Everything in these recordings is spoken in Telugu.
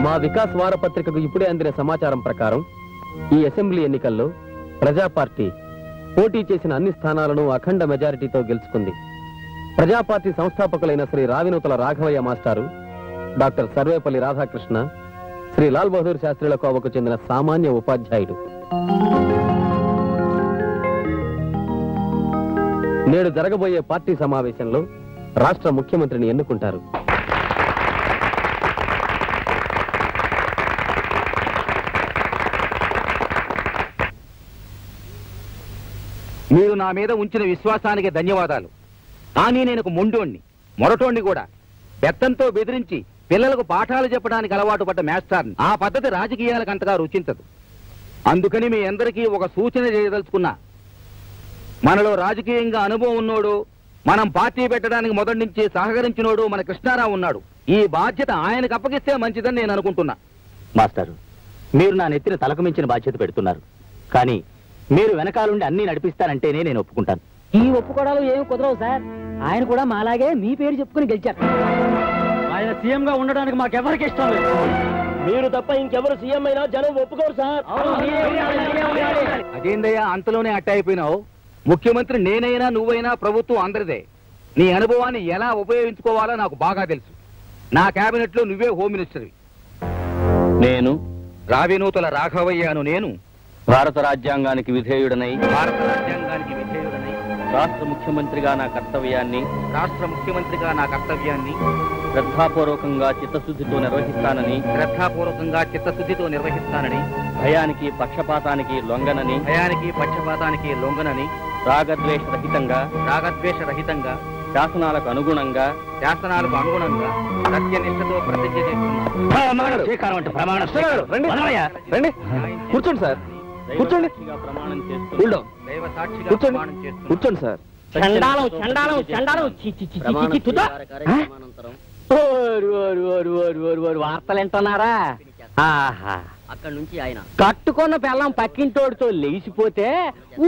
మా వికాస్ వారపత్రికకు ఇప్పుడే అందిన సమాచారం ప్రకారం ఈ అసెంబ్లీ ఎన్నికల్లో ప్రజా పార్టీ పోటీ చేసిన అన్ని స్థానాలను అఖండ మెజారిటీతో గెలుచుకుంది. ప్రజా పార్టీ సంస్థాపకులైన శ్రీ రావినూతల రాఘవయ్య మాస్టారు, డాక్టర్ సర్వేపల్లి రాధాకృష్ణ, శ్రీ లాల్ బహదూర్ శాస్త్రిల కోవకు చెందిన సామాన్య ఉపాధ్యాయుడు. నేడు జరగబోయే పార్టీ సమావేశంలో రాష్ట్ర ముఖ్యమంత్రిని ఎన్నుకుంటారు. మీరు నా మీద ఉంచిన విశ్వాసానికి ధన్యవాదాలు. కానీ నేను మొండోణ్ణి, మొరటోణ్ణి కూడా. బెత్తంతో బెదిరించి పిల్లలకు పాఠాలు చెప్పడానికి అలవాటు పడ్డ మాస్టర్ని. ఆ పద్ధతి రాజకీయాలకు అంతగా రుచించదు. అందుకని మీ అందరికీ ఒక సూచన చేయదలుచుకున్నా. మనలో రాజకీయంగా అనుభవం ఉన్నోడు, మనం పార్టీ పెట్టడానికి మొదటి నుంచి సహకరించినోడు మన కృష్ణారావు ఉన్నాడు. ఈ బాధ్యత ఆయనకు అప్పగిస్తే మంచిదని నేను అనుకుంటున్నా. మాస్టారు, మీరు నా నెత్తిన తలకు మించిన బాధ్యత పెడుతున్నారు. కానీ మీరు వెనకాలండి అన్ని నడిపిస్తారంటేనే నేను ఒప్పుకుంటాను. ఈ ఒప్పుకోవడాలు ఏమి కుదరవు సార్. ఆయన కూడా మాలాగే మీ పేరు చెప్పుకుని గెలిచారు. ఆయన సీఎం గా ఉండడానికి మాకెవరికి ఇష్టం లేదు. మీరు తప్ప ఇంకెవరు సీఎం అయినా జనం ఒప్పుకోరు సార్. అదేందయ్యా అంతలోనే అట్ట అయిపోయినావు? ముఖ్యమంత్రి నేనైనా నువ్వైనా ప్రభుత్వం అందరిదే. నీ అనుభవాన్ని ఎలా ఉపయోగించుకోవాలో నాకు బాగా తెలుసు. నా కేబినెట్ లో నువ్వే హోమ్ మినిస్టర్వి. నేను రావినూతల రాఘవయ్యను. నేను భారత రాజ్యాంగానికి విధేయుడనై రాష్ట్ర ముఖ్యమంత్రిగా నా కర్తవ్యాన్ని శ్రద్ధాపూర్వకంగా చిత్తశుద్ధితో నిర్వహిస్తానని భయానికి పక్షపాతానికి లొంగనని రాగద్వేషరహితంగా శాసనాలకు అనుగుణంగా సత్యనిష్టతో ప్రతిజ్ఞ చేస్తున్నాను. కూర్చోండి సార్, కూర్చోండి. కూర్చోండి సార్. వార్తలు వింటున్నారా? అక్కడి నుంచి ఆయన కట్టుకున్న పిల్లం పక్కింటోడితో లేచిపోతే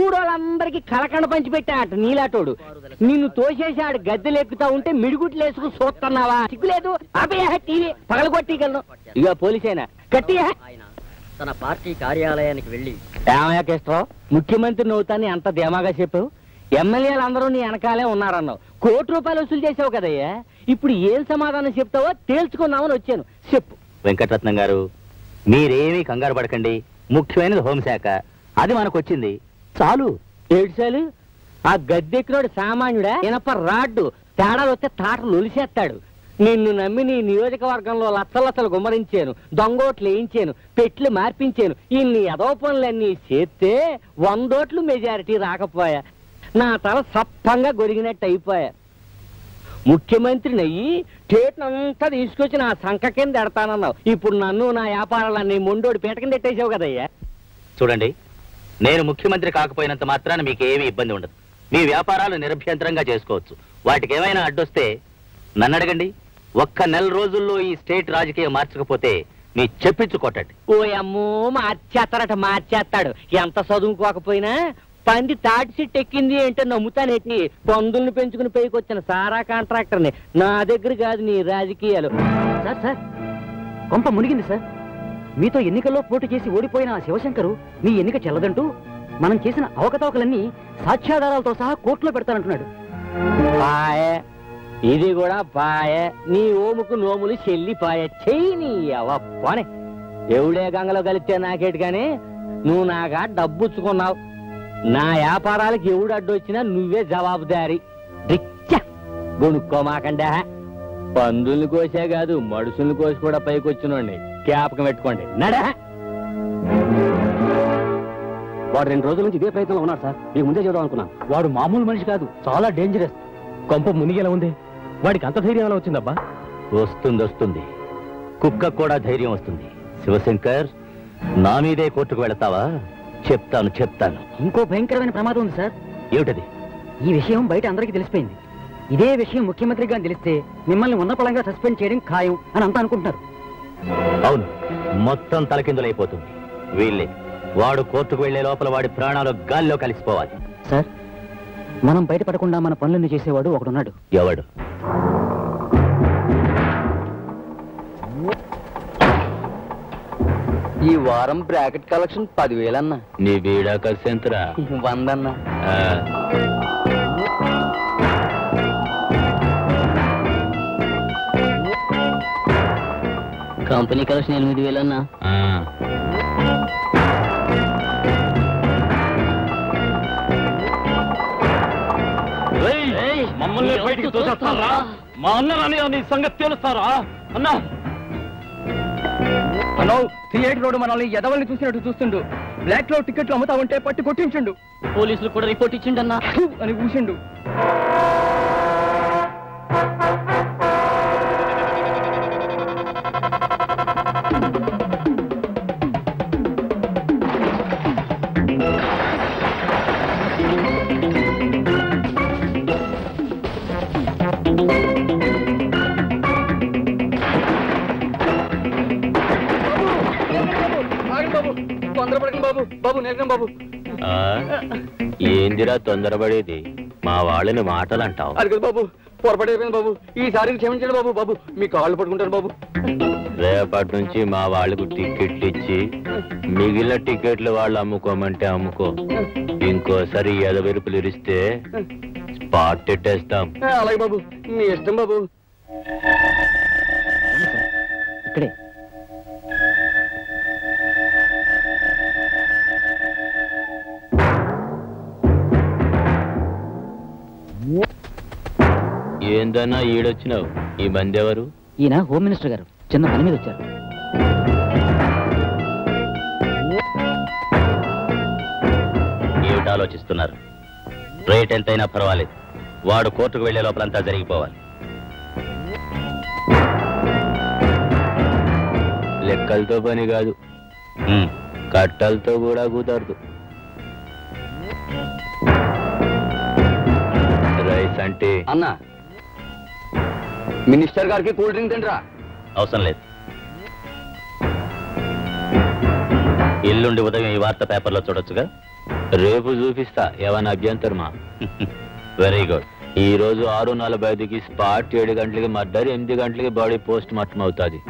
ఊరోళ్ళందరికీ కలకండ పంచిపెట్టాట. నీలాటోడు నిన్ను తోసేసాడు. గద్దెలు ఎక్కుతా ఉంటే మిడిగుట్లు వేసుకుని చూస్తున్నావా? సిగ్గులేదు? టీవీ పగలగొట్టిగలను. ఇక పోలీసైనా కట్టి తన పార్టీ కార్యాలయానికి వెళ్ళి ఏమయ్యాకేశ్వరరావు, ముఖ్యమంత్రిని అవుతాని అంత ధీమాగా చెప్పావు. ఎమ్మెల్యేలు అందరూ నీ వెనకాలే ఉన్నారన్నావు. ₹1 వసూలు చేసావు కదయ్యా. ఇప్పుడు ఏం సమాధానం చెప్తావో తేల్చుకుందామని వచ్చాను. చెప్పు. వెంకటరత్నం గారు, మీరేమీ కంగారు పడకండి. ముఖ్యమైనది హోంశాఖ, అది మనకొచ్చింది. చాలు. ఏడ్చాలు? ఆ గద్దెక్కినోడు సామాన్యుడా? ఇనప రాడ్డు. తేడాలు వస్తే తాటలు ఒలిసేస్తాడు. నిన్ను నమ్మి నీ నియోజకవర్గంలో లచ్చలచ్చలు గుమ్మరించాను, దొంగోట్లు వేయించాను, పెట్లు మార్పించాను. ఇన్ని ఎదవ పనులన్నీ చేస్తే 100 ఓట్లు మెజారిటీ రాకపోయా. నా తల సప్పంగా గొరిగినట్టు అయిపోయా. ముఖ్యమంత్రిని అయ్యి స్టేట్నంతా తీసుకొచ్చి నా సంఖ కింద ఎడతానన్నావు. ఇప్పుడు నన్ను నా వ్యాపారాలన్నీ మొండోడి పీట కింద ఎట్టేసావు కదయ్యా. చూడండి, నేను ముఖ్యమంత్రి కాకపోయినంత మాత్రాన మీకు ఏమీ ఇబ్బంది ఉండదు. మీ వ్యాపారాలు నిరభ్యంతరంగా చేసుకోవచ్చు. వాటికి ఏమైనా అడ్డొస్తే నన్ను అడగండి. 1 నెల రోజుల్లో ఈ స్టేట్ రాజకీయం మార్చకపోతే మీ చెప్పించుకోటండి. ఓ అమ్మో, మార్చేస్తాడు. ఎంత చదువుకోకపోయినా పంది తాటి చెట్టు ఎక్కింది అంటే నమ్ముతానేటి. పందుల్ని పెంచుకుని పైకి వచ్చిన సారా కాంట్రాక్టర్ని. నా దగ్గర కాదు నీ రాజకీయాలు. సార్, కొంప మునిగింది సార్. మీతో ఎన్నికల్లో పోటీ చేసి ఓడిపోయిన శివశంకరు మీ ఎన్నిక చెల్లదంటూ మనం చేసిన అవకతవకలన్నీ సాక్ష్యాధారాలతో సహా కోర్టులో పెడతానంటున్నాడు. ఇది కూడా పాయే. నీ ఓముకు నోములు చెల్లిపాయ. చెయ్యి నీ అవనే. ఎవడే గంగలో కలిస్తే నాకేటి కానీ నువ్వు నాగా డబ్బుచ్చుకున్నావు. నా వ్యాపారాలకు ఎవడు అడ్డొచ్చినా నువ్వే జవాబుదారి. గొనుక్కోమాకండా. పందుల్ని కోసే కాదు, మడుసుల్ని కోసి కూడా పైకి వచ్చినోండి. జ్ఞాపకం పెట్టుకోండి. నడా. వాడు 2 రోజుల నుంచి ఇదే ప్రయత్నంలో ఉన్నాడు సార్. మీకు ముందే చూద్దాం అనుకున్నాను. వాడు మామూలు మనిషి కాదు, చాలా డేంజరస్. కొంప మునిగేలా ఉంది. వాడికి అంత ధైర్యం ఎలా వచ్చిందబ్బా? వస్తుంది. కుక్క కూడా ధైర్యం వస్తుంది. శివశంకర్, నా మీదే కోర్టుకు వెళతావా? చెప్తాను. ఇంకో భయంకరమైన ప్రమాదం ఉంది సార్. ఏమిటది? ఈ విషయం బయట అందరికీ తెలిసిపోయింది. ఇదే విషయం ముఖ్యమంత్రిగా తెలిస్తే మిమ్మల్ని ఉన్నపళంగా సస్పెండ్ చేయడం ఖాయం అని అంతా అనుకుంటున్నారు. అవును, మొత్తం తలకిందులైపోతుంది. వీళ్ళే వాడు కోర్టుకు వెళ్లే లోపల వాడి ప్రాణాలు గాల్లో కలిసిపోవాలి. సార్, మనం బయటపడకుండా మన పనులన్నీ చేసేవాడు ఒకడున్నాడు. ఎవడు? ఈ వారం బ్రాకెట్ కలెక్షన్ 10,000 అన్నా. నీ బీడా ఖర్చు ఎంతరా? 100 అన్నా. కంపెనీ కలెక్షన్ 8,000 అన్నా. మమ్మల్ని బయటికి తోసేస్తారా? మా అన్నని నీ సంగతి తెలుస్తారా? అన్నా అన్నో, థియేటర్ రోడ్ మనల్ని ఎదవల్ని చూసినట్టు చూస్తుండు. బ్లాక్ లో టికెట్లు అమ్ముతా ఉంటే పట్టి కొట్టించుండు. పోలీసులు కూడా రిపోర్ట్ ఇచ్చిండన్నా అని ఊసిండు. ఏందిరా తొందరపడేది? మా వాళ్ళని మాటలు అంటావు. అది బాబు, పొరపడైపోయింది బాబు. ఈసారి క్షమించండి బాబు. బాబు మీ కాళ్ళు పట్టుకుంటారు బాబు. రేపటి నుంచి మా వాళ్ళకు టికెట్లు ఇచ్చి మిగిలిన టికెట్లు వాళ్ళు అమ్ముకోమంటే అమ్ముకో. ఇంకోసారి ఎదవెరుపులు ఇరిస్తే స్పాట్ పెట్టేస్తాం. అలాగే బాబు, మీ ఇష్టం బాబు. ఇక్కడే ఏందన్నా ఈడొచ్చినావు? ఈ మంది ఎవరు? ఈయన హోమ్ మినిస్టర్ గారు. చిన్న పని మీద వచ్చారు. ఏమిటి ఆలోచిస్తున్నారు? రేట్ ఎంతైనా పర్వాలేదు, వాడు కోర్టుకు వెళ్లే లోపలంతా జరిగిపోవాలి. లెక్కలతో పని కాదు, కట్టలతో కూడా కుదరదు. రైస్ అంటే అన్నా, మినిస్టర్ గారికి కూల్ డ్రింక్ తింటరా? అవసరం లేదు. ఎల్లుండి ఉదయం ఈ వార్త పేపర్లో చూడొచ్చుగా? రేపు చూపిస్తా, ఏమైనా అభ్యంతరమా? Very good. ఈ రోజు 6:45కి స్పాట్, 7 గంటలకి మర్డర్, 8 గంటలకి బాడీ పోస్ట్ మార్టం అవుతుంది.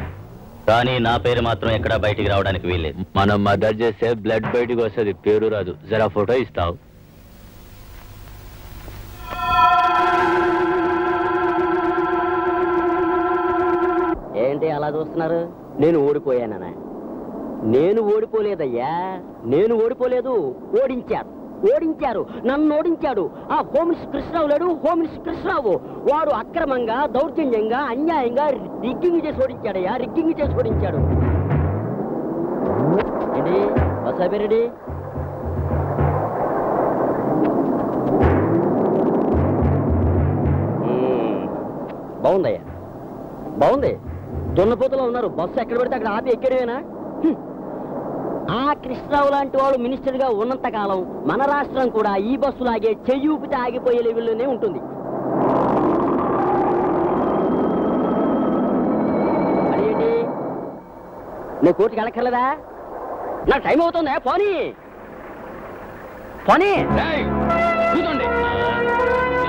కానీ నా పేరు మాత్రం ఎక్కడా బయటికి రావడానికి వీల్లేదు. మనం మర్డర్ చేస్తే బ్లడ్ బయటికి వస్తుంది, పేరు రాదు. జరా ఫోటో ఇస్తావు? ఏంటి అలా చూస్తున్నారు? నేను ఓడిపోయానా? నేను ఓడిపోలేదయ్యా, నేను ఓడిపోలేదు. ఓడించారు, నన్ను ఓడించాడు ఆ హోమ్ మినిస్టర్ కృష్ణరావు లేడు. హోమ్ మినిస్టర్ కృష్ణరావు వాడు అక్రమంగా, దౌర్జన్యంగా, అన్యాయంగా రిగ్గింగ్ చేసి ఓడించాడయ్యా. రిగ్గింగ్ చేసి ఓడించాడు. ఏంటి వసాబిరెడ్డి? బాగుందయ్యా, బాగుంది. దున్నపోతలో ఉన్నారు. బస్సు ఎక్కడ పెడితే అక్కడ ఆపి ఎక్కడమేనా? ఆ కృష్ణరావు లాంటి వాడు మినిస్టర్ గా ఉన్నంత కాలం మన రాష్ట్రం కూడా ఈ బస్సులాగే చెయ్యి ఊపితే ఆగిపోయే లెవెల్లోనే ఉంటుంది. అదేంటి, నేను కోర్టుకి వెళ్ళక్కర్లేదా? నాకు టైం అవుతుందా? పోనీ కూర్చోండి.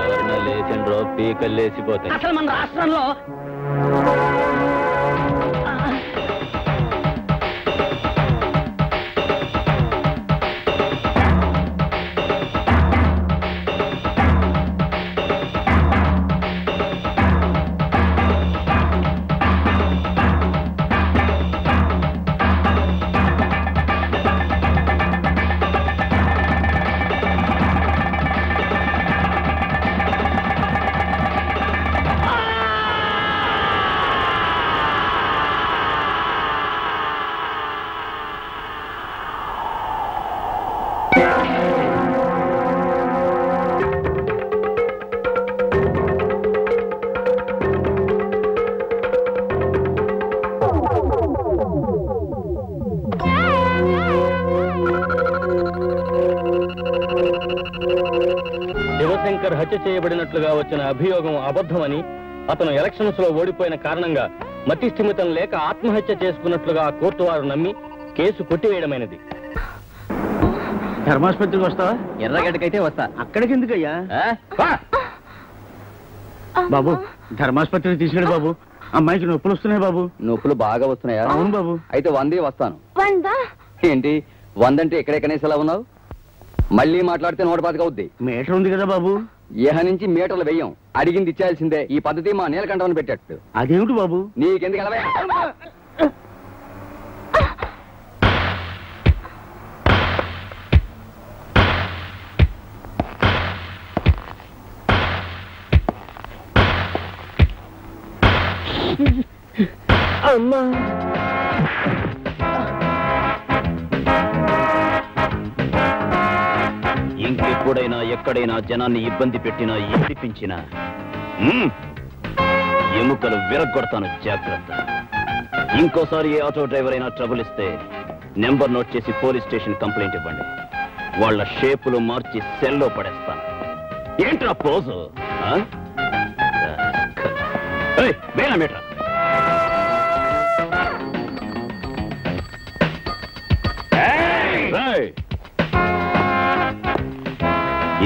ఎవరన్నా లేచిండ్రో పీకలు లేచిపోతాయి. అసలు మన రాష్ట్రంలో శివశంకర్ హత్య చేయబడినట్లుగా వచ్చిన అభియోగం అబద్ధమని, అతను ఎలక్షన్స్ లో ఓడిపోయిన కారణంగా మతిస్థిమితం లేక ఆత్మహత్య చేసుకున్నట్లుగా కోర్టు వారు నమ్మి కేసు కొట్టివేయడమైనది. ధర్మాసుపత్రికి వస్తావా? ఎర్రగడ్డకైతే వస్తా. అక్కడికి ఎందుకయ్యా? బాబు ధర్మాసుపత్రికి తీసుకెళ్ళి బాబు. అమ్మాయికి నొప్పులు వస్తున్నాయి బాబు. నొప్పులు బాగా వస్తున్నాయా? అవును బాబు. అయితే 100 వస్తాను. ఏంటి 100 అంటే ఎక్కడే కనేసేలా ఉన్నావు? మళ్ళీ మాట్లాడితే 110 అవుద్ది. మీటర్ ఉంది కదా బాబు. ఇహ నుంచి మీటర్లు వెయ్యం, అడిగింది ఇచ్చేయాల్సిందే. ఈ పద్ధతి మా నీలకంఠమని పెట్టాడు. అదేమిటి బాబు? నీకెందుకు ఎలా? అమ్మా ఇంకెప్పుడైనా ఎక్కడైనా జనాన్ని ఇబ్బంది పెట్టినా ఏడిపించినా ఎముకలు విరగొడతాను, జాగ్రత్త. ఇంకోసారి ఏ ఆటో డ్రైవర్ అయినా ట్రబుల్ ఇస్తే నెంబర్ నోట్ చేసి పోలీస్ స్టేషన్ కంప్లైంట్ ఇవ్వండి. వాళ్ళ షేపులు మార్చి సెల్లో పడేస్తాను. ఏంట్రా పోజు? మీటర్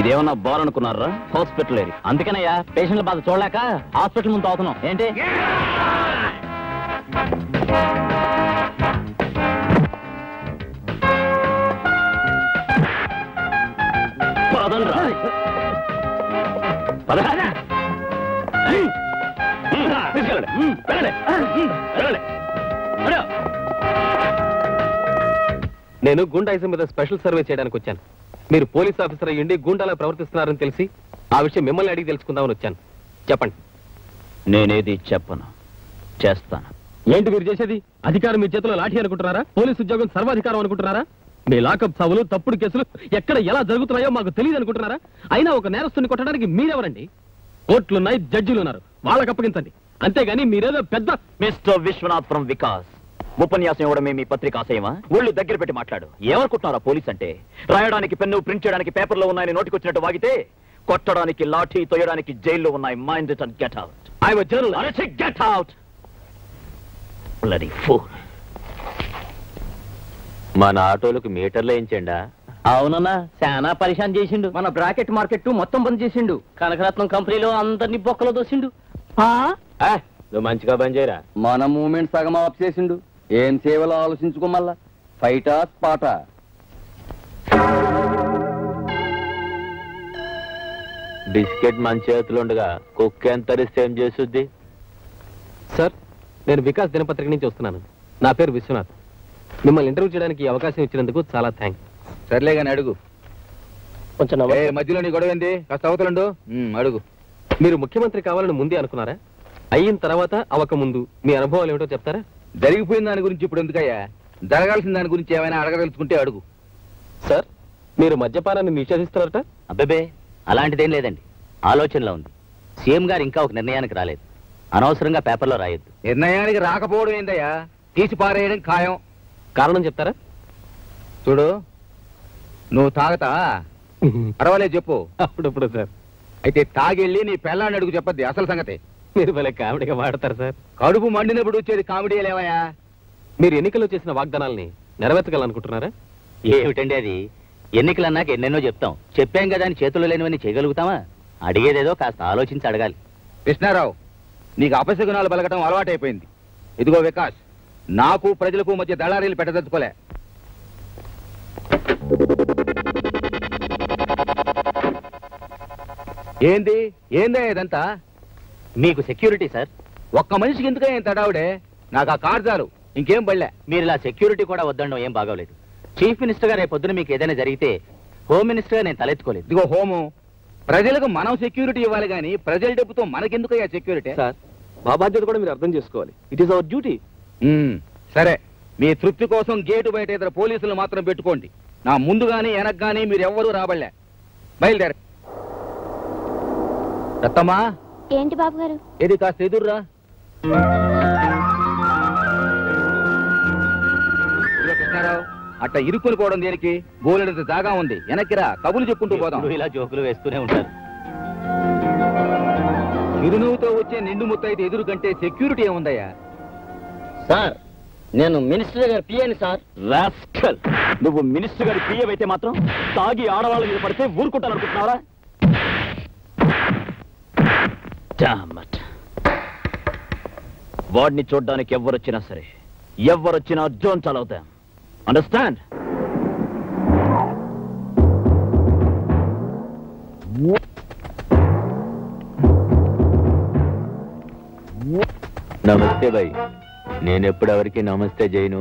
ఇదేమన్నా బార్ అనుకున్నారా? హాస్పిటల్ ఏరి. అందుకనయ్యా పేషెంట్ల బాధ చూడలేక హాస్పిటల్ ముందు అవుతున్నాం. ఏంటి నేను గూండాయిజం మీద స్పెషల్ సర్వే చేయడానికి వచ్చాను. మీరు పోలీస్ ఆఫీసర్ అయ్యండి గూండాలా ప్రవర్తిస్తున్నారని తెలిసి ఆ విషయం మిమ్మల్ని అడిగి తెలుసుకుందామని వచ్చాను. చెప్పండి. నేనేది చెప్పను, చేస్తాను. ఏంటి మీరు చేసేది? అధికారం మీ చేతిలో లాఠీ అనుకుంటున్నారా? పోలీస్ ఉద్యోగం సర్వాధికారం అనుకుంటున్నారా? మీ లాకప్ చావులు, తప్పుడు కేసులు ఎక్కడ ఎలా జరుగుతున్నాయో మాకు తెలియదు అనుకుంటున్నారా? అయినా ఒక నేరస్తుని కొట్టడానికి మీరెవరండి? కోర్టులున్నాయి, జడ్జిలున్నారు, వాళ్ళకి అప్పగించండి. అంతేగాని మీరేదో పెద్ద మిస్టర్ విశ్వనాథ్ ఫ్రమ్ వికాస్. ఉపన్యాసం ఇవ్వడమే మీ పత్రిక ఆశయమా? ఒళ్ళు దగ్గర పెట్టి మాట్లాడు. ఏమనుకుంటున్నారా పోలీస్ అంటే? రాయడానికి పెన్ను, ప్రింట్ చేయడానికి పేపర్లో ఉన్నాయని నోటికొచ్చినట్టు వాగితే, కొట్టడానికి లాఠీ, తొయ్యడానికి జైల్లో ఉన్నాయి. Mind it and get out. I was journalist. Get out. Bloody fool. మన ఆటోలకు మీటర్లు వేయించండా? అవునన్నా, చాలా పరిశాన్ చేసిండు. మన బ్రాకెట్ మార్కెట్ మొత్తం బంద్ చేసిండు. కనకరత్నం కంపెనీలో అందరినీ బొక్కలో దోసిండు. నువ్వు మంచిగా బంద్ చేయరా. మన మూమెంట్ సగం ఆఫ్ చేసిండు. ఏం సేవలో ఆలోచించుకోమల్లా. ఫైటా స్పాటా? బిస్కెట్ మన చేతులుండగా కుక్క ఎంత తరిస్తే ఏం చేస్తుంది? సార్, నేను వికాస్ దినపత్రిక నుంచి వస్తున్నాను. నా పేరు విశ్వనాథ్. మిమ్మల్ని ఇంటర్వ్యూ చేయడానికి అవకాశం ఇచ్చినందుకు చాలా థ్యాంక్స్. సర్లే కానీ అడుగు. కొంచెం మధ్యలో నీ గొడవ ఏంది? కాస్త అవతలండు. అడుగు. మీరు ముఖ్యమంత్రి కావాలని ముందే అనుకున్నారా? అయిన తర్వాత అవక ముందు మీ అనుభవాలు ఏమిటో చెప్తారా? జరిగిపోయిన దాని గురించి ఇప్పుడు ఎందుకయ్యా? జరగాల్సిన దాని గురించి ఏమైనా అడగదలుచుకుంటే అడుగు. సార్, మీరు మద్యపానాన్ని నిషేధిస్తున్నారట? అబ్బే, అలాంటిదేం లేదండి. ఆలోచనలో ఉంది. సీఎం గారు ఇంకా ఒక నిర్ణయానికి రాలేదు. అనవసరంగా పేపర్లో రాయొద్దు. నిర్ణయానికి రాకపోవడం ఏందయ్యా? తీసి పారేయడం ఖాయం. కారణం చెప్తారా? చూడు, నువ్వు తాగతా? పర్వాలేదు చెప్పు. అప్పుడప్పుడు సార్. అయితే తాగెళ్ళి నీ పెళ్ళాన్ని అడుగు చెప్పద్ది అసలు సంగతి. మీరు భలే కామెడీగా వాడతారు సార్. కడుపు మండినప్పుడు వచ్చేది కామెడీ లేవయా? మీరు ఎన్నికల్లో చేసిన వాగ్దానాల్ని నెరవేర్చగలనుకుంటున్నారా? ఏమిటండి అది? ఎన్నికలన్నాక ఎన్నెన్నో చెప్తాం. చెప్పాం కదా అని చేతుల్లో లేనివన్నీ చేయగలుగుతామా? అడిగేదేదో కాస్త ఆలోచించి అడగాలి. కృష్ణారావు, నీకు అపశకునాలు బలగటం అలవాటైపోయింది. ఇదిగో వికాస్, నాకు ప్రజలకు మధ్య దళారీలు పెట్టదలుచుకోలే. ఏంది ఏందే ఇదంతా? మీకు సెక్యూరిటీ సార్. ఒక్క మనిషికి ఎందుకే ఏం తడావుడే? నాకు ఆ కార్ చాలు, ఇంకేం పడలే. మీరు ఇలా సెక్యూరిటీ కూడా వద్దండం ఏం బాగోలేదు. చీఫ్ మినిస్టర్ గా రేపు పొద్దున మీకు ఏదైనా జరిగితే హోమ్ మినిస్టర్ గా నేను తలెత్తుకోలేదు. ఇదిగో హోము, ప్రజలకు మనం సెక్యూరిటీ ఇవ్వాలి కానీ ప్రజల డబ్బుతో మనకెందుకయ్యా సెక్యూరిటీ? సార్, మా బాధ్యత కూడా మీరు అర్థం చేసుకోవాలి. It is our duty. సరే, మీ తృప్తి కోసం గేటు బయట ఇద్దరు పోలీసులు మాత్రం పెట్టుకోండి. నా ముందు గానీ వెనక్ గానీ మీరు ఎవ్వరూ రాబడలే. బయలుదేర. రత్తమ్మా. ఏంటి బాబు గారు? ఏది కాస్త ఎదుర్రా. కృష్ణారావు, అట్ట ఇరుక్కుని పోవడం దేనికి? బోలెడంత జాగా ఉంది, వెనక్కిరా, కబులు చెప్పుకుంటూ పోదాం. ఇలా జోకులు వేస్తూనే ఉంటారు. చిరునవ్వుతో వచ్చే నిండు ముత్తైతే ఎదురు కంటే సెక్యూరిటీ ఏముందయ్యా? సార్, నేను మినిస్టర్ గారి పిఏని సార్. రాస్కల్, నువ్వు మినిస్టర్ గారి పిఏ అయితే మాత్రం తాగి ఆడవాళ్ళ మీద పడితే ఊరుకుంటాను అనుకుంటున్నావా? వాడిని చూడ్డానికి ఎవరొచ్చినా సరే, ఎవరొచ్చినా జోన్ చలవుతాం. అండర్స్టాండ్? నమస్తే భయ్. నేనెప్పుడు ఎవరికి నమస్తే చేయను,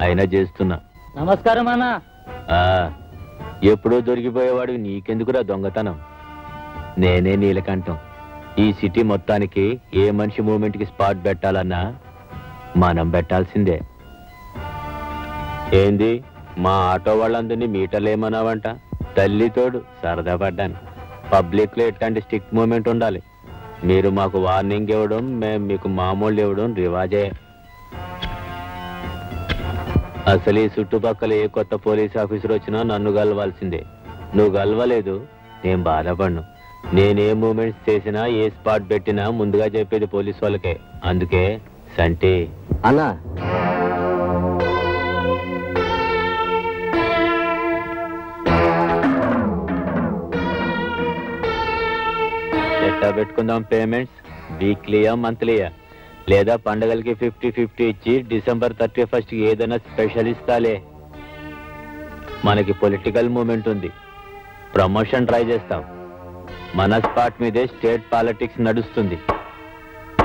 అయినా చేస్తున్నా. నమస్కారం అన్నా. ఎప్పుడో దొరికిపోయేవాడు నీకెందుకురా దొంగతనం? నేనే నీలకంఠం. ఈ సిటీ మొత్తానికి ఏ మనిషి మూమెంట్ కి స్పాట్ పెట్టాలన్నా మనం పెట్టాల్సిందే. ఏంది మా ఆటో వాళ్ళందరినీ మీటర్లేమన్నావంట? తల్లితోడు సరదా పడ్డాను. పబ్లిక్ లో ఎట్లాంటి స్టిక్ మూమెంట్ ఉండాలి. మీరు మాకు వార్నింగ్ ఇవ్వడం, మేము మీకు మామూలు ఇవ్వడం రివాజే. అసలు ఈ చుట్టుపక్కల ఏ కొత్త పోలీస్ ఆఫీసర్ వచ్చినా నన్ను గెలవాల్సిందే. నువ్వు గెలవలేదు, నేను బాధపడను. నేనే మూమెంట్స్ చేసినా, ఏ స్పాట్ పెట్టినా ముందుగా చెప్పేది పోలీస్ వాళ్ళకే. అందుకే సంటి అన్నా, ఎట్టా పెట్టుకుందాం పేమెంట్స్? వీక్లీయా, మంత్లీయా? లేదా పండగలకి 50-50 ఇచ్చి December 31st ఏదైనా స్పెషల్ ఇస్తాలే. మనకి పొలిటికల్ మూమెంట్ ఉంది, ప్రమోషన్ ట్రై చేస్తాం. మన స్పాట్ మీదే స్టేట్ పాలిటిక్స్ నడుస్తుంది.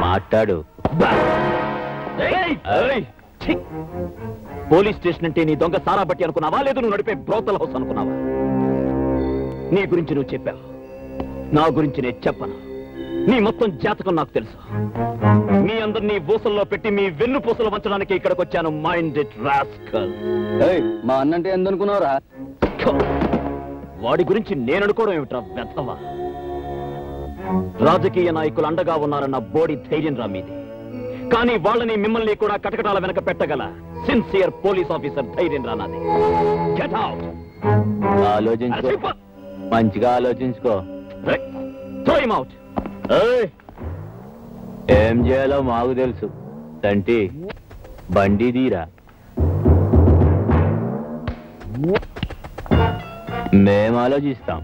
మాట్లాడు. పోలీస్ స్టేషన్ అంటే నీ దొంగ సారా బట్టి అనుకున్నావా, లేదు నువ్వు నడిపే బ్రోతల్ హౌస్ అనుకున్నావా? నీ గురించి నువ్వు చెప్పావు, నా గురించి నేను చెప్పను. నీ మొత్తం జాతకం నాకు తెలుసు. మీ అందరినీ ఊసల్లో పెట్టి మీ వెన్ను పూసలు వంచడానికి ఇక్కడికి వచ్చాను. Mind it rascal. మా అన్నంటే ఎందుకున్నావురా? వాడి గురించి నేను అనుకోవడం ఏమిట్రా వెధవా? రాజకీయ నాయకులు అండగా ఉన్నారన్న బోడి ధైర్యం రా మీది. కానీ వాళ్ళని మిమ్మల్ని కూడా కటకటాల వెనక పెట్టగల సిన్సియర్ పోలీస్ ఆఫీసర్ ధైర్యం రా నాది. Get out. ఆలోచించుకో, మంచిగా ఆలోచించుకో. Throw him out. ఏం చేయాలో మాకు తెలుసు. తంటి బండి తీరా, మేం ఆలోచిస్తాం.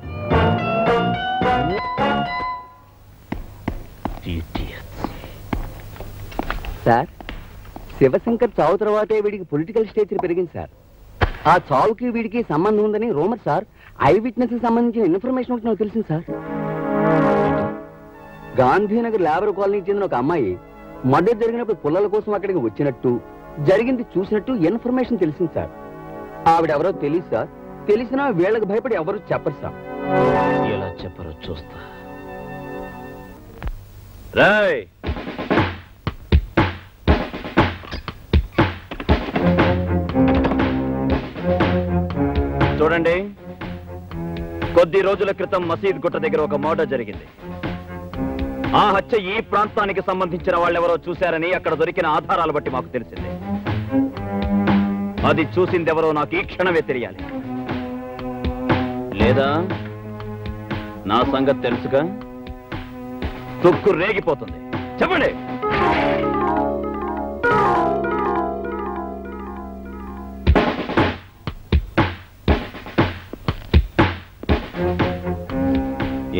సార్, శివశంకర్ చావు తర్వాతే వీడికి పొలిటికల్ స్టేచర్ పెరిగింది సార్. ఆ చావుకి వీడికి సంబంధం ఉందని రూమర్ సార్. ఐ విట్నెస్ కి సంబంధించిన ఇన్ఫర్మేషన్ ఒకటి నాకు తెలిసింది సార్. గాంధీనగర్ లేబర్ కాలనీకి చెందిన ఒక అమ్మాయి మర్డర్ జరిగినప్పుడు పుల్లల కోసం అక్కడికి వచ్చినట్టు, జరిగింది చూసినట్టు ఇన్ఫర్మేషన్ తెలిసింది సార్. ఆవిడెవరో తెలియదు సార్. తెలిసినా వీళ్ళకి భయపడి ఎవరు చెప్పరు సార్. ఎలా చెప్పరో చూస్తా. రాయ్, చూడండి, కొద్ది రోజుల క్రితం మసీద్ గుట్ట దగ్గర ఒక మర్డర్ జరిగింది. ఆ హత్య ఈ ప్రాంతానికి సంబంధించిన వాళ్ళెవరో చూశారని అక్కడ దొరికిన ఆధారాలు బట్టి మాకు తెలిసింది. అది చూసిందెవరో నాకు ఈ క్షణమే తెలియాలి. లేదా నా సంగతి తెలుసుగా, తుక్కు రేగిపోతుంది. చెప్పండి.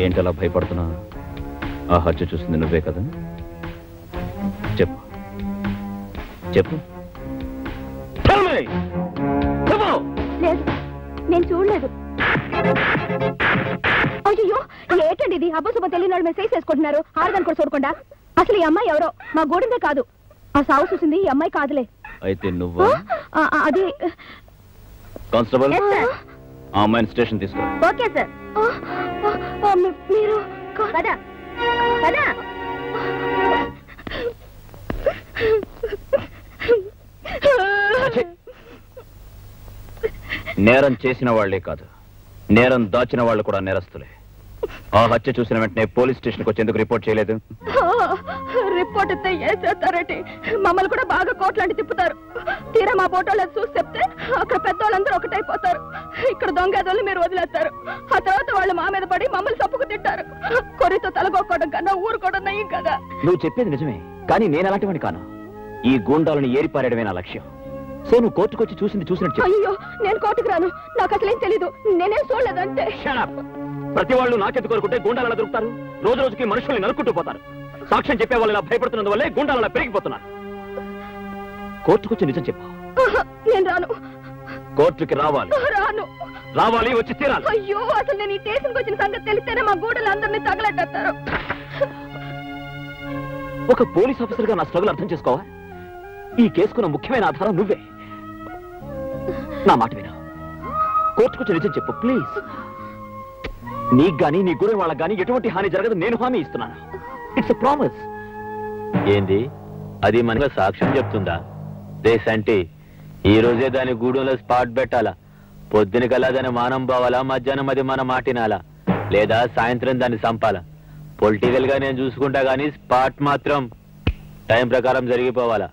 ఏంటలా భయపడుతున్నా? ఆ హత్య చూసింది నువ్వే కదా? చెప్పు చెప్పు. లేదు, నేను చూడలేదు. అయ్యో, ఏంటండి ఇది? అబ్బుసుబ్బ తెలియని మెసేజ్ చేసుకుంటున్నారు. ఆడదాన్ని కూడా చూడకుండా. అసలు ఈ అమ్మాయి ఎవరో మా గూడిందే కాదు. ఆ సాగు చూసింది ఈ అమ్మాయి కాదులే. అయితే నువ్వు అది కానిస్టేబుల్, ఆ అమ్మాయిని స్టేషన్ తీసుకో. Okay sir. మీరు కదా కదా నేరం చేసిన వాళ్లే కాదు, నేరం దాచిన వాళ్ళు కూడా నేరస్తులే. ఆ హత్య చూసిన వెంటనే పోలీస్ స్టేషన్కి వచ్చేందుకు రిపోర్ట్ చేయలేదు? రిపోర్ట్ ఇస్తే ఏం చేస్తారంటే మమ్మల్ని కూడా బాగా కోట్లాంటి తిప్పుతారు. తీరా మా ఫోటోలు చూసి చెప్తే అక్కడ పెద్దవాళ్ళందరూ ఒకటైపోతారు. ఇక్కడ దొంగదోళ్ళు మీరు వదిలేస్తారు. ఆ తర్వాత వాళ్ళు మా మీద పడి మమ్మల్ని తప్పుకు తింటారు. కొరితో తలగొక్కడం కన్నా ఊరుకోవడం నయ్యం కదా. నువ్వు చెప్పేది నిజమే, కానీ నేను అలాంటివాడిని కాను. ఈ గూండాలను ఏరిపారేయడమే నా లక్ష్యం. సో నువ్వు కోర్టుకు వచ్చి చూసినట్టు అయ్యో నేను కోర్టుకు రాను, నాకు అసలేం తెలీదు, నేనేం చూడలేదంటే. ప్రతి వాళ్ళు నాకెందుకు కోరుకుంటే గుండాలు ఎలా దొరుకుతారు? రోజు రోజుకి మనుషుల్ని నరుక్కుంటూ పోతారు. సాక్ష్యం చెప్పే వాళ్ళు ఇలా భయపడుతున్నందువల్లే గుండాలు అలా పెరిగిపోతున్నారు. కోర్టుకు వచ్చి నిజం చెప్పు. నేను రాను. కోర్టుకి రావాలి. రాను. రావాలి, వచ్చి తీరాలి. అయ్యో అసలు నేను ఈ స్టేషన్కి వచ్చిన సంగతి తెలిస్తేనే మా గూడలు అందరినీ తగలెట్టారు. ఒక పోలీస్ ఆఫీసర్ గా నా స్ట్రగుల్ అర్థం చేసుకోవా? ఈ కేసుకున్న ముఖ్యమైన ఆధారం నువ్వే. నా మాట విను, కోర్టుకు వచ్చి నిజం చెప్పు ప్లీజ్. నీకు గానీ నీ గురి వాళ్ళకి గానీ ఎటువంటి హాని జరగదు, నేను హామీ ఇస్తున్నాను. It's a promise. ఏంది అది మనకు సాక్ష్యం చెప్తుందా? దేశంటే ఈ రోజే దాని గూడెంలో స్పాట్ పెట్టాలా? పొద్దున కల్లా దాన్ని మానం పోవాలా? మధ్యాహ్నం అది మన మాటినాలా? లేదా సాయంత్రం దాన్ని చంపాలా? పొలిటికల్ గా నేను చూసుకుంటా గానీ స్పాట్ మాత్రం టైం ప్రకారం జరిగిపోవాలా?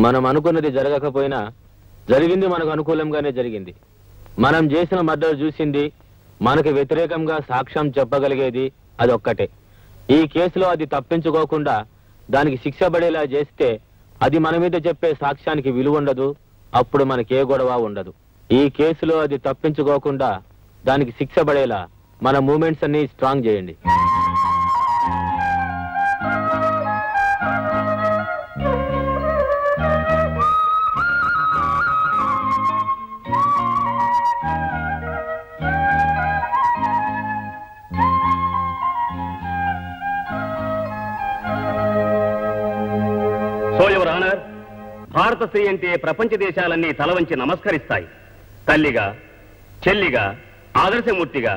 మనం అనుకున్నది జరగకపోయినా జరిగింది మనకు అనుకూలంగానే జరిగింది. మనం చేసిన మర్డర్ చూసింది, మనకు వ్యతిరేకంగా సాక్ష్యం చెప్పగలిగేది అదొక్కటే. ఈ కేసులో అది తప్పించుకోకుండా దానికి శిక్ష పడేలా చేస్తే అది మన మీద చెప్పే సాక్ష్యానికి విలువ ఉండదు, అప్పుడు మనకే గొడవ ఉండదు. ఈ కేసులో అది తప్పించుకోకుండా దానికి శిక్ష పడేలా మన మూమెంట్స్ అన్ని స్ట్రాంగ్ చేయండి. భారత స్త్రీ అంటే ప్రపంచ దేశాలన్నీ తలవంచి నమస్కరిస్తాయి. తల్లిగా, చెల్లిగా, ఆదర్శమూర్తిగా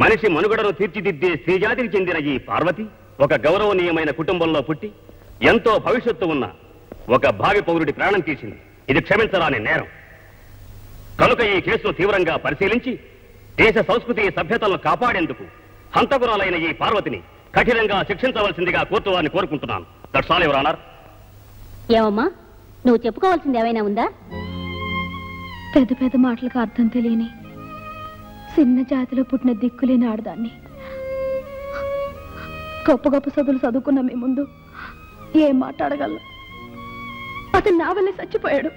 మనిషి మనుగడను తీర్చిదిద్దే స్త్రీజాతికి చెందిన ఈ పార్వతి ఒక గౌరవనీయమైన కుటుంబంలో పుట్టి ఎంతో భవిష్యత్తు ఉన్న ఒక భావి పౌరుడి ప్రాణం తీసింది. ఇది క్షమించరాని నేరం. కనుక ఈ కేసును తీవ్రంగా పరిశీలించి దేశ సంస్కృతి సభ్యతలను కాపాడేందుకు హంతకురాలైన ఈ పార్వతిని కఠినంగా శిక్షించవలసిందిగా కోర్టు వారిని కోరుకుంటున్నాను. That's all your honour. ఏమమ్మా, నువ్వు చెప్పుకోవాల్సింది ఏమైనా ఉందా? పెద్ద పెద్ద మాటలకు అర్థం తెలియని చిన్న జాతిలో పుట్టిన దిక్కులేని ఆడదాన్ని. గొప్ప గొప్ప చదువులు చదువుకున్న మీ ముందు ఏం మాట్లాడగలను? అతను నా వల్లే చచ్చిపోయాడు.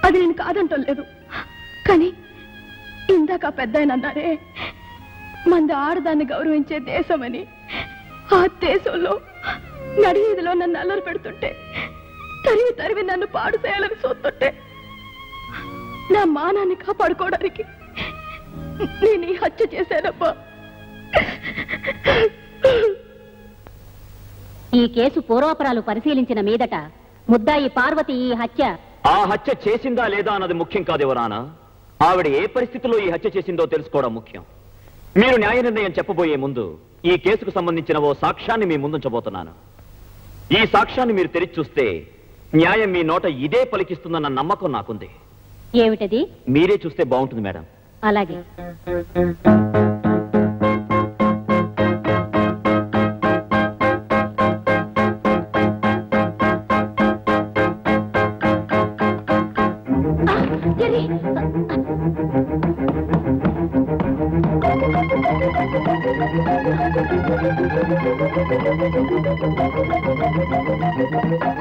అది నేను కాదంటం లేదు. కానీ ఇందాక పెద్ద ఆయన అన్నారే, మంది ఆడదాన్ని గౌరవించే దేశమని. ఆ దేశంలో నడివీధిలో నన్ను అల్లరి పెడుతుంటే, తరివి తరివి నన్ను పాడు చేయాలని చూస్తుంటే, నా మానాన్ని కాపాడుకోవడానికి నేను ఈ హత్య చేశానబ్బా. ఈ కేసు పూర్వాపరాలు పరిశీలించిన మీదట ముద్దాయి పార్వతి ఈ హత్య ఆ హత్య చేసిందా లేదా అన్నది ముఖ్యం కాదు ఎవరానా. ఆవిడ ఏ పరిస్థితిలో ఈ హత్య చేసిందో తెలుసుకోవడం ముఖ్యం. మీరు న్యాయ నిర్ణయం చెప్పబోయే ముందు ఈ కేసుకు సంబంధించిన ఓ సాక్ష్యాన్ని మీ ముందుంచబోతున్నాను. ఈ సాక్ష్యాన్ని మీరు తెరిచి చూస్తే న్యాయం మీ నోట ఇదే పలికిస్తుందన్న నమ్మకం నాకుంది. ఏమిటది? మీరే చూస్తే బాగుంటుంది మేడం. అలాగే.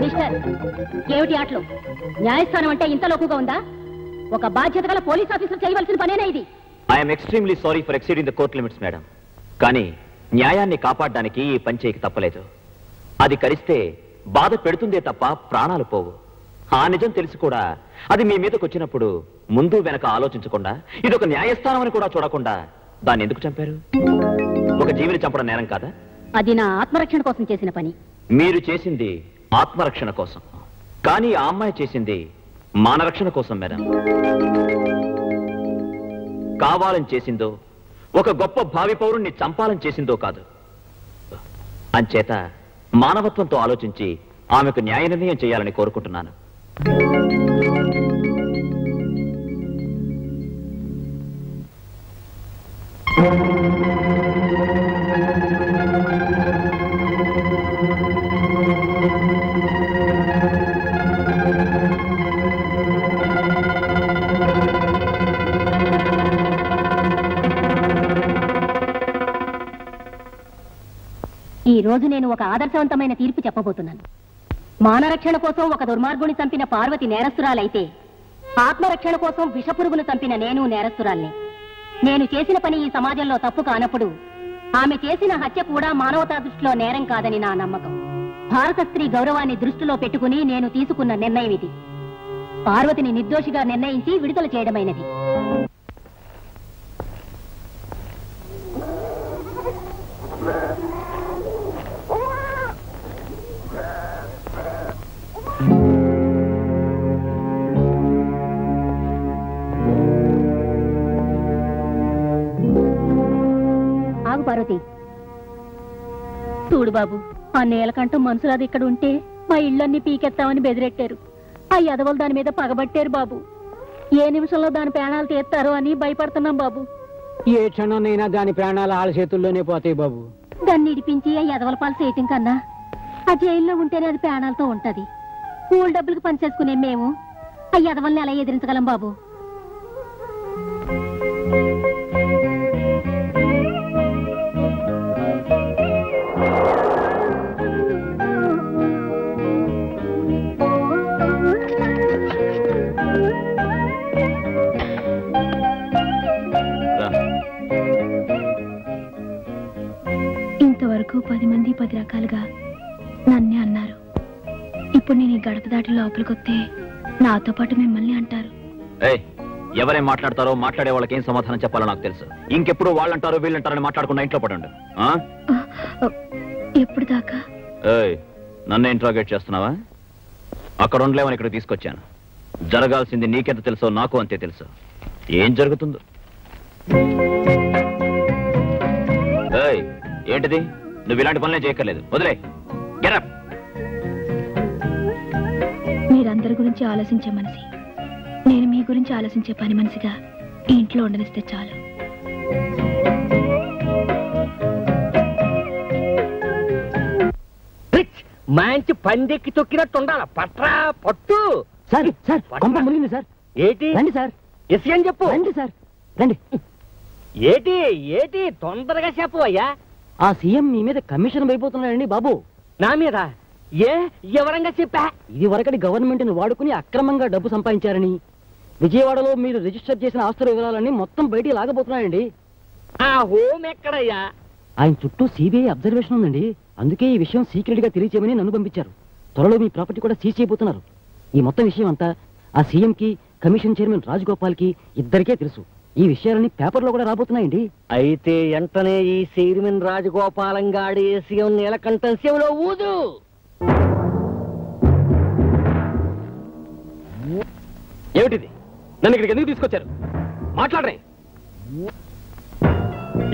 మిస్టర్, ఏమిటి ఆటలు? న్యాయస్థానం అంటే ఇంత లోకుగా ఉందా? ఒక బాధ్యత గల పోలీస్ ఆఫీసర్ చేయవలసిన పనేనా ఇది? I'm extremely sorry for exceeding the court limits madam. కానీ న్యాయాన్ని కాపాడడానికి ఈ పని చేయక తప్పలేదు. అది కరిస్తే బాధ పెడుతుందే తప్ప ప్రాణాలు పోవు. ఆ నిజం తెలిసి కూడా అది మీ మీదకి వచ్చినప్పుడు ముందు వెనక ఆలోచించకుండా, ఇదొక న్యాయస్థానం అని కూడా చూడకుండా దాన్ని ఎందుకు చంపారు? ఒక జీవిని చంపడం నేరం కాదా? అది నా ఆత్మరక్షణ కోసం చేసిన పని. మీరు చేసింది ఆత్మరక్షణ కోసం, కానీ ఆ అమ్మాయి చేసింది మానరక్షణ కోసం మేడం. కావాలని చేసిందో, ఒక గొప్ప భావి పౌరుణ్ణి చంపాలని చేసిందో కాదు. అంచేత మానవత్వంతో ఆలోచించి ఆమెకు న్యాయ నిర్ణయం చేయాలని కోరుకుంటున్నాను. ఈ రోజు నేను ఒక ఆదర్శవంతమైన తీర్పు చెప్పబోతున్నాను. మానరక్షణ కోసం ఒక దుర్మార్గుని చంపిన పార్వతి నేరస్తురాలైతే, ఆత్మరక్షణ కోసం విషపురుగును చంపిన నేను నేరస్తురాల్ని. నేను చేసిన పని ఈ సమాజంలో తప్పు కానప్పుడు ఆమె చేసిన హత్య కూడా మానవతా దృష్టిలో నేరం కాదని నా నమ్మకం. భారత స్త్రీ గౌరవాన్ని దృష్టిలో పెట్టుకుని నేను తీసుకున్న నిర్ణయం ఇది. పార్వతిని నిర్దోషిగా నిర్ణయించి విడుదల చేయడమైనది. ఆగు పార్వతి. చూడు బాబు, ఆ నేలకంఠం మనుషులది ఇక్కడ ఉంటే మా ఇళ్ళన్నీ పీకెత్తామని బెదిరెట్టారు. ఆ యదవలు దాని మీద పగబట్టారు బాబు. ఏ నిమిషంలో దాని ప్రాణాలు తీస్తారో అని భయపడుతున్నాం బాబు. ఏ క్షణంనైనా దాని ప్రాణాలు ఆళ్ళ చేతుల్లోనే పోతాయి బాబు. దాన్ని ఇడిపించి ఆ యదవల పాలు చేయటం కన్నా ఆ జైల్లో ఉంటేనే అది ప్రాణాలతో ఉంటది. కూల్ డబ్బులకు పనిచేసుకునే మేము ఆ యదవల్ని ఎలా ఎదిరించగలం బాబు? ఇంతవరకు 10 మంది 10 రకాలుగా నన్నే అన్నారు. ఇప్పుడు నేను ఈ గడప దాటి లోపలికొస్తే నాతో పాటు మిమ్మల్ని అంటారు. ఎవరేం మాట్లాడతారో మాట్లాడే వాళ్ళకి ఏం సమాధానం చెప్పాలో నాకు తెలుసు. ఇంకెప్పుడు వాళ్ళంటారో వీళ్ళంటారని మాట్లాడకుండా ఇంట్లో పడండి. ఎప్పుడు దాకా? నన్ను ఇంట్రాగేట్ చేస్తున్నావా? అక్కడ ఉండలేమని ఇక్కడ తీసుకొచ్చాను. జరగాల్సింది నీకెంత తెలుసో నాకు అంతే తెలుసు. ఏం జరుగుతుందో. ఏంటిది? నువ్వు ఇలాంటి పనులే చేయక్కర్లేదు. వదిలే. గెటప్. మీరందరి గురించి ఆలోచించే మనిషి, నేను మీ గురించి ఆలోచించే పని మనిషిగా ఈ ఇంట్లో ఉండనిస్తే చాలు. మంచి పందెక్కి తొక్కినట్టు ఉండాల. పట్రా పట్టు. సార్ సార్ కొంప మునిగింది సార్. ఏటి రండి సార్. ఎస్ అని చెప్పు. రండి సార్ రండి. ఏటి ఏటి తొందరగా చెప్పు అయ్యా. ఆ సీఎం మీ మీద కమిషన్ అయిపోతున్నాడండి బాబు. నా మీద ఏ ఎవరంగా చెప్పా? ఇది వరకటి గవర్నమెంట్ ని వాడుకుని అక్రమంగా డబ్బు సంపాదించారని విజయవాడలో మీరు రిజిస్టర్ చేసిన ఆస్తుల వివరాలన్నీ మొత్తం బయటికి లాగబోతున్నాయండి. ఆ హోమ్ ఎక్కడయ్యా? ఆయన చుట్టూ సిబిఐ అబ్జర్వేషన్ ఉందండి. అందుకే ఈ విషయం సీక్రెట్ గా తెలియచేయమని నన్ను పంపించారు. త్వరలో మీ ప్రాపర్టీ కూడా సీజ్ చేయబోతున్నారు. ఈ మొత్తం విషయం అంతా ఆ సీఎం కి, కమిషన్ చైర్మన్ రాజగోపాల్ కి ఇద్దరికే తెలుసు. ఈ విషయాలన్నీ పేపర్లో కూడా రాబోతున్నాయండి. అయితే వెంటనే ఈ చైర్మన్ రాజగోపాలం గాడి సీఎం నీలకంఠం శివలో ఊదు. ఏమిటిది? నన్ను ఇక్కడికి ఎందుకు తీసుకొచ్చారు? మాట్లాడరే.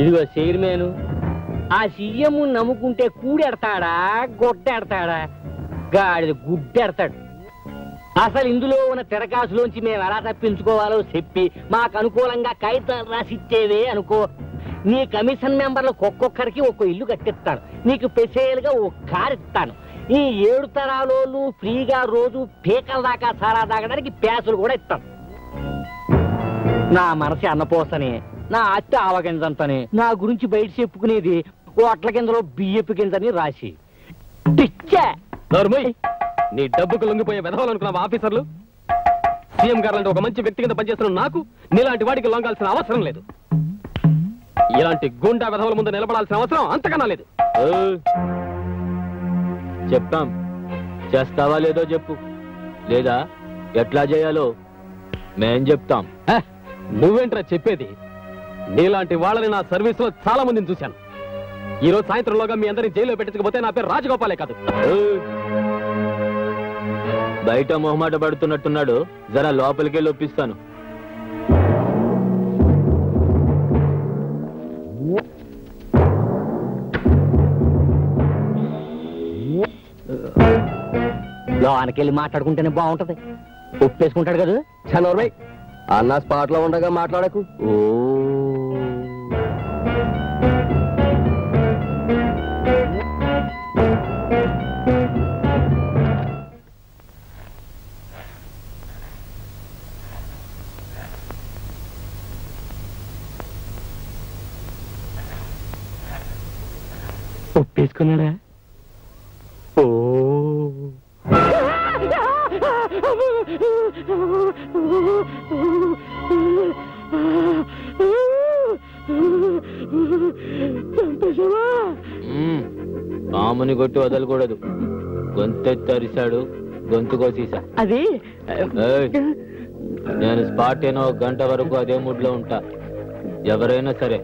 ఇదిగో చైర్మన్, ఆ సీఎం నమ్ముకుంటే కూడెడతాడా గొడ్డెడతాడా? గాడిద గుడ్డెడతాడు. అసలు ఇందులో ఉన్న తిరకాసులోంచి మేము ఎలా తప్పించుకోవాలో చెప్పి మాకు అనుకూలంగా కాగితాలు రాసిచ్చేవే అనుకో, నీ కమిషన్ మెంబర్లకు ఒక్కొక్కరికి ఒక్కో ఇల్లు కట్టిస్తాను. నీకు స్పెషల్గా ఓ కారు ఇస్తాను. ఈ 7 తరాలు ఫ్రీగా రోజు పీకల దాకా సారా తాగడానికి ప్యాసులు కూడా ఇస్తాను. నా మనసు అన్నపోసని, నా అత్త ఆవగింజంతని, నా గురించి బయట చెప్పుకునేది ఓట్ల కిందలో బియ్యపు కిందని రాసి నీ డబ్బుకు లొంగిపోయే వెధవాలనుకున్నావా ఆఫీసర్లు? సీఎం గారు లాంటి ఒక మంచి వ్యక్తి కింద పనిచేస్తున్న నాకు నీలాంటి వాడికి లొంగాల్సిన అవసరం లేదు. ఇలాంటి గుండా వెధవల ముందు నిలబడాల్సిన అవసరం అంతకన్నా లేదు. చెప్తాం, చేస్తావా లేదో చెప్పు, లేదా ఎట్లా చేయాలో మేం చెప్తాం. నువ్వేంట్రా చెప్పేది? నీలాంటి వాళ్ళని నా సర్వీస్ లో చాలా మందిని చూశాను. ఈ రోజు సాయంత్రంలోగా మీ అందరినీ జైల్లో పెట్టించకపోతే నా పేరు రాజగోపాలే కాదు. బయట మొహమాట పడుతున్నట్టున్నాడు, జరా లోపలికెళ్ళి ఒప్పిస్తాను. లోనకెళ్ళి మాట్లాడుకుంటేనే బాగుంటది. ఒప్పేసుకుంటాడు కదా. చనోర్మై, అన్న స్పాట్ లో ఉండగా మాట్లాడకు. ఒప్పేసుకున్నాడా? ఓ పాముని కొట్టి వదలకూడదు. గొంతెత్తి అరిశాడు, గొంతు కోసేసా. అది నేను స్పాట్ అయినా 1 గంట వరకు అదే మూడ్ లో ఉంటా. ఎవరైనా సరే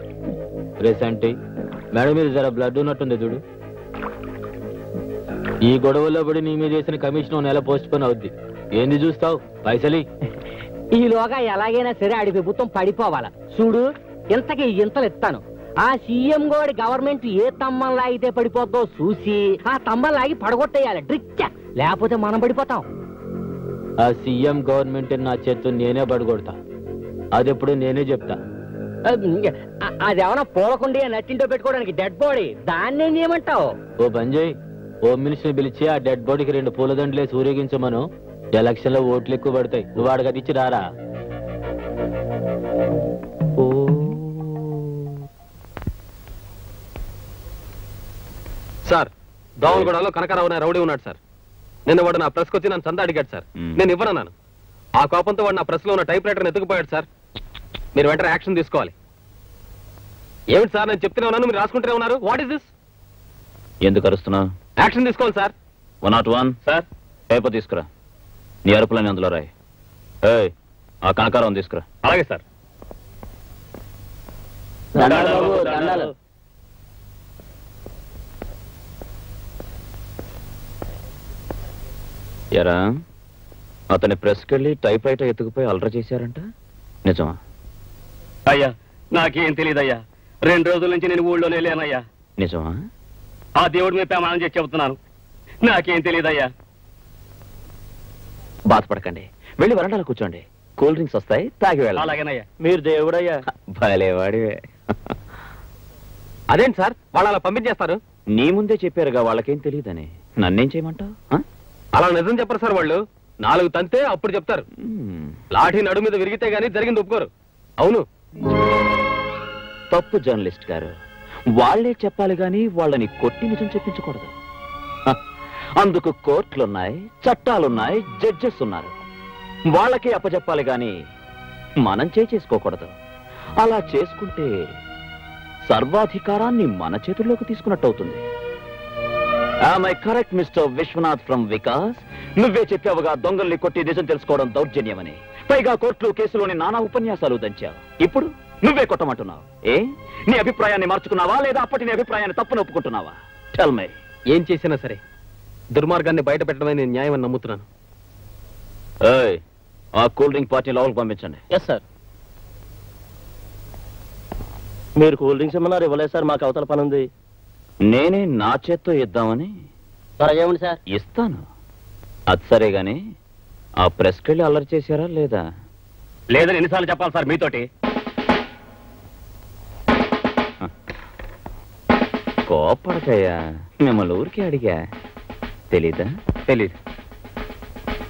రేసంటి మేడం మీద జర బ్లడ్ ఉన్నట్టుంది చూడు. ఈ గొడవల్లో పడి నీ మీద చేసిన కమిషన్ 1 నెల పోస్ట్ పోన్ అవుద్ది. ఏంది చూస్తావు? పైసలి ఈలోగా ఎలాగైనా సరే ఆడి ప్రభుత్వం పడిపోవాలా చూడు. ఇంతకి ఇంతలు ఇస్తాను. ఆ సీఎం గోడి గవర్నమెంట్ ఏ తమ్మం లాగితే పడిపోద్దో చూసి ఆ తమ్మం లాగి పడగొట్టేయాలి డ్రిచ్చ, లేకపోతే మనం పడిపోతాం. ఆ సీఎం గవర్నమెంట్ నా చేత్తు నేనే పడగొడతా. అదెప్పుడు నేనే చెప్తా. అదేమన్నా పోలకుండి నచ్చింటో పెట్టుకోవడానికి డెడ్ బాడీ, దాన్ని ఏమంటావు? ఓ బంజయ్, హోమ్ మినిస్టర్ పిలిచి ఆ డెడ్ బాడీకి 2 పూలదండలేసి ఊరేగించమను. ఎలక్షన్ లో ఓట్లు ఎక్కువ పడతాయి. నువ్వు వాడికి అది ఇచ్చి రారా. సార్, దోమలగూడలో కనకరావు అనే రౌడీ ఉన్నాడు సార్. నిన్న వాడు నా ప్రెస్కి వచ్చి నన్ను చందా అడిగాడు సార్. నేను ఇవ్వనన్నాను. ఆ కోపంతో వాడు నా ప్రెస్ లో ఉన్న టైప్ రైటర్ని ఎత్తుకుపోయాడు సార్. మీరు వెంటనే యాక్షన్ తీసుకోవాలి. ఏమిటి సార్, నేను చెప్తూనే ఉన్నాను, మీరు రాసుకుంటూనే ఉన్నారు. What is this? ఎందుకు అరుస్తున్నా? యాక్షన్ తీసుకోవాలి సార్. 101 సార్, పేపర్ తీసుకురా. నీ అరుపులని అందులో రాయి. ఆ కనకారం తీసుకురా. అలాగే సార్. ఎరా, అతని ప్రెస్కి వెళ్ళి టైప్ రైటర్ ఎత్తుకుపోయి అలర చేశారంట, నిజమా? అయ్యా, నాకేం తెలియదయ్యా. 2 రోజుల నుంచి నేను ఊళ్ళోనే లేనయ్యా. నిజమా? ఆ దేవుడి మీద ప్రమాణం చేసి చెబుతున్నాను, నాకేం తెలియదయ్యా. బాధపడకండి, వెళ్ళి వరండాలో కూర్చోండి. కూల్ డ్రింక్స్ వస్తాయి, తాగి వెళ్ళాలి. అలాగేనయ్యా. మీరు దేవుడయ్యా. భలేవాడివే. అదేంటి సార్, వాళ్ళు అలా పంపించేస్తారు? నీ ముందే చెప్పారుగా వాళ్ళకేం తెలియదని. నన్నేం చేయమంటావు? అలా నిజం చెప్పరు సార్. వాళ్ళు 4 తంతే అప్పుడు చెప్తారు. లాఠీ నడు మీద విరిగితే గానీ జరిగింది ఒప్పుకోరు. అవును. తప్పు జర్నలిస్ట్ గారు, వాళ్లే చెప్పాలి గాని వాళ్ళని కొట్టి నిజం చెప్పించకూడదు. అందుకు కోర్టులున్నాయి, చట్టాలున్నాయి, జడ్జెస్ ఉన్నారు. వాళ్ళకే అప్పచెప్పాలి గాని మనం చేసుకోకూడదు. అలా చేసుకుంటే సర్వాధికారాన్ని మన చేతుల్లోకి తీసుకున్నట్టు అవుతుంది. Am I correct, Mr. Vishwanath from Vikas? నువ్వే చెప్పావుగా దొంగల్ని కొట్టి నిజం తెలుసుకోవడం దౌర్జన్యమని. పైగా కోర్టులు కేసులోని నానా ఉపన్యాసాలు దంచావు. ఇప్పుడు నువ్వే కొట్టమంటున్నావు. నీ అభిప్రాయాన్ని మార్చుకున్నావా లేదా అప్పటి నీ అభిప్రాయాన్ని తప్పును ఒప్పుకుంటున్నావా? Tell me. ఏం చేసినా సరే దుర్మార్గాన్ని బయట పెట్టడమే నేను న్యాయం అని నమ్ముతున్నాను. ఆ కూల్ డ్రింక్ పార్టీ లోపలికి పంపించండి. Yes sir. మీరు కూల్ డ్రింక్స్ ఇమ్మన్నారు, ఇవ్వలేదు సార్. మాకు అవతల పని ఉంది. నేనే నా చేత్తో ఇద్దామని. త్వరగా ఇవ్వండి సార్. ఇస్తాను. అది సరే గాని ఆ ప్రెస్కెళ్ళి అల్లరి చేశారా లేదా? లేదని ఎన్నిసార్లు చెప్పాలి సార్ మీతోటి? కోపడకయ్యా, మిమ్మల్ని ఊరికి అడిగా. తెలీదా? తెలీదు.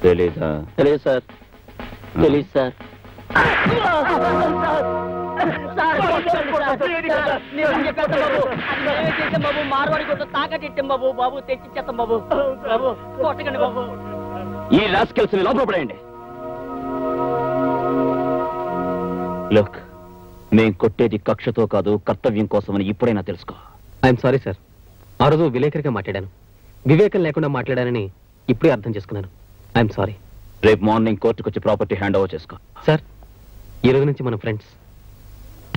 తెలీదా? తెలియదు సార్. తెలియదు సార్. ఈ రాస్కెల్స్ ని లోపల పడేయండి. లుక్, మేం కొట్టేది కక్షతో కాదు, కర్తవ్యం కోసమని ఇప్పుడైనా తెలుసుకో. I'm sorry sir. ఆ రోజు విలేకరిగా మాట్లాడాను. వివేకం లేకుండా మాట్లాడానని ఇప్పుడే అర్థం చేసుకున్నాను. I'm sorry. రేపు మార్నింగ్ కోర్టుకు వచ్చి ప్రాపర్టీ హ్యాండ్ ఓవర్ చేసుకో. సార్, ఈ రోజు నుంచి మన friends.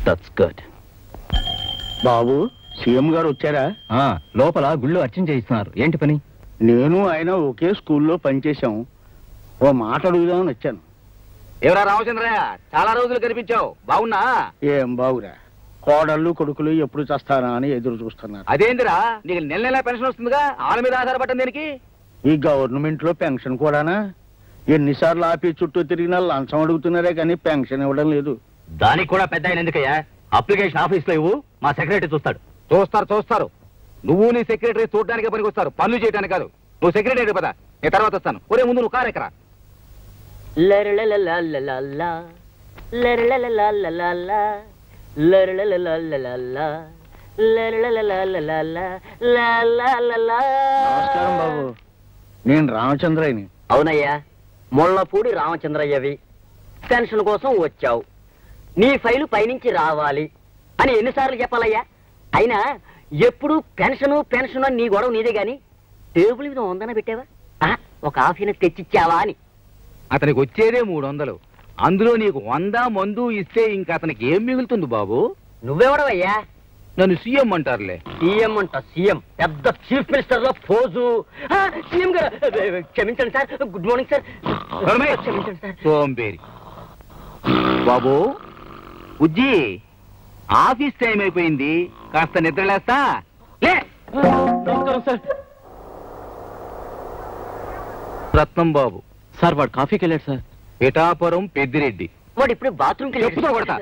That's good. Babu, CM గారు వచ్చారా? లోపల గుళ్ళు అర్చన చేయిస్తున్నారు. ఏంటి పని? నేను ఆయన ఒకే స్కూల్లో పనిచేశాం. ఓ మాట అడుగుదామని వచ్చాను. ఎవరా రామచంద్రయ్య, చాలా రోజులు కనిపించావు. బాగున్నా? ఏం బాగురా, కోడళ్ళు కొడుకులు ఎప్పుడు చస్తారా అని ఎదురు చూస్తున్నారు. అదేందిరా, నీకు నెల నెల పెన్షన్ వస్తుందిగా, వాళ్ళ మీద ఆధారపడ్డం దేనికి? ఈ గవర్నమెంట్ లో పెన్షన్ కూడానా? ఎన్నిసార్లు ఆఫీస్ చుట్టూ తిరిగినా లంచం అడుగుతున్నారే కానీ పెన్షన్ ఇవ్వడం లేదు. దానికి కూడా పెద్ద ఆయన ఎందుకయ్యా? అప్లికేషన్ ఆఫీస్ లో ఇవ్వు, మా సెక్రటరీ చూస్తాడు. చూస్తారు. నువ్వు నీ సెక్రటరీ చూడడానికి పనికి వస్తారు, పనులు చేయడానికి కాదు. నువ్వు సెక్రటరీ పదా, నేను తర్వాత వస్తాను. ఒరే ముందు నువ్వు కారెక్కరా. నమస్కారం బాబు, నేను రామచంద్రయ్యని. అవునయ్యా, ముళ్ళపూడి రామచంద్రయ్యవి. పెన్షన్ కోసం వచ్చావు. నీ ఫైలు పైనుంచి రావాలి అని ఎన్నిసార్లు చెప్పాలయ్యా? అయినా ఎప్పుడు పెన్షను పెన్షన్ అని నీ గొడవ నీదే గాని టేబుల్ మీద వందన పెట్టావా? ఒక ఆఫీని తెచ్చిచ్చావా అని. అతనికి వచ్చేదే 300. అందులో నీకు 100 మందు ఇస్తే ఇంకా అతనికి ఏం మిగులుతుంది బాబు? నువ్వెవడవయ్యా? నన్ను సీఎం అంటారులే. సీఎం అంట, సీఎం పెద్ద చీఫ్ మినిస్టర్ లో పోజు. సీఎం గారు క్షమించండి సార్. Good morning sir. క్షమించండి సార్. సోంబేరి బాబు. ఉజ్జి, ఆఫీస్ టైం అయిపోయింది, కాస్త నిద్రలేస్తా. లే. నమస్కారం సార్. రత్నం బాబు సార్, వాడు కాఫీకి వెళ్ళాడు సార్. పిఠాపురం పెద్దిరెడ్డి. వాడు ఇప్పుడు బాత్రూమ్కి చెప్పుతో కొడతా.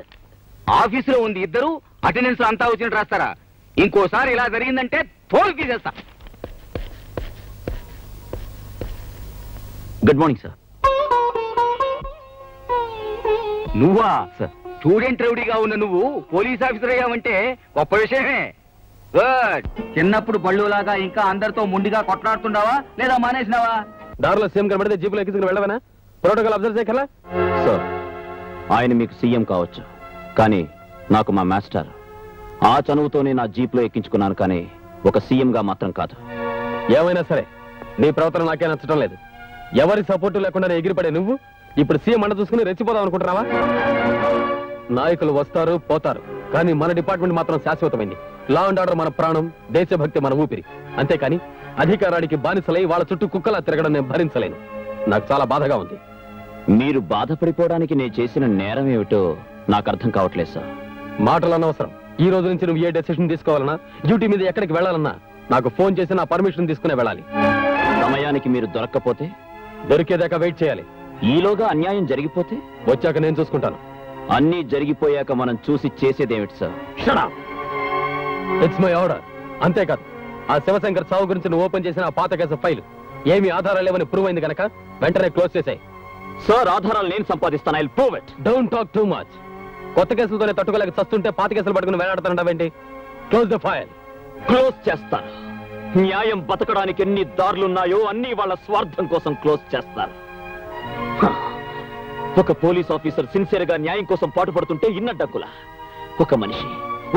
ఆఫీసులో ఉంది ఇద్దరు, అటెండెన్స్ అంతా వచ్చినట్టు రాస్తారా? ఇంకోసారి ఇలా జరిగిందంటే తోలు తీసేస్తా. Good morning sir. నువ్వా సార్? స్టూడెంట్ రౌడీగా ఉన్న నువ్వు పోలీస్ ఆఫీసర్ అయ్యావంటే గొప్ప విషయమే. గుడ్. చిన్నప్పుడు బళ్ళులాగా ఇంకా అందరితో ముందుగా కొట్లాడుతుండవా లేదా మానేసినావా? దారిలో సీఎం కనబడితే జీపులో ఎక్కించుకుని వెళ్ళవనా? ప్రోటోకాల్ అబ్జర్వ్ చేయగల సార్, ఆయన మీకు సీఎం కావచ్చు, కానీ నాకు మా మాస్టర్. ఆ చనువుతోనే నా జీప్లో ఎక్కించుకున్నాను, కానీ ఒక సీఎంగా మాత్రం కాదు. ఏమైనా సరే నీ ప్రవర్తన నాకే నచ్చడం లేదు. ఎవరి సపోర్టు లేకుండా ఎగిరిపడే నువ్వు ఇప్పుడు సీఎం అండ చూసుకుని రెచ్చిపోదాం అనుకుంటున్నావా? నాయకులు వస్తారు పోతారు, కానీ మన డిపార్ట్మెంట్ మాత్రం శాశ్వతమైంది. లా అండ్ ఆర్డర్ మన ప్రాణం, దేశభక్తి మన ఊపిరి. అంతేకాని అధికారానికి బానిసలై వాళ్ళ చుట్టూ కుక్కలా తిరగడం నేను భరించలేను. నాకు చాలా బాధగా ఉంది. మీరు బాధపడిపోవడానికి నేను చేసిన నేరం ఏమిటో నాకు అర్థం కావట్లేదు సార్. మాటలు అనవసరం. ఈ రోజు నుంచి నువ్వు ఏ డెసిషన్ తీసుకోవాలన్నా, డ్యూటీ మీద ఎక్కడికి వెళ్ళాలన్నా నాకు ఫోన్ చేసి నా పర్మిషన్ తీసుకునే వెళ్ళాలి. సమయానికి మీరు దొరక్కపోతే? దొరికేదాకా వెయిట్ చేయాలి. ఈలోగా అన్యాయం జరిగిపోతే? వచ్చాక నేను చూసుకుంటాను. అన్నీ జరిగిపోయాక మనం చూసి చేసేదేమిటి సార్? It's my order. అంతేకాదు, ఆ శివశంకర్ సావు గురించి నువ్వు ఓపెన్ చేసిన ఆ పాత కేసు ఫైల్ ఏమి ఆధారాలు లేవని ప్రూవ్ అయింది కనుక వెంటనే క్లోజ్ చేసాయి. సార్, ఆధారాలు నేను సంపాదిస్తాను. I will prove it. Don't talk too much. కొత్త కేసులతోనే తట్టుకోలేక చస్తుంటే పాత కేసులు పట్టుకుని వేలాడుతానంటావేంటి? Close the file. క్లోజ్ చేస్తాను. న్యాయం బతకడానికి ఎన్ని దారులున్నాయో అన్ని వాళ్ళ స్వార్థం కోసం క్లోజ్ చేస్తారు. ఒక పోలీస్ ఆఫీసర్ సిన్సియర్ గా న్యాయం కోసం పాటుపడుతుంటే ఇన్నడ్డక్కులా ఒక మనిషి,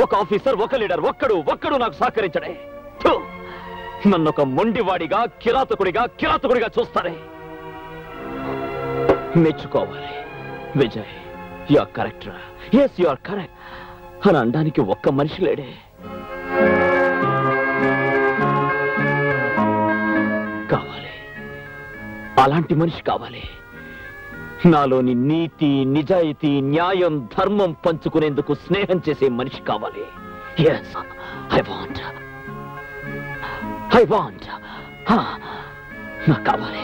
ఒక ఆఫీసర్, ఒక లీడర్ ఒక్కడు నాకు సహకరించడే. నన్ను ఒక మొండివాడిగా కిరాతకుడిగా చూస్తారే. మెచ్చుకోవాలి Vijay, you are correct. Yes, you are correct అని అనడానికి ఒక్క మనిషి లేడే. కావాలి, అలాంటి మనిషి కావాలి. నాలోని నీతి, నిజాయితీ, న్యాయం, ధర్మం పంచుకునేందుకు స్నేహం చేసే మనిషి కావాలి. ఎస్, ఐ వాంట్ నాకు కావాలి.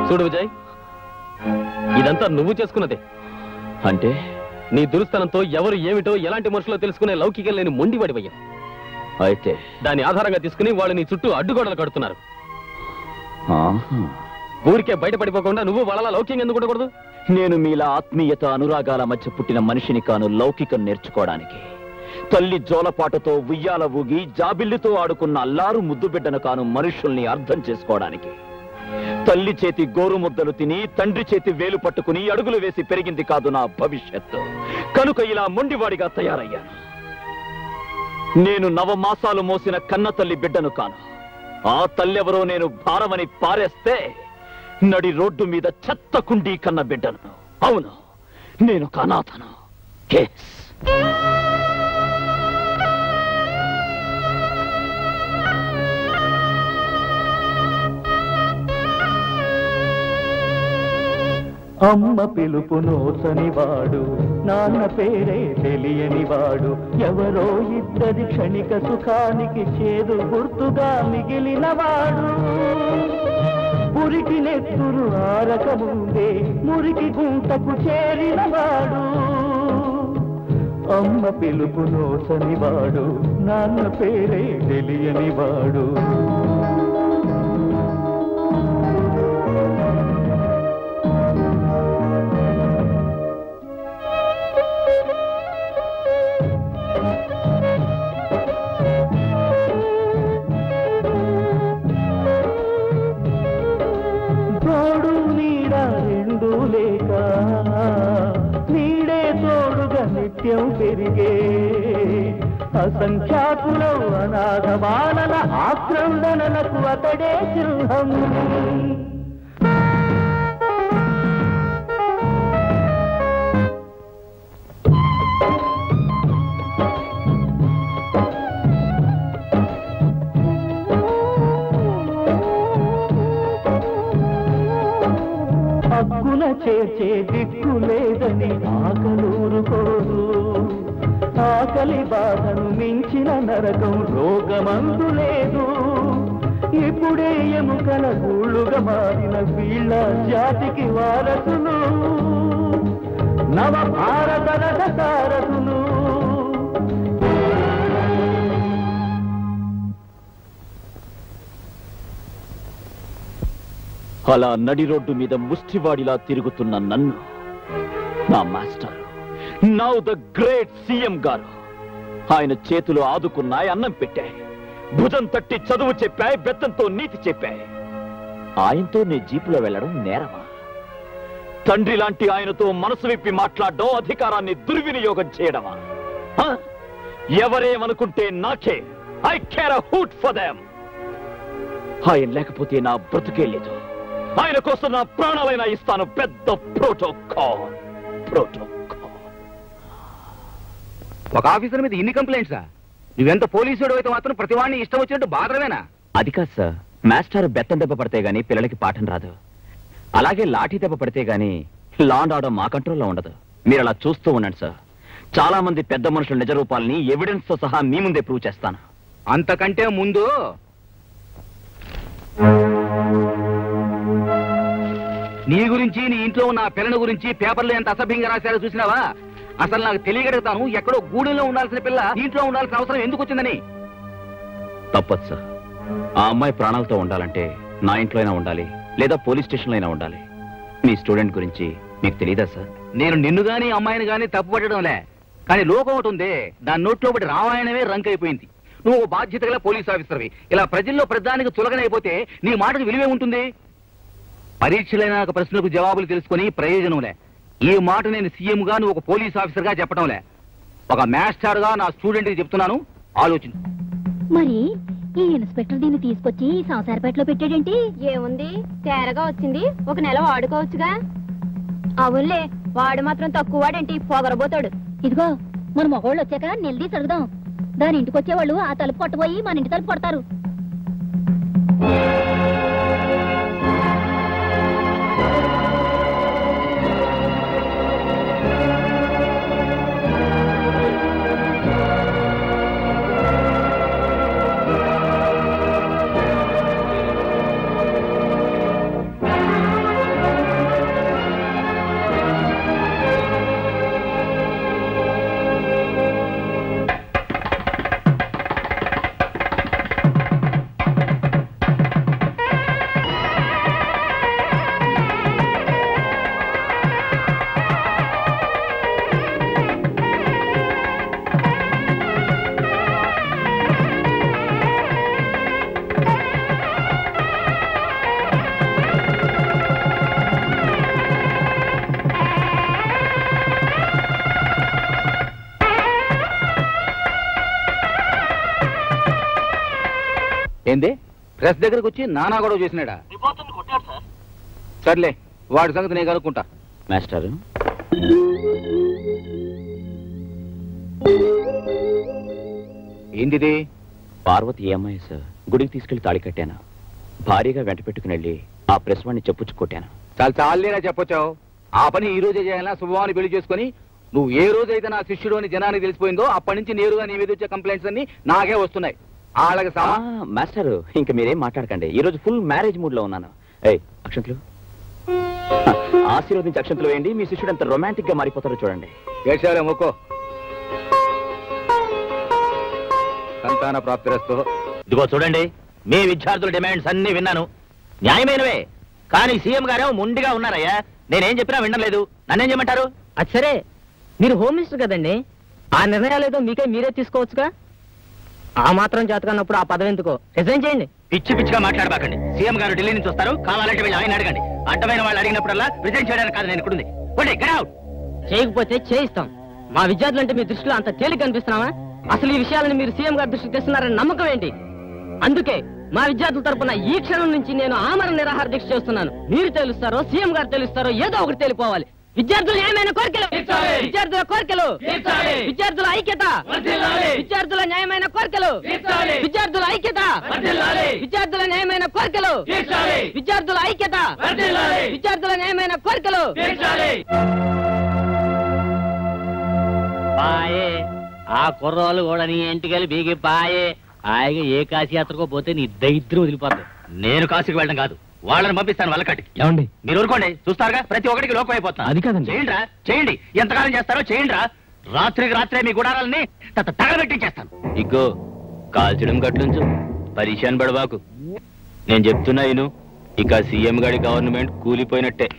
చూడు విజయ్, ఇదంతా నువ్వు చేసుకున్నదే. అంటే నీ దురుస్తనంతో ఎవరు ఏమిటో ఎలాంటి మనుషులో తెలుసుకునే లౌకికం లేని మొండివాడివయ్యా. అయితే దాని ఆధారంగా తీసుకుని వాళ్ళు నీ చుట్టూ అడ్డుగోడలు కడుతున్నారు. ఊరికే బయటపడిపోకుండా నువ్వు వాళ్ళ లౌక్యం ఎందుకు ఉండకూడదు? నేను మీలా ఆత్మీయత, అనురాగాల మధ్య పుట్టిన మనిషిని కాను లౌకికం నేర్చుకోవడానికి. తల్లి జోలపాటతో ఉయ్యాల ఊగి జాబిల్లితో ఆడుకున్న అల్లారు ముద్దు బిడ్డను కాను మనుషుల్ని అర్థం చేసుకోవడానికి. తల్లి చేతి గోరు ముద్దలు తిని తండ్రి చేతి వేలు పట్టుకుని అడుగులు వేసి పెరిగింది కాదు నా భవిష్యత్తు. కనుక ఇలా మొండివాడిగా తయారయ్యాను. నేను నవమాసాలు మోసిన కన్న తల్లి బిడ్డను కాను. ఆ తల్లెవరో నేను భారమని పారేస్తే నడి రోడ్డు మీద చెత్త కుండీ కన్న బిడ్డను. అవును, నేను అనాథను. అమ్మ పిలుపు నోచనివాడు, నాన్న పేరే తెలియనివాడు, ఎవరో ఇద్దరి క్షణిక సుఖానికి చేదు గుర్తుగా మిగిలినవాడు. పురికి నెత్తురు ఆరకముందే మురికి గుంటకు చేరినవాడు. అమ్మ పిలుపు నోచనివాడు, నాన్న పేరే తెలియనివాడు. నిత్యం పెరిగే అసంఖ్యాకులు అనాథ బాలల ఆక్రందనలకు అతడే సింహం. హక్కున చేర్చే దిక్కు లేదని ఆకలూరుకోరు. ఆకలి బాధను మించిన నరకం రోగమందు లేదు. ఇప్పుడే ఎముకల గూళ్ళుగా మారిన వీళ్ళ జాతికి వారసులు, నవ భారత రథసారథులు. అలా నడి రోడ్డు మీద ముష్టివాడిలా తిరుగుతున్న నన్ను నా master, now the great CM గారు, ఆయన చేతులు ఆదుకున్నాయి, అన్నం పెట్టాయి, భుజం తట్టి చదువు చెప్పాయి, బెత్తంతో నీతి చెప్పాయి. ఆయనతో నీ జీపులో వెళ్ళడం నేరమా? తండ్రి లాంటి ఆయనతో మనసు విప్పి మాట్లాడడం, అధికారాన్ని దుర్వినియోగం చేయడమా? ఎవరేమనుకుంటే నాకే, I care a hoot for them. ఆయన లేకపోతే నా బ్రతుకే లేదు. ఆయన కోసం నా ప్రాణాలైనా ఇస్తాను. పెద్ద ప్రోటోకాల్. ఒక ఆఫీసర్ మీద ఇన్ని కంప్లైంట్సా? నువ్వెంత పోలీసుడు అయితే మాత్రం ప్రతివాడిని ఇష్టం వచ్చినట్టు బాధరవేనా? అది కాదు సార్, మాస్టర్ బెత్తం దెబ్బ పడితే గానీ పిల్లలకి పాఠం రాదు. అలాగే లాఠీ దెబ్బ పడితే గానీ లా అండ్ ఆర్డర్ మా కంట్రోల్లో ఉండదు. మీరు అలా చూస్తూ ఉండండి సార్. చాలా మంది పెద్ద మనుషుల నిజ రూపాలని ఎవిడెన్స్ తో సహా మీ ముందే ప్రూవ్ చేస్తాను. అంతకంటే ముందు నీ గురించి, నీ ఇంట్లో ఉన్న పిల్లల గురించి పేపర్లో ఎంత అసభ్యంగా రాశారో చూసినావా? అసలు నాకు తెలియగలుగుతాను, ఎక్కడో గూడెంలో ఉండాల్సిన పిల్ల ఇంట్లో ఉండాల్సిన అవసరం ఎందుకు వచ్చిందని. తప్పదు సార్. ఆ అమ్మాయి ప్రాణాలతో ఉండాలంటే నా ఇంట్లో అయినా ఉండాలి, లేదా పోలీస్ స్టేషన్లో అయినా ఉండాలి. మీ స్టూడెంట్ గురించి మీకు తెలియదా సార్? నేను నిన్ను గాని అమ్మాయిని గాని తప్పు పట్టడంలే, కానీ లోకం ఒకటి ఉందే, దాని నోట్లో ఒకటి రామాయణమే రంక్ అయిపోయింది. నువ్వు బాధ్యత గల పోలీస్ ఆఫీసర్వి, ఇలా ప్రజల్లో ప్రధానికి చులకనైపోతే నీ మాటకు విలువే ఉంటుంది? పరీక్షలైన ప్రశ్నలకు జవాబులు తెలుసుకుని ప్రయోజనంలే. ఈ మాట నేను సీఎంగా, నువ్వు ఒక పోలీస్ ఆఫీసర్గా చెప్పడంలే, ఒక మాస్టర్గా నా స్టూడెంట్కి చెప్తున్నాను, ఆలోచించు. మరి ఈ ఇన్స్పెక్టర్ దీన్ని తీసుకొచ్చి సంసారపేటలో పెట్టాడేంటి? ఏముంది, తేరగా వచ్చింది, ఒక నెల వాడుకోవచ్చుగా. అవునులే, వాడు మాత్రం తక్కువ వాడేంటి, పొగరబోతాడు. ఇదిగో మన మగవాళ్ళు వచ్చాక నిలదీసి అడుగుదాం. దాని ఇంటికి వచ్చేవాళ్ళు ఆ తలుపు కొట్టబోయి మన ఇంటి తలుపు కొడతారు. ఏంది, ప్రెస్ దగ్గరకు వచ్చి నానా గొడవ చేసినాడా? సర్లే, వాడి సంగతి నేను కనుక్కుంటా. మాస్టర్, ఏంటిది? పార్వతి ఏమయ్య సార్, గుడికి తీసుకెళ్లి తాళి కట్టాను. భారీగా వెంట పెట్టుకుని వెళ్ళి ఆ ప్రెస్ వాడిని చెప్పుచ్చు కొట్టాను. చాలా చాలేనా చెప్పొచ్చావు? ఆ పని ఈ రోజే చేయాలా? శుభవాన్ని పెళ్లి చేసుకుని నువ్వు ఏ రోజైతే నా శిష్యుడు అని జనానికి తెలిసిపోయిందో అప్పటి నుంచి నేరుగా నీ మీద వచ్చే కంప్లైంట్స్ అన్ని నాకే వస్తున్నాయి. వాళ్ళకి మాస్టర్, ఇంకా మీరేం మాట్లాడకండి, ఈ రోజు ఫుల్ మ్యారేజ్ మూడ్ లో ఉన్నాను. ఏయ్ అక్షంతులు, ఆశీర్వదించి అక్షంతులు వేయండి. మీ శిష్యుడు ఎంత రొమాంటిక్ గా మారిపోతారో చూడండి. వేసాలే మొక్కో. సంతాన ప్రాప్తిరస్తు. ఇదిగో చూడండి, మీ విద్యార్థుల డిమాండ్స్ అన్ని విన్నాను, న్యాయమైనవే. కానీ సీఎం గారేమో మొండిగా ఉన్నారయ్యా. నేనేం చెప్పినా వినలేదు. నన్నేం చేయమంటారు? అది సరే, మీరు హోమ్ మినిస్టర్ కదండి, ఆ నిర్ణయాలు ఏదో మీరే తీసుకోవచ్చుగా. ఆ మాత్రం చేతకన్నప్పుడు ఆ పదవి ఎందుకో రిజైన్ చేయండి. పిచ్చి పిచ్చిగా మాట్లాడబాకండి. సీఎం గారు ఢిల్లీ నుంచి వస్తారు, కావాలంటే వెళ్ళి ఆయన అడగండి. అడ్డమైన వాళ్ళు అడిగినప్పుడల్లా రిజైన్ చేయడానికి కాదు నేను ఇక్కడుంది. చేయకపోతే చేయిస్తాం. మా విద్యార్థులు అంటే మీ దృష్టిలో అంత తేలిక అనిపిస్తున్నావా? అసలు ఈ విషయాలను మీరు సీఎం గారి దృష్టికి తెస్తున్నారని నమ్మకం ఏంటి? అందుకే మా విద్యార్థుల తరపున ఈ క్షణం నుంచి నేను ఆమరణ నిరాహార దీక్ష చేస్తున్నాను. మీరు తెలుస్తారో సీఎం గారు తెలుస్తారో ఏదో ఒకటి తెలిపోవాలి. విద్యార్థుల న్యాయమైన కోరికలు, విద్యార్థుల కోరికలు, విద్యార్థుల ఐక్యత, విద్యార్థుల న్యాయమైన కోరికలు, విద్యార్థుల ఐక్యత, విద్యార్థుల న్యాయమైన కోరికలు, విద్యార్థుల ఐక్యత, విద్యార్థుల న్యాయమైన కోరికలు. పాయే ఆ కుర్రోళ్ళు కూడా నీ ఇంటికెళ్ళి బీగి పాయే. హాయిగా ఏ కాశీ యాత్రకో పోతే నీ దరిద్రం వదిలిపోద్దు. నేను కాశీకి వెళ్ళడం కాదు, వాళ్ళని పంపిస్తాను వాళ్ళకట్టి. ఏమండి, మీరు ఊరుకోండి, చూస్తారుగా ప్రతి ఒక్కడికి లోకం అయిపోతున్నా. అది కాదండి. చేయండి రా, చేయండి. ఎంతకాలం చేస్తారో చేయండి రా. రాత్రికి రాత్రే మీ గుడారాలని తగలబెట్టించేస్తాను. ఇగో కాల్చడం గట్లుంచు, పరిశాన్ పడబాకు. నేను చెప్తున్నా ఇను, ఇక సీఎం గారి గవర్నమెంట్ కూలిపోయినట్టే.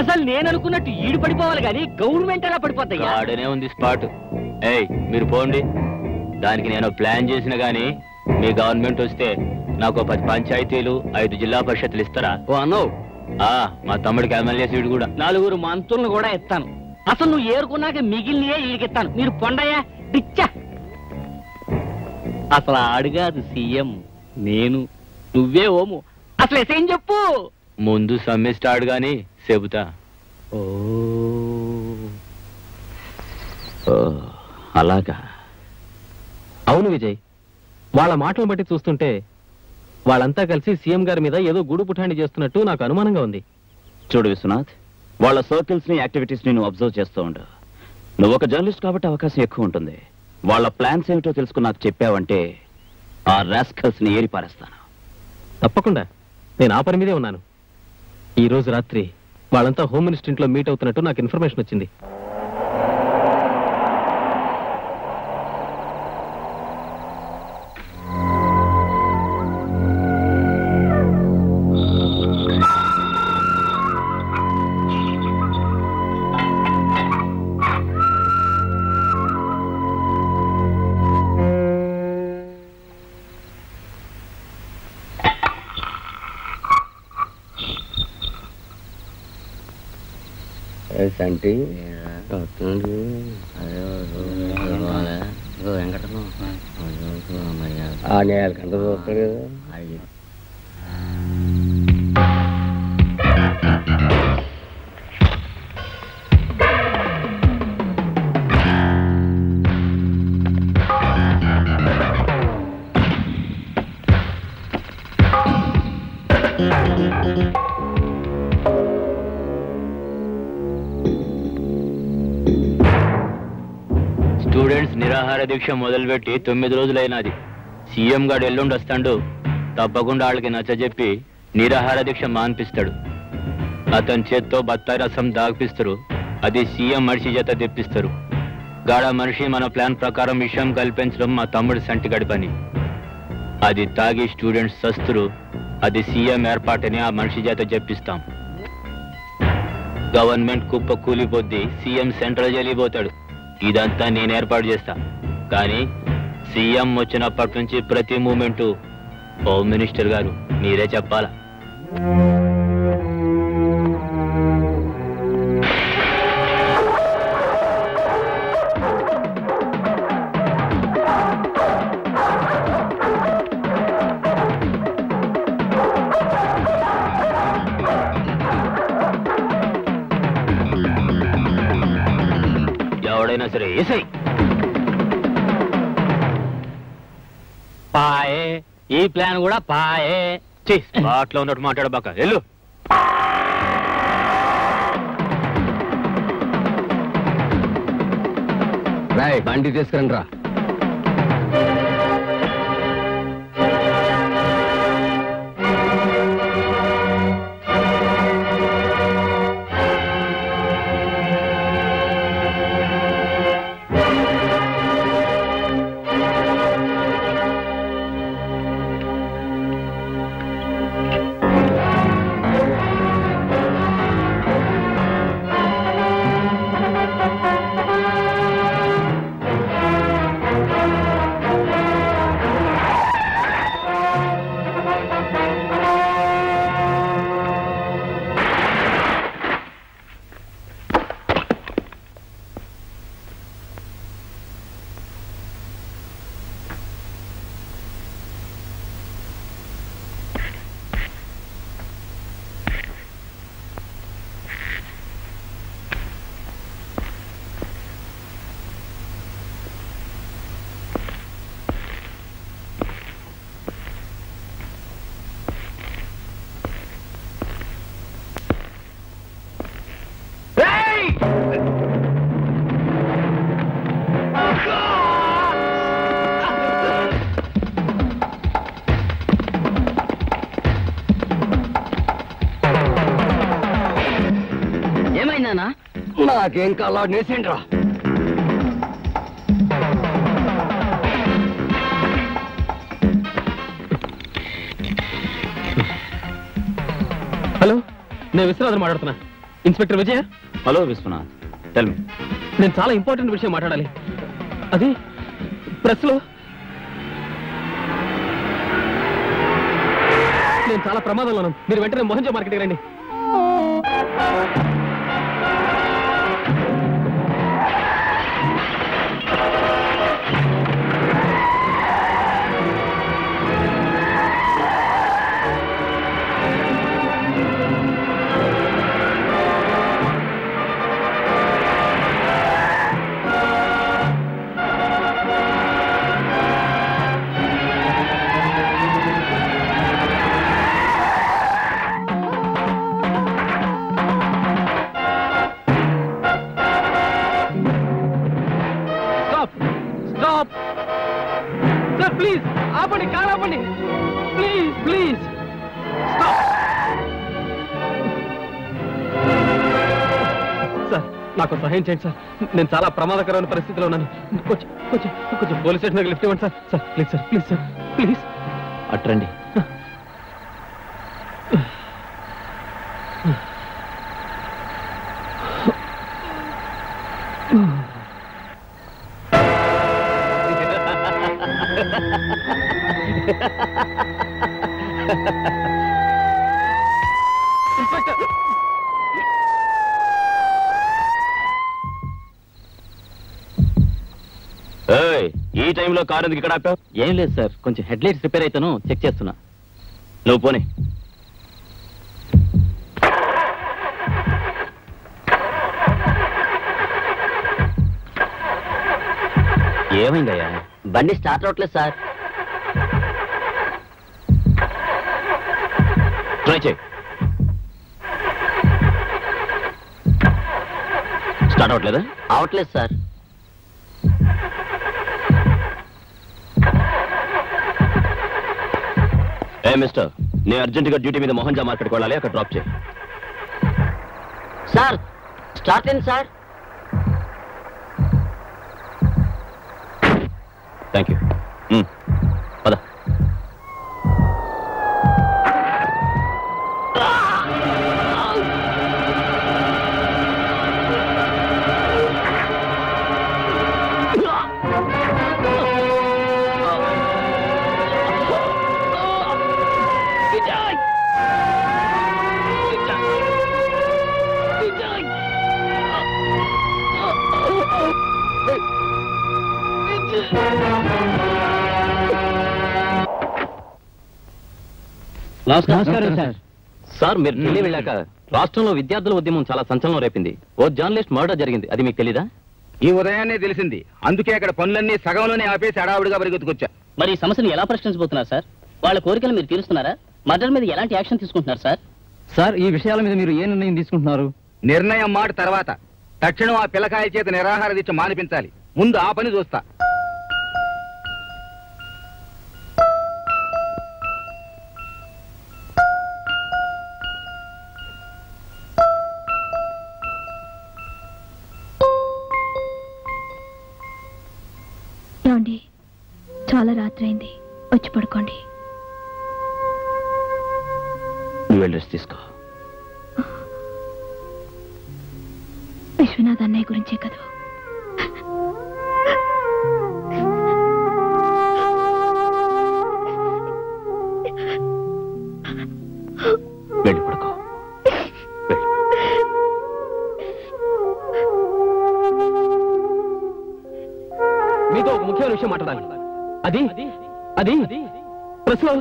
అసలు నేను అనుకున్నట్టు ఈడు పడిపోవాలి కానీ గవర్నమెంట్ ఎలా పడిపోతాయి? ఆడనే ఉంది స్పాట్. ఏయ్ మీరు పోండి, దానికి నేను ప్లాన్ చేసిన గానీ మీ గవర్నమెంట్ వస్తే నాకు 10 పంచాయతీలు 5 జిల్లా పరిషత్తులు ఇస్తారా? ఓ అన్నో, మా తమ్ముడికి ఎమ్మెల్యే సీటు కూడా 4 మంత్రులను కూడా ఇస్తాను. అసలు నువ్వు ఏరుకున్నాక మిగిలినయే ఈడికిస్తాను. మీరు పొండయ్యా డిచ్చా. అసలు ఆడుగాదు సీఎం, నేను, నువ్వే ఓము. అసలు ఏం చెప్పు. ముందు సమ్మె స్టార్ట్ గాని చెబుతా. అలాగా? అవును విజయ్, వాళ్ళ మాటలు బట్టి చూస్తుంటే వాళ్ళంతా కలిసి సీఎం గారి మీద ఏదో గూడు పుఠాండి చేస్తున్నట్టు నాకు అనుమానంగా ఉంది. చూడు విశ్వనాథ్, వాళ్ళ సర్కిల్స్ ని యాక్టివిటీస్ ని నువ్వు అబ్జర్వ్ చేస్తూ ఉండు. నువ్వు ఒక జర్నలిస్ట్ కాబట్టి అవకాశం ఎక్కువ ఉంటుంది. వాళ్ళ ప్లాన్స్ ఏమిటో తెలుసుకుని నాకు చెప్పావంటే ఆ రాస్కల్స్ ని ఏరి పారేస్తాను. తప్పకుండా, నేను ఆ పని మీదే ఉన్నాను. ఈ రోజు రాత్రి వాళ్ళంతా హోమ్ మినిస్టర్ ఇంట్లో మీట్ అవుతున్నట్టు నాకు ఇన్ఫర్మేషన్ వచ్చింది. సంటి ఆ నేలకంట చూస్తాడు కదా. స్టూడెంట్స్ నిరాహార దీక్ష మొదలుపెట్టి 9 రోజులైనది. సీఎం గారు ఎల్లుండి వస్తాడు. తప్పకుండా వాళ్ళకి నచ్చజెప్పి నిరాహార దీక్ష మాన్పిస్తాడు. అతని చేత్తో బత్తాయి రసం దాగిపిస్తారు. అది సీఎం మనిషి చేత తెప్పిస్తారు. గాడ మనిషి మన ప్లాన్ ప్రకారం విషయం కల్పించడం మా తమ్ముడు సంటిగడి పని. అది తాగి స్టూడెంట్స్ సస్తురు. అది సీఎం ఏర్పాటని ఆ మనిషి చేత చెప్పిస్తాం. గవర్నమెంట్ కుప్ప కూలిపోద్ది. సీఎం సెంట్రల్ జైలు పోతాడు. ఇదంతా నేను ఏర్పాటు చేస్తా. కానీ సీఎం వచ్చినప్పటి నుంచి ప్రతి మూమెంటు హోమ్ మినిస్టర్ గారు మీరే చెప్పాలా. ఎవడైనా సరే ఏసై పాయే. ఈ ప్లాన్ కూడా పాయే. స్పాట్లో ఉన్నట్టు మాట్లాడబాక. వెళ్ళు. రాయ్ బండి తీసుకురండి రా. ఏమైందా? నాకేం కల్లా నేసిండ్రా. హలో, నేను విశ్వనాథన్ మాట్లాడుతున్నా. Inspector Vijaya. Hello Viswanath, tell me. నేను చాలా ఇంపార్టెంట్ విషయం మాట్లాడాలి. అది ప్రెస్ లో నేను చాలా ప్రమాదంలో ఉన్నాను. మీరు వెంటనే మోహన్జో మార్కెట్కి రండి. ప్లీజ్ ఆపండి, కార్ ఆపండి. ప్లీజ్ ప్లీజ్ సార్, నాకు సహాయం చేయండి సార్. నేను చాలా ప్రమాదకరమైన పరిస్థితిలో ఉన్నాను. కొంచెం కొంచెం కొంచెం పోలీస్ స్టేషన్ దగ్గర లిఫ్ట్ ఇవ్వండి sir. Sir please sir, please sir, please. అట్రండి. ఈ టైంలో కారు ఎందుకు ఇక్కడ ఆపావు? ఏం లేదు సార్, కొంచెం హెడ్ లైట్స్ రిపేర్ అయితేను చెక్ చేస్తున్నా. నువ్వు పోనీ. ఏమైందయ్యా? బండి స్టార్ట్ అవట్లేదు సార్. ట్రై చేయి. స్టార్ట్ అవట్లేదా? అవట్లేదు సార్. మిస్టర్, నేను అర్జెంటుగా డ్యూటీ మీద మోహన్ జా మార్కెట్కి వెళ్ళాలి, అక్కడ డ్రాప్ చేయి. సార్ స్టార్ట్ అయింది సార్. Thank you. పద. నమస్కారం సార్. సార్, మీరు ఢిల్లీ వెళ్ళాక రాష్ట్రంలో విద్యార్థుల ఉద్యమం చాలా సంచలనం రేపింది. ఓ జర్నలిస్ట్ మర్డర్ జరిగింది, అది మీకు తెలీదా? ఈ ఉదయాన్నే తెలిసింది. అందుకే అక్కడ పనులన్నీ సగంలోనే ఆపేసి హడావుడిగా పరిగెత్తుకొచ్చా. మరి ఈ సమస్యను ఎలా పరిష్కరించబోతున్నారు సార్? వాళ్ళ కోరికలు మీరు తీరుస్తున్నారా? మర్డర్ మీద ఎలాంటి యాక్షన్ తీసుకుంటున్నారు సార్? సార్, ఈ విషయాల మీద మీరు ఏ నిర్ణయం తీసుకుంటున్నారు? నిర్ణయం మాట తర్వాత తక్షణం ఆ పిల్లకాయ చేత నిరాహార దీక్ష మానిపించాలి. ముందు ఆ పని చూస్తా. ఏమండి, చాలా రాత్రి అయింది, వచ్చి పడుకోండి. నువ్వు వెళ్ళి రెస్ట్ తీసుకో. విశ్వనాథ్ అన్నయ్య గురించే కదా. వెళ్ళి పడుకో. మీతో ఒక ముఖ్యమైన విషయం మాట్లాడాలి. అది అది ప్రెస్లో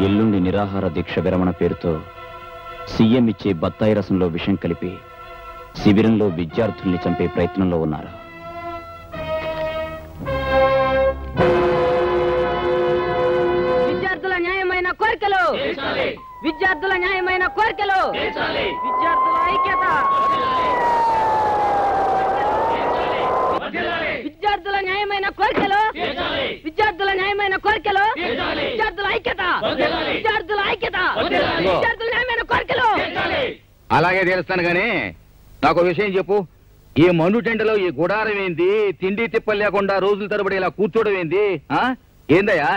ఎల్లుండి నిరాహార దీక్ష విరమణ పేరుతో సీఎం ఇచ్చే బత్తాయి రసంలో విషం కలిపి శిబిరంలో విద్యార్థుల్ని చంపే ప్రయత్నంలో ఉన్నారు. విద్యార్థుల న్యాయమైన కోరికలు, విద్యార్థుల న్యాయమైన కోరికలు, విద్యార్థుల ఐక్యత, విద్యార్థుల న్యాయమైన కోరికలు, విద్యార్థుల న్యాయమైన కోరికలు, విద్యార్థుల ఐక్యత, విద్యార్థుల ఐక్యత, విద్యార్థుల న్యాయమైన కోరికలు. అలాగే తెలుస్తాను గానీ నాకు విషయం చెప్పు. ఈ మండు టెంటలో ఈ గుడారం ఏంది? తిండి తిప్పలు లేకుండా రోజుల తరబడి ఇలా కూర్చోవడం ఏంది? ఏందయ్యా?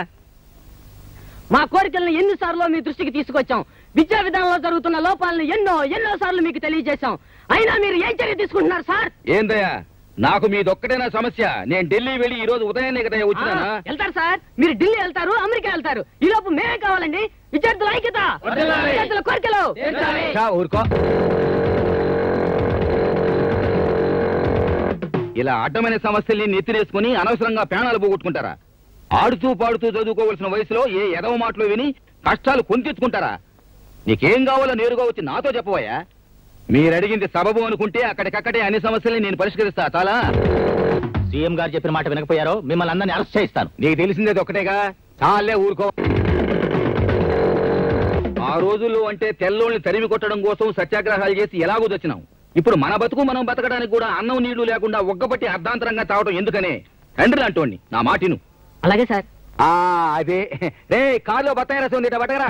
మా కోరికలను ఎన్నిసార్లు మీ దృష్టికి తీసుకొచ్చాం. విద్యా విధానంలో జరుగుతున్న లోపాలను ఎన్నో సార్లు మీకు తెలియజేశాం. అయినా మీరు ఏం చర్య తీసుకుంటున్నారు సార్? ఏందయ్యా, నాకు మీదొక్కటేనా సమస్య? నేను ఢిల్లీ వెళ్ళి ఈ రోజు ఉదయాన్నే కదా వచ్చినానా? వెళ్తారు సార్, మీరు ఢిల్లీ వెళ్తారు, అమెరికా వెళ్తారు. ఈ లోపు మేమే కావాలండి. విద్యార్థుల ఐక్యత, విద్యార్థుల కోరికలు. ఊరుకో. ఇలా అడ్డమైన సమస్యల్ని నెత్తినేసుకుని అనవసరంగా ప్రాణాలు పోగొట్టుకుంటారా? ఆడుతూ పాడుతూ చదువుకోవలసిన వయసులో ఏ ఎదవ మాటలు విని కష్టాలు కొంచెచ్చుకుంటారా? నీకేం కావాలో నేరుగా వచ్చి నాతో చెప్పవయ్యా. మీరు అడిగింది సబబు అనుకుంటే అక్కడికక్కడే అన్ని సమస్యల్ని నేను పరిష్కరిస్తా. చాలా సీఎం గారు చెప్పిన మాట వినకపోయారో మిమ్మల్ని అందరినీ అరెస్ట్ చేయిస్తాను. నీకు తెలిసిందేది ఒక్కటేగా, చాలే ఊరుకో. ఆ రోజుల్లో అంటే తెల్లోళ్ళని తరిమి కొట్టడం కోసం సత్యాగ్రహాలు చేసి ఎలాగూ తెచ్చినాం. ఇప్పుడు మన బతుకు మనం బతకడానికి కూడా అన్నం నీళ్లు లేకుండా ఒక్కబట్టి అర్ధాంతరంగా తావటం ఎందుకనే తండ్రి అంటోండి నా మాటిను. అలాగే సార్. అదే రే కారులో బత్తాయి రసం ఉంది బట్టగరా.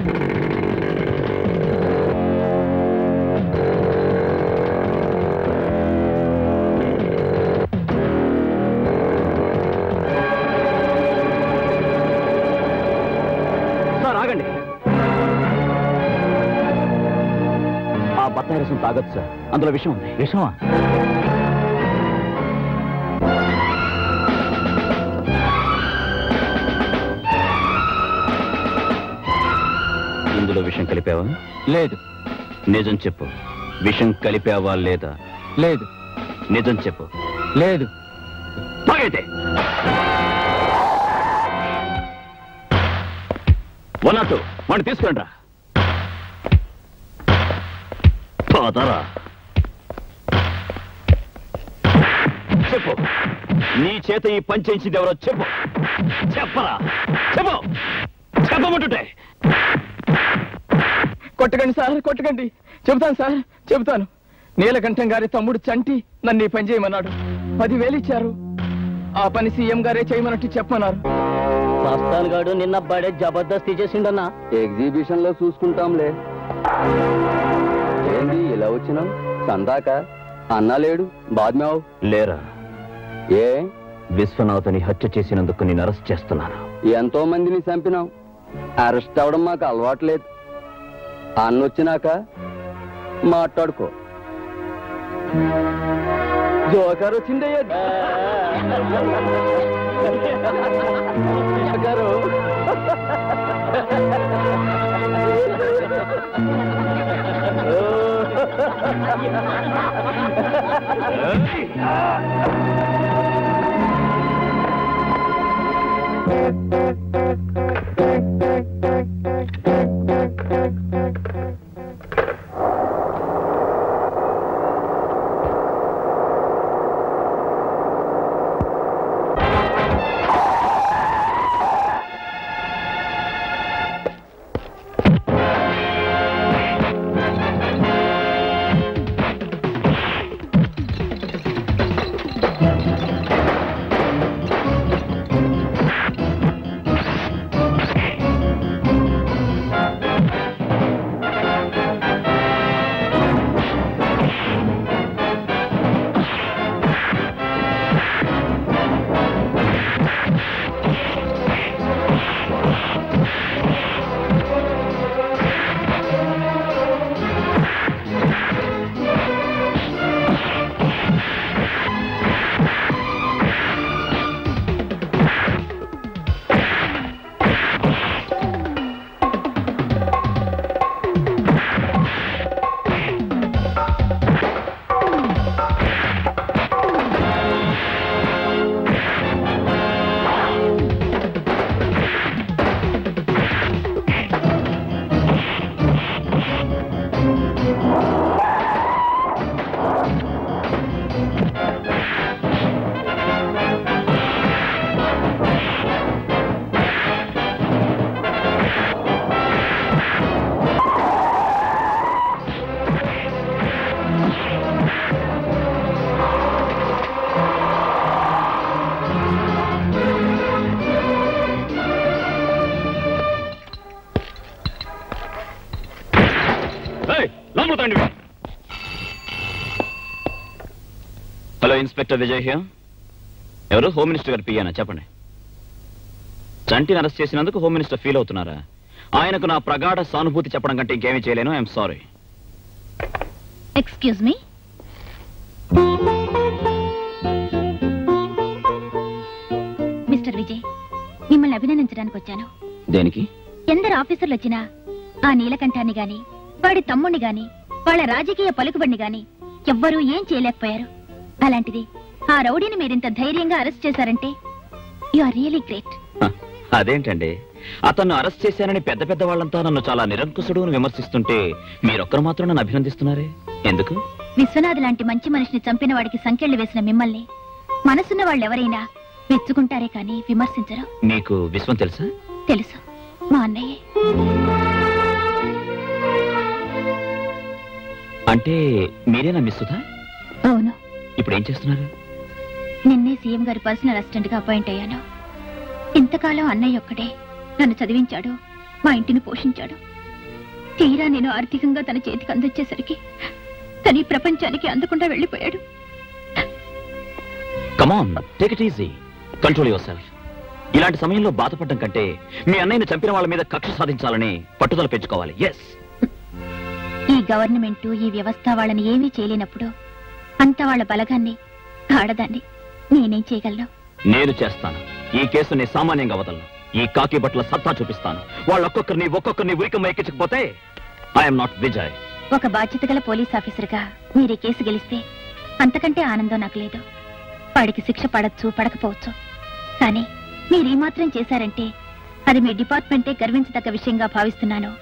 సార్ ఆగండి. ఆ బత్తాయి రసం తాగొచ్చు సార్, అందులో విషం ఉంది. విషమా? ఇందులో విషం కలిపావా? లేదు. నిజం చెప్పు, విషం కలిపావా లేదా? లేదు. నిజం చెప్పు. లేదు. తాగైతే 102 వాడిని తీసుకురండి రా. పోతారా? చెప్పు, నీ చేత ఈ పని చేయించింది ఎవరో చెప్పు. చెప్పరా? చెప్పు, చెప్పమంటుంటే. కొట్టకండి సార్, కొట్టకండి. చెబుతాను సార్, చెబుతాను. నీలకంఠం గారి తమ్ముడు చంటి నన్ను ఈ పని చేయమన్నాడు. 10,000 ఇచ్చారు. ఆ పని సీఎం గారే చేయమన్నట్టు చెప్పమన్నారు. మస్తాన్ గాడు నిన్న బడే జబర్దస్తి చేసిండన్నా. ఎగ్జిబిషన్ లో చూసుకుంటాంలే. ఏంది ఇలా వచ్చినావు? సందాక అన్నా లేడు, బాద్మావు లేరా? ఏ విశ్వనాథని హత్య చేసినందుకు నేను అరెస్ట్ చేస్తున్నాను. ఎంతో మందిని చంపినావు. అరెస్ట్ అవడం మాకు అలవాట్లేదు. అన్నొచ్చినాక మాట్లాడుకో. జోకర్ వచ్చిందయ్యా. Joker. Hello, inspector Vijay here. ఎవరు? హోమ్ మినిస్టర్ గారు పియ్యానా? చెప్పండి. చంటిని అరెస్ట్ చేసినందుకు హోమ్ మినిస్టర్ ఫీల్ అవుతున్నారా? ఆయనకు నా ప్రగాఢ సానుభూతి చెప్పడం కంటే ఇంకేమీ చేయలేను. I'm sorry. Excuse me. Mister Vijay, మిమ్మల్ని అభినందించడానికి వచ్చాను. దేనికి? ఎందరు ఆఫీసర్లు వచ్చినా ఆ నీలకంఠాన్ని గాని, వాడి తమ్ముణ్ణి గాని, వాళ్ళ రాజకీయ పలుకుబడిని గాని ఎవ్వరూ ఏం చేయలేకపోయారు. అలాంటిది ఆ రౌడీని మీరింత ధైర్యంగా అరెస్ట్ చేశారంటే యు ఆర్ రియలీ గ్రేట్. అదేంటండి, అతన్ని అరెస్ట్ చేశానని పెద్ద పెద్ద వాళ్ళంతా నన్ను చాలా నిరంకుశుడు అని విమర్శిస్తుంటే మీరొక్కరు మాత్రం నన్ను అభినందిస్తున్నారే, ఎందుకు? విశ్వనాథ్ లాంటి మంచి మనిషిని చంపిన వాడికి సంకెళ్లు వేసిన మిమ్మల్ని మనసున్న వాళ్ళెవరైనా మెచ్చుకుంటారే కానీ విమర్శించరు. మీకు విశ్వం తెలుసా? తెలుసు, మా అన్నయ్యే. అంటే మీరేనా మిస్ సుధా? మీరేం చేస్తున్నారు? నిన్నే సీఎం గారి పర్సనల్ అసిస్టెంట్ గా అపాయింట్ అయ్యాను. ఇంతకాలం అన్నయ్య ఒక్కడే నన్ను చదివించాడు, మా ఇంటిని పోషించాడు. తీరా నేను ఆర్థికంగా తన చేతికి అందొచ్చేసరికి తన ఈ ప్రపంచానికి అందకుండా వెళ్ళిపోయాడు. Come on, take it easy, control your self. ఇలాంటి సమయంలో బాధపడడం కంటే మీ అన్నయ్యని చంపిన వాళ్ళ మీద కక్ష సాధించాలని పట్టుదల పెంచుకోవాలి. ఎస్, ఈ గవర్నమెంట్, ఈ వ్యవస్థ వాళ్ళని ఏమీ చేయలేనప్పుడు అంత వాళ్ళ బలగాన్ని, ఆడదాన్ని నేనేం చేయగలను? నేను చేస్తాను. ఈ కేసుని సామాన్యంగా వదలను. ఈ కాకి బట్టల సత్తా చూపిస్తాను. ఒక్కొక్కరిని ఉరికమ్మ ఎక్కించకపోతే ఐఎమ్ నాట్ విజయ్. ఒక బాధ్యత గల పోలీస్ ఆఫీసర్గా మీరు ఈ కేసు గెలిస్తే అంతకంటే ఆనందం నాకు లేదు. వాడికి శిక్ష పడచ్చు, పడకపోవచ్చు. కానీ మీరు ఈ మాత్రం చేశారంటే అది మీ డిపార్ట్మెంటే గర్వించదగ్గ విషయంగా భావిస్తున్నాను.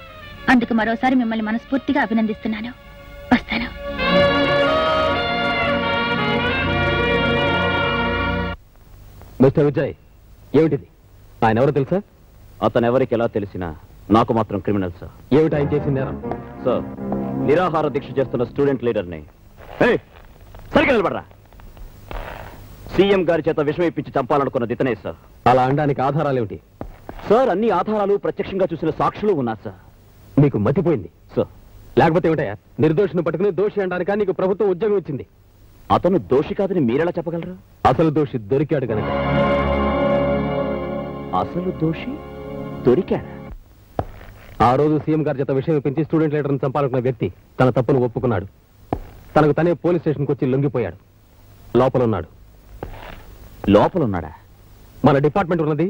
అందుకు మరోసారి మిమ్మల్ని మనస్ఫూర్తిగా అభినందిస్తున్నాను. వస్తాను. మిస్టర్ విజయ్, ఏమిటిది? ఆయన ఎవరో తెలుసా? అతను ఎవరికి ఎలా తెలిసినా నాకు మాత్రం క్రిమినల్ సార్. ఏమిటి ఆయన చేసిన నేరం? సార్, నిరాహార దీక్ష చేస్తున్న స్టూడెంట్ లీడర్ని సరిగ్గా నిలబడరా, సీఎం గారి చేత విషం ఇప్పించి చంపాలనుకున్నది ఇతనే సార్. అలా అనడానికి ఆధారాలేమిటి? సార్, అన్ని ఆధారాలు ప్రత్యక్షంగా చూసిన సాక్షులు ఉన్నారు సార్. మీకు మతిపోయింది సార్. లేకపోతే ఏమిటయా? నిర్దోషిని పట్టుకుని దోషి అనడానిక నీకు ప్రభుత్వం ఉద్యోగం ఇచ్చింది. అతను దోషి కాదని మీరెలా చెప్పగలరు? అసలు దోషి దొరికాడు కనుక. అసలు దోషి దొరికాడా? ఆ రోజు సీఎం గారి చేత విషయం పెంచి స్టూడెంట్ లీడర్ని చంపాలనుకున్న వ్యక్తి తన తప్పును ఒప్పుకున్నాడు. తనకు తనే పోలీస్ స్టేషన్కి వచ్చి లొంగిపోయాడు. లోపలున్నాడు. లోపలున్నాడా? మన డిపార్ట్మెంట్ ఉన్నది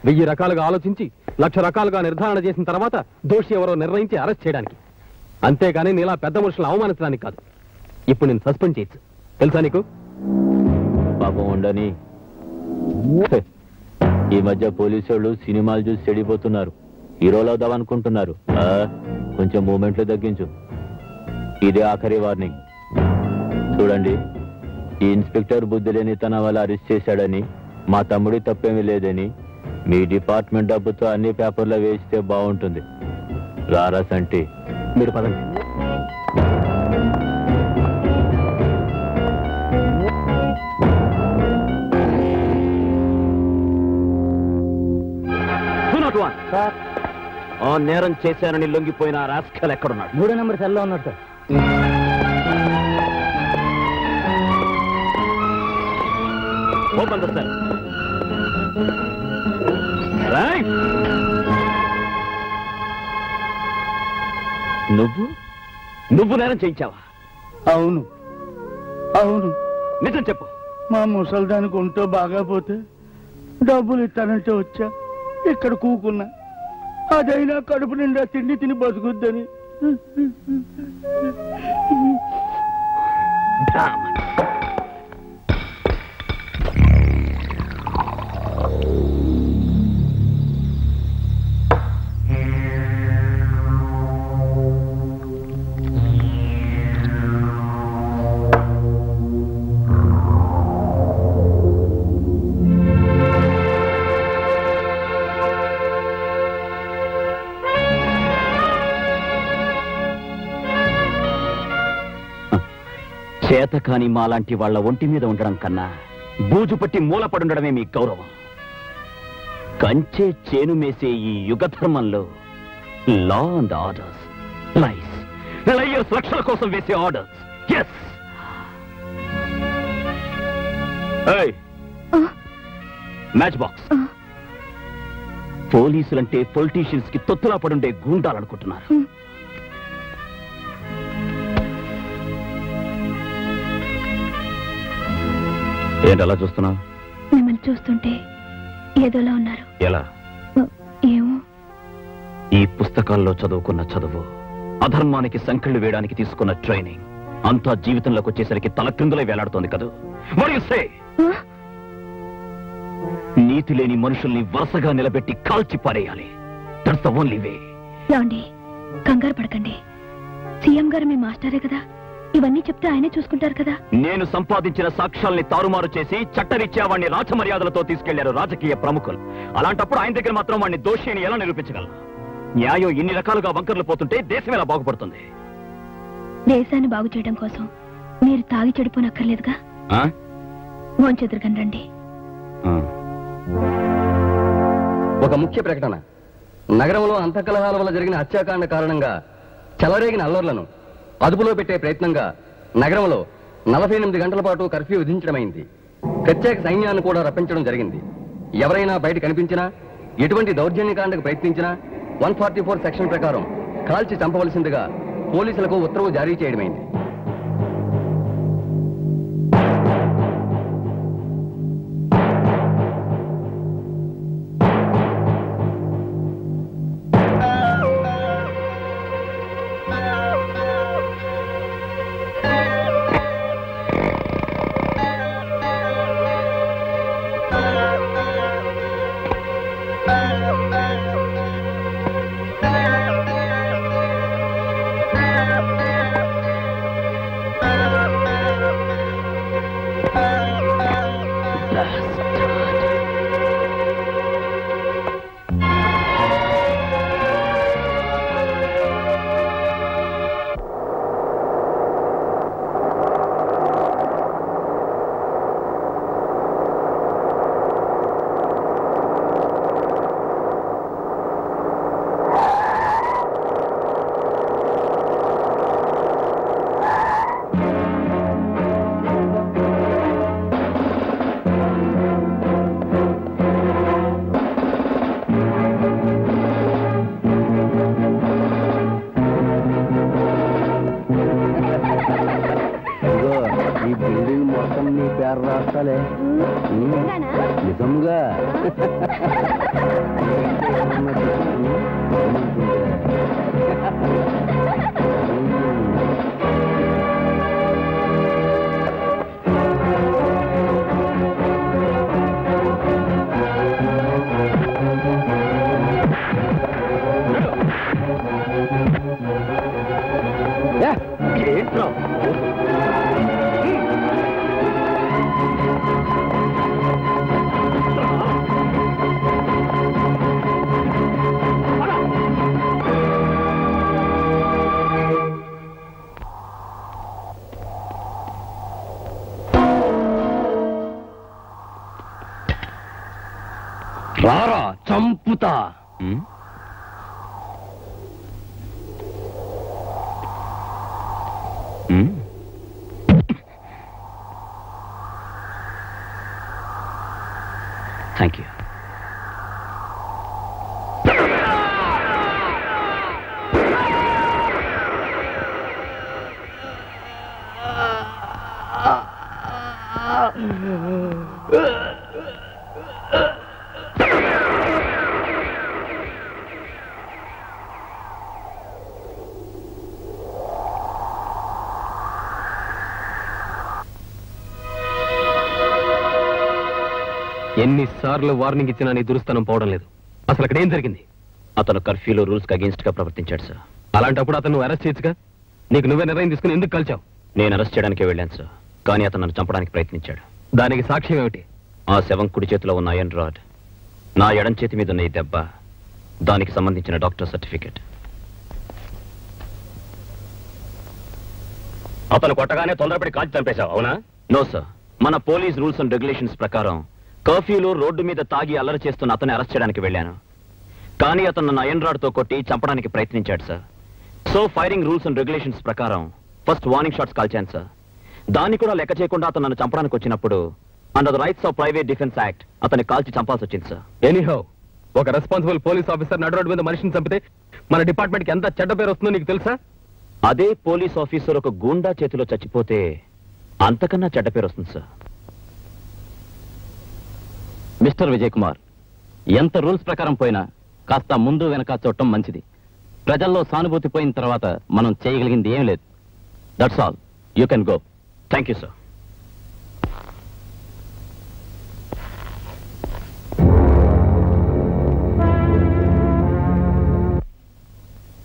1000 రకాలుగా ఆలోచించి 1,00,000 రకాలుగా నిర్ధారణ చేసిన తర్వాత దోషి ఎవరో నిర్ణయించి అరెస్ట్ చేయడానికి. అంతేగాని నీలా పెద్ద మనుషులను అవమానించడానికి కాదు. ఇప్పుడు నేను సస్పెండ్ చేయొచ్చు, తెలుసా నీకు? పాపం ఉండని. ఈ మధ్య పోలీసు వాళ్ళు సినిమాలు చూసి చెడిపోతున్నారు. హీరోలు అవుదామనుకుంటున్నారు. కొంచెం మూమెంట్లు తగ్గించు. ఇదే ఆఖరి వార్నింగ్. చూడండి, ఈ ఇన్స్పెక్టర్ బుద్ధి లేని తన వల్ల అరెస్ట్ చేశాడని, మా తమ్ముడి తప్పేమీ లేదని మీ డిపార్ట్మెంట్ డబ్బుతో అన్ని పేపర్లో వేస్తే బాగుంటుంది. రారా సంటి, మీరు పదండి. ఆ నేరం చేశానని లొంగిపోయిన రాస్కల్ ఎక్కడున్నాడు? 3వ నంబర్ సెల్లో ఉన్నాడు sir. Open the cell. Right. నువ్వు నేరం చేయించావా? అవును అవును. నిజం చెప్పు. మా ముసల్దానికి ఒంటో బాగా పోతే డబ్బులు ఇస్తానంటే వచ్చా. ఇక్కడ కూకున్నా. అదైనా కడుపు నిండా తిండి తిని బతుకుద్దని. చేతకాని మాలాంటి వాళ్ళ ఒంటి మీద ఉండడం కన్నా బూజు పట్టి మూలపడుండడమే మీ గౌరవం. కంచే చేను మేసే ఈ యుగధర్మంలో లా అండ్ ఆర్డర్స్, లయర్స్ రక్షణ కోసం వేసే ఆర్డర్స్. ఎస్. Match box. పోలీసులంటే పొలిటీషియన్స్ కి తొత్తులా పడుండే గూండాలనుకుంటున్నారు. ఏంటి అలా చూస్తున్నావు? మిమ్మల్ని చూస్తుంటే ఏదోలా ఉన్నారు. ఎలా? ఏమో. ఈ పుస్తకాల్లో చదువుకున్న చదువు, అధర్మానికి సంకెళ్లు వేయడానికి తీసుకున్న ట్రైనింగ్ అంతా జీవితంలోకి వచ్చేసరికి తలక్రిందులై వేలాడుతోంది కదా. నీతి లేని మనుషుల్ని వరుసగా నిలబెట్టి కాల్చి పారేయాలి. That's the only way. ఏమండి, కంగారు పడకండి. సీఎం గారు మీ మాస్టరే కదా. ఇవన్నీ చెప్తే ఆయనే చూసుకుంటారు కదా. నేను సంపాదించిన సాక్ష్యాల్ని తారుమారు చేసి చట్టరీత్యా వాడిని రాజమర్యాదలతో తీసుకెళ్లారు రాజకీయ ప్రముఖులు. అలాంటప్పుడు ఆయన దగ్గర మాత్రం వాడిని దోషి అని ఎలా నిరూపించగలరు? న్యాయం ఇన్ని రకాలుగా వంకర్లు పోతుంటే దేశం ఎలా బాగుపడుతుంది? దేశాన్ని బాగు చేయడం కోసం మీరు తాగి చెడిపోనక్కర్లేదుగా. భోంచెదురుగండి. ఒక ముఖ్య ప్రకటన. నగరంలో అంతఃకలహాల వల్ల జరిగిన హత్యాకాండ కారణంగా చెలరేగిన అల్లర్లను అదుపులో పెట్టే ప్రయత్నంగా నగరంలో 48 గంటల పాటు కర్ఫ్యూ విధించడమైంది. ప్రత్యేక సైన్యాన్ని కూడా రప్పించడం జరిగింది. ఎవరైనా బయట కనిపించినా, ఎటువంటి దౌర్జన్యకాండకు ప్రయత్నించినా 144 సెక్షన్ ప్రకారం కాల్చి చంపవలసిందిగా పోలీసులకు ఉత్తర్వు జారీ చేయడమైంది. నిజంగా ఏంట్రా రారా చంపుతా. Thank you. ఎన్నిసార్లు వార్నింగ్ ఇచ్చినా నీ దురుస్తనం పోవడం లేదు. అసలు అక్కడ ఏం జరిగింది? అతను కర్ఫ్యూలో రూల్స్ కి అగేన్స్ట్ గా ప్రవర్తించాడు సార్. అలాంటప్పుడు అతను అరెస్ట్ చేయొచ్చుగా. నీకు నువ్వే నిర్ణయం తీసుకుని ఎందుకు కలిచావు? నేను అరెస్ట్ చేయడానికి వెళ్ళాను సార్, కానీ అతను నన్ను చంపడానికి ప్రయత్నించాడు. దానికి సాక్ష్యం ఏమిటి? ఆ శవం కుడి చేతిలో ఉన్న ఐరన్ రాడ్, నా ఎడం చేతి మీద ఉన్న ఈ దెబ్బ, దానికి సంబంధించిన డాక్టర్ సర్టిఫికెట్. అతను కొట్టగానే తొందరపడి కాల్చి చంపేశావు, అవునా? నో సార్, మన పోలీస్ రూల్స్ అండ్ రెగ్యులేషన్స్ ప్రకారం కర్ఫ్యూలో రోడ్డు మీద తాగి అల్లరి చేస్తున్న అతన్ని అరెస్ట్ చేయడానికి వెళ్ళాను. కానీ అతను నన్ను ఐరన్ రాడ్ తో కొట్టి చంపడానికి ప్రయత్నించాడు sir. So firing rules and regulations ప్రకారం ఫస్ట్ వార్నింగ్ షాట్స్ కాల్చాను సార్. దాన్ని కూడా లెక్క చేయకుండా అతను నన్ను చంపడానికి వచ్చినప్పుడు under the rights of private defence act అతన్ని కాల్చి చంపాల్సి వచ్చింది సార్. ఎనీహౌ, ఒక రెస్పాన్సిబుల్ పోలీస్ ఆఫీసర్ నడు రోడ్డు మీద మనిషిని చంపితే మన డిపార్ట్మెంట్ కి ఎంత చెడ్డ పేరు వస్తుందో నీకు తెలుసా? అదే పోలీస్ ఆఫీసర్ ఒక గూండా చేతిలో చచ్చిపోతే అంతకన్నా చెడ్డ పేరు వస్తుంది సార్. మిస్టర్ విజయ్ కుమార్, ఎంత రూల్స్ ప్రకారం పోయినా కాస్త ముందు వెనక చూడటం మంచిది. ప్రజల్లో సానుభూతి పోయిన తర్వాత మనం చేయగలిగింది ఏం లేదు. That's all, you can go. Thank you sir.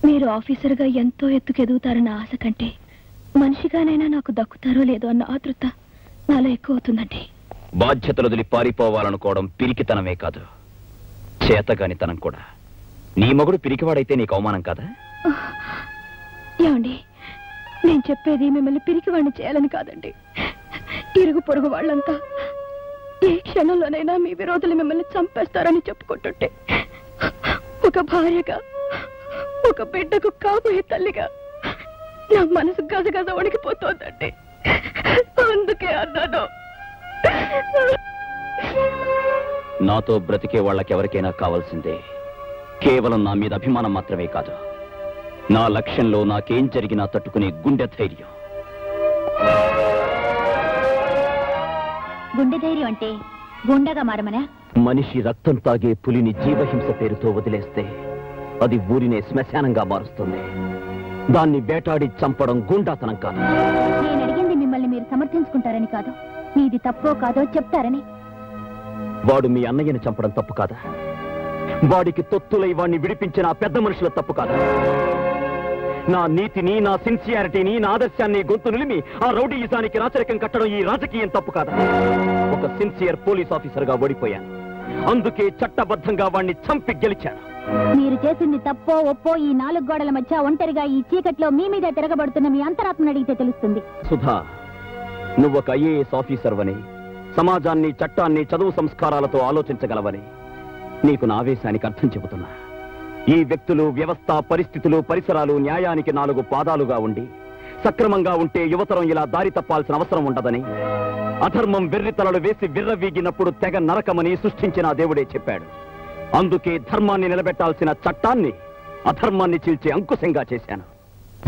మీరు ఆఫీసర్గా ఎంతో ఎత్తుకెదుగుతారన్న ఆశ కంటే మనిషిగానైనా నాకు దక్కుతారో లేదో అన్న ఆతృత నాలో ఎక్కువ అవుతుందండి. బాధ్యతలు వదిలి పారిపోవాలనుకోవడం పిరికితనమే కాదు, చేతగానితనం కూడా. నీ మగుడు పిరికివాడైతే నీకు అవమానం కాదా? ఏమండి, నేను చెప్పేది మిమ్మల్ని పిరికివాడిని చేయాలని కాదండి. ఇరుగు పొరుగు వాళ్ళంతా ఏ క్షణంలోనైనా మీ విరోధులు మిమ్మల్ని చంపేస్తారని చెప్పుకుంటుంటే ఒక భార్యగా, ఒక బిడ్డకు కాబోయే తల్లిగా నా మనసు గజగజ వణికిపోతోందండి. అందుకే అన్నాను. నాతో బ్రతికే వాళ్ళకెవరికైనా కావాల్సిందే కేవలం నా మీద అభిమానం మాత్రమే కాదు, నా లక్ష్యంలో నాకేం జరిగినా తట్టుకునే గుండె ధైర్యం. గుండె ధైర్యం అంటే గుండెగా మారమనా? మనిషి రక్తం తాగే పులిని జీవహింస పేరుతో వదిలేస్తే అది ఊరినే శ్మశానంగా మారుస్తుంది. దాన్ని వేటాడి చంపడం గుండాతనం కాదు. నేను అడిగింది మిమ్మల్ని మీరు సమర్థించుకుంటారని కాదు, మీది తప్పో కాదో చెప్తారని. వాడు మీ అన్నయ్యని చంపడం తప్పు కాదా? వాడికి తొత్తులై వాడిని విడిపించిన ఆ పెద్ద మనుషుల తప్పు కాదా? నా నీతిని, నా సిన్సియారిటీని, నా ఆదర్శాన్ని గొంతు నిలిమి ఆ రౌడీయిజానికి రాచరికం కట్టడం ఈ రాజకీయం తప్పు కాదా? ఒక సిన్సియర్ పోలీస్ ఆఫీసర్ గా ఓడిపోయాను, అందుకే చట్టబద్ధంగా వాణ్ణి చంపి గెలిచాను. మీరు చేసింది తప్పో ఒప్పో ఈ 4 గోడల మధ్య ఒంటరిగా ఈ చీకట్లో మీ మీద తిరగబడుతున్న మీ అంతరాత్మను అడిగితే తెలుస్తుంది. సుధా, నువ్వొక ఐఏఎస్ ఆఫీసర్ వని, సమాజాన్ని, చట్టాన్ని, చదువు సంస్కారాలతో ఆలోచించగలవని నీకు నా ఆవేశానికి అర్థం చెబుతున్నా. ఈ వ్యక్తులు, వ్యవస్థ, పరిస్థితులు, పరిసరాలు న్యాయానికి 4 పాదాలుగా ఉండి సక్రమంగా ఉంటే యువతరం ఇలా దారి తప్పాల్సిన అవసరం ఉండదని, అధర్మం వెర్రితలలు వేసి విర్రవీగినప్పుడు తెగ నరకమని సృష్టించిన దేవుడే చెప్పాడు. అందుకే ధర్మాన్ని నిలబెట్టాల్సిన చట్టాన్ని అధర్మాన్ని చీల్చే అంకుశంగా చేశాను.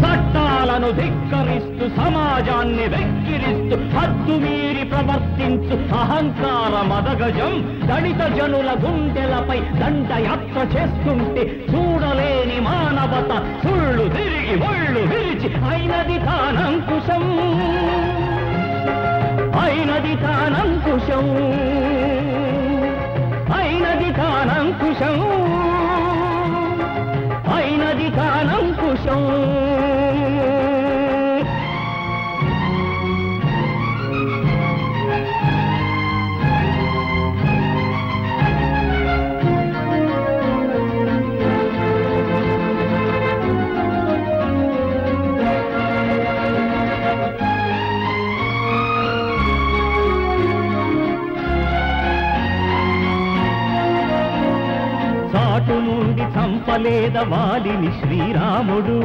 చట్టాలను ధిక్కరిస్తూ సమాజాన్ని వెక్కిరిస్తూ హద్దు మీరి ప్రవర్తించు అహంకార మదగజం దళిత జనుల గుండెలపై దండయాత్ర చేస్తుంటే చూడలేని మానవత సుళ్ళు తిరిగి ఒళ్ళు విరిచి అయినది తానంకుశం, అయినది తానంకుశం, అయినది తానంకుశం, అయినది తానంకుశం. చాటు నుండి చంపలేద వాలిని శ్రీరాముడు,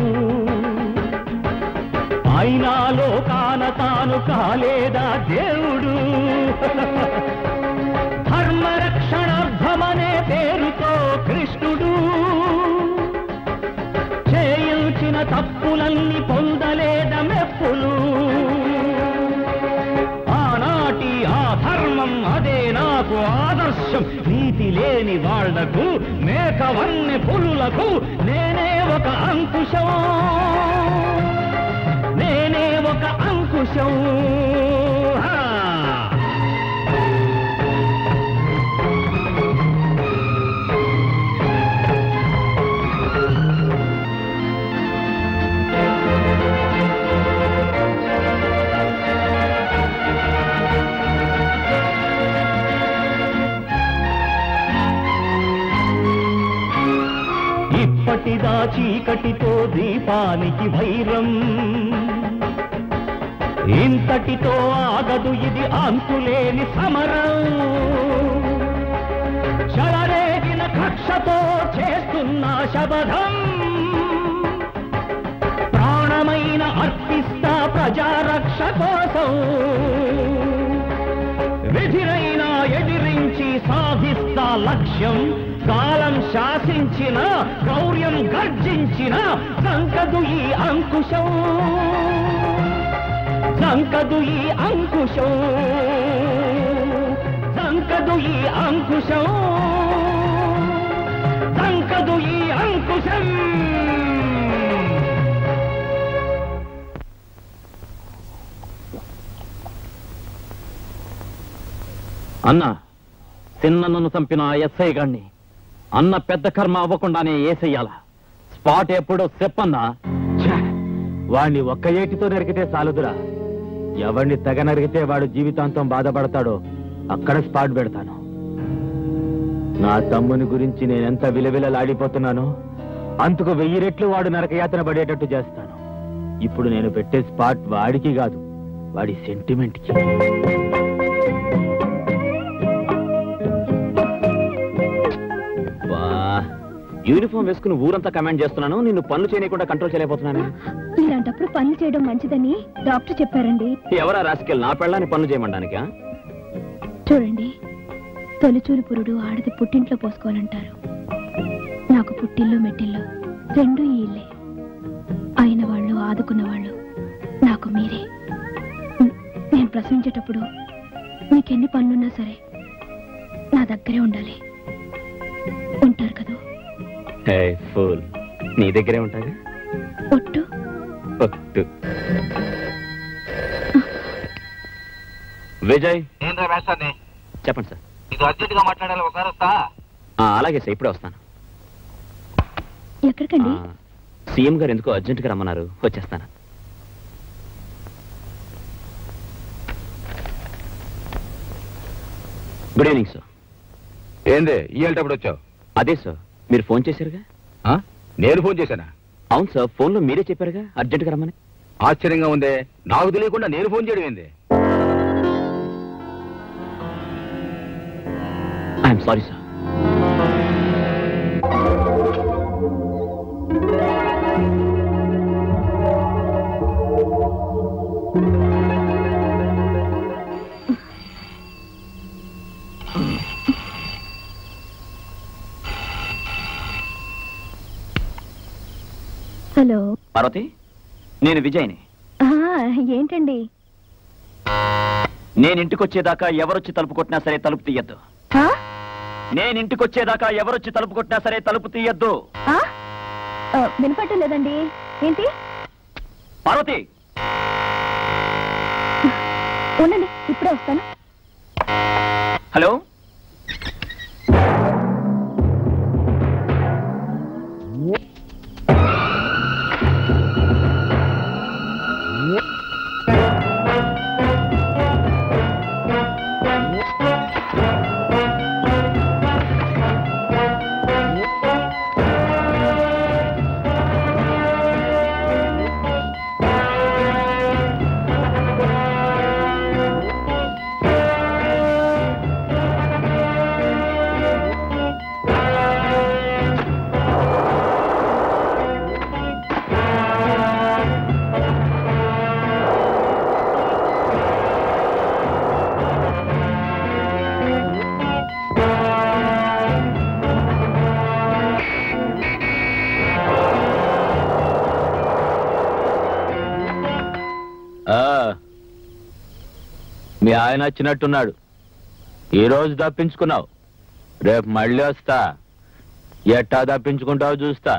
అయినా లోకాన తాను కాలేదా దేవుడు. ధర్మరక్షణార్థమనే పేరుతో కృష్ణుడు చేయించిన తప్పులన్నీ పొందలేద మెప్పులు. ఆనాటి ఆ ధర్మం అదే నాకు ఆదర్శం. నీతి లేని వాళ్లకు, మేకవన్ని పులులకు నేనే ఒక అంకుశం, నేనే ఒక అంకుశం. ఇప్పటిదా చీకటితో దీపానికి వైరం, ఇంతటితో ఆగదు ఇది అంతులేని సమరం. చెలరేగిన కక్షతో చేస్తున్న శబదం, ప్రాణమైన అర్పిస్తా ప్రజారక్ష కోసం. విధినైనా ఎదిరించి సాధిస్తా లక్ష్యం. కాలం శాసించిన, గౌర్యం గర్జించిన సంకదు ఈ అంకుశం, సంకదు ఈ అంకుశం, సంకదు ఈ అంకుశం, సంకదు ఈ అంకుశం. అన్నా, చిన్నను చంపిన ఎస్ఐ గాన్ని అన్న పెద్ద కర్మ అవ్వకుండానే ఏసెయ్యాలా? స్పాట్ ఎప్పుడో చెప్పన్నా. వాణ్ణి ఒక్క ఏటితో నరికితే చాలుదురా. ఎవరిని తెగ నరికితే వాడు జీవితాంతం బాధపడతాడో అక్కడ స్పాట్ పెడతాను. నా తమ్ముని గురించి నేనెంత విలవిలలాడిపోతున్నానో అంతకు 1000 రెట్లు వాడు నరకయాతన పడేటట్టు చేస్తాను. ఇప్పుడు నేను పెట్టే స్పాట్ వాడికి కాదు, వాడి సెంటిమెంట్కి. యూనిఫామ్ వేసుకుని ఊరంతా కమాండ్ చేస్తున్నాను, నిన్ను పనులు చేయకుండా కంట్రోల్ చేయలేకపోతున్నాను. ఇలాంటప్పుడు పనులు చేయడం మంచిదని డాక్టర్ చెప్పారండి. ఎవరా రాసుకెళ్ళి నా పెళ్ళాన్ని పనులు చేయమంటానికా? చూడండి, తొలిచూలు పురుడు ఆడది పుట్టింట్లో పోసుకోవాలంటారు. నాకు పుట్టిల్లు మెట్టిల్లు రెండు ఈ ఇల్లే. అయిన వాళ్ళు ఆదుకున్న వాళ్ళు నాకు మీరే. నేను ప్రసవించేటప్పుడు మీకెన్ని పనులున్నా సరే నా దగ్గరే ఉండాలి. ఉంటారు కదా? ఫూల్, నీ దగ్గరే ఉంటాగా. ఒట్టు ఒట్టు. విజయ్, చెప్పండి సార్. ఇది అర్జెంట్ గా మాట్లాడాలి, ఒకసారి వస్తా. అలాగే సార్, ఇప్పుడే వస్తాను. ఎక్కడికండి? సీఎం గారు ఎందుకో అర్జెంట్ గా రమ్మన్నారు, వచ్చేస్తాను. Good evening sir. ఏంది ఇయ్యేటప్పుడు వచ్చావు? అదే సార్, మీరు ఫోన్ చేశారుగా. నేను ఫోన్ చేశానా? అవును సార్, ఫోన్లో మీరే చెప్పారుగా అర్జెంట్ గా రమ్మని. ఆశ్చర్యంగా ఉందే, నాకు తెలియకుండా నేను ఫోన్ చేయడం ఏంది? I'm sorry sir. Hello Parvati, నేను విజయ్ని. ఏంటండి? నేను ఇంటికి వచ్చేదాకా ఎవరొచ్చి తలుపు కొట్టినా సరే తలుపు తీయద్దు. నేను ఇంటికి వచ్చేదాకా ఎవరొచ్చి తలుపు కొట్టినా సరే తలుపు తీయద్దు. వినపట్టం లేదండి. ఏంటి? పార్వతి, ఉండండి, ఇప్పుడే వస్తాను. హలో, మీ ఆయన వచ్చినట్టున్నాడు. ఈరోజు తప్పించుకున్నావు, రేపు మళ్ళీ వస్తా. ఎట్టా తప్పించుకుంటావు చూస్తా.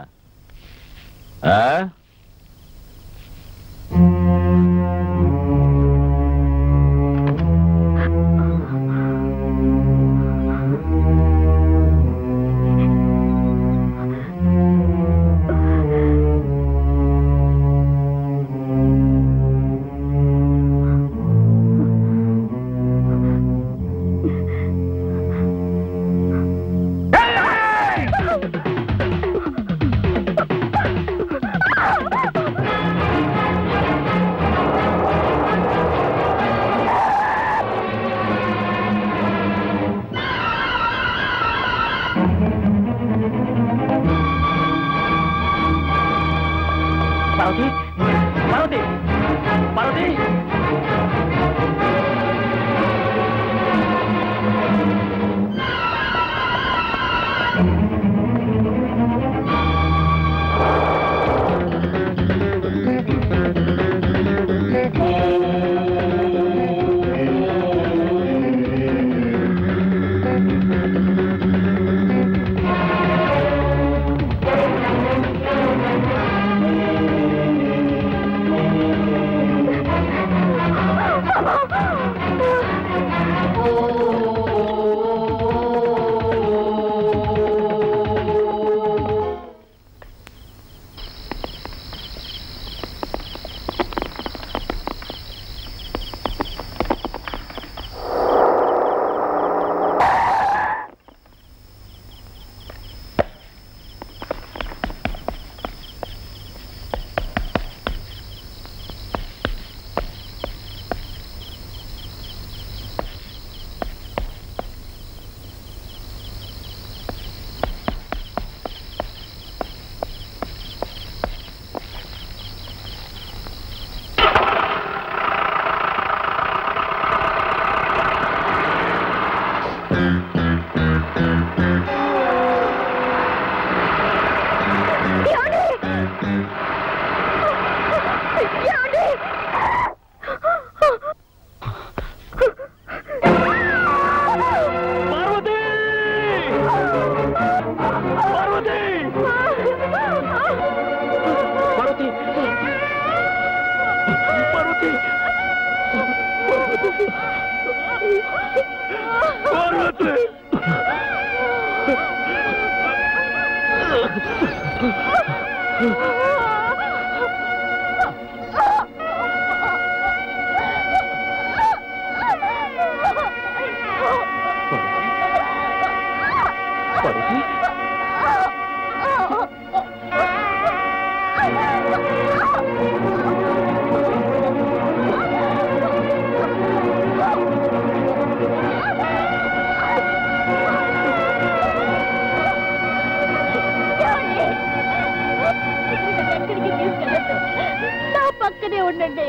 నా పక్కనే ఉండండి.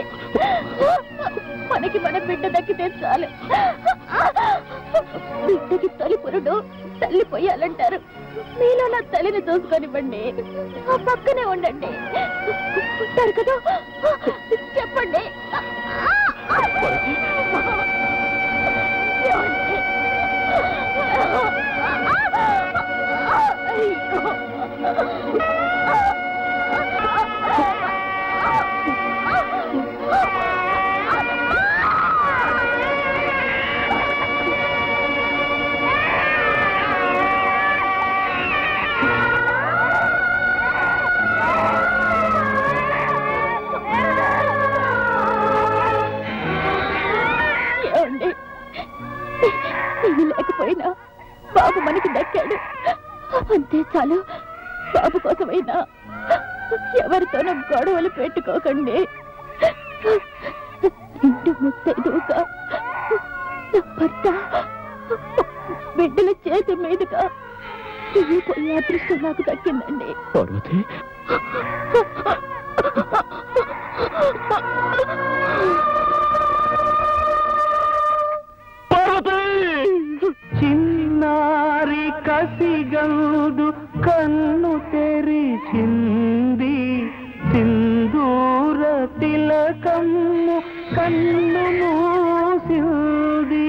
మనకి మన బిడ్డ దక్కితే చాలు. బిడ్డకి తొలి పురుడు తల్లి పోయాలంటారు. మీలో నా తల్లిని చూసుకొనివ్వండి. ఆ పక్కనే ఉండండి. ఉంటారు కదా, చెప్పండి. లేకపోయినా బాబు మనకి దక్కాడు, అంతే చాలు. బాబు కోసమైనా ఎవరితోనూ గొడవలు పెట్టుకోకండి. ఇంటి ముత్తైదుగా భర్త బిడ్డల చేతి మీదుగా పోయే అదృష్టం నాకు దక్కిందండి. పార్వతి, చిన్నారి కసిగందు కన్ను తెరిచింది, సింధూర తిలకమ్ము కన్ను మూసింది.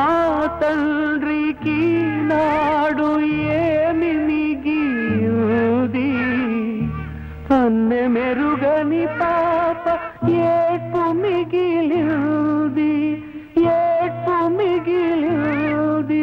ఆ తండ్రికి నాడు ఏమి మిగిలింది, అన్నె మెరుగని పాప ఏడ్పు మిగిలింది, ఏడ్పు మిగిలింది.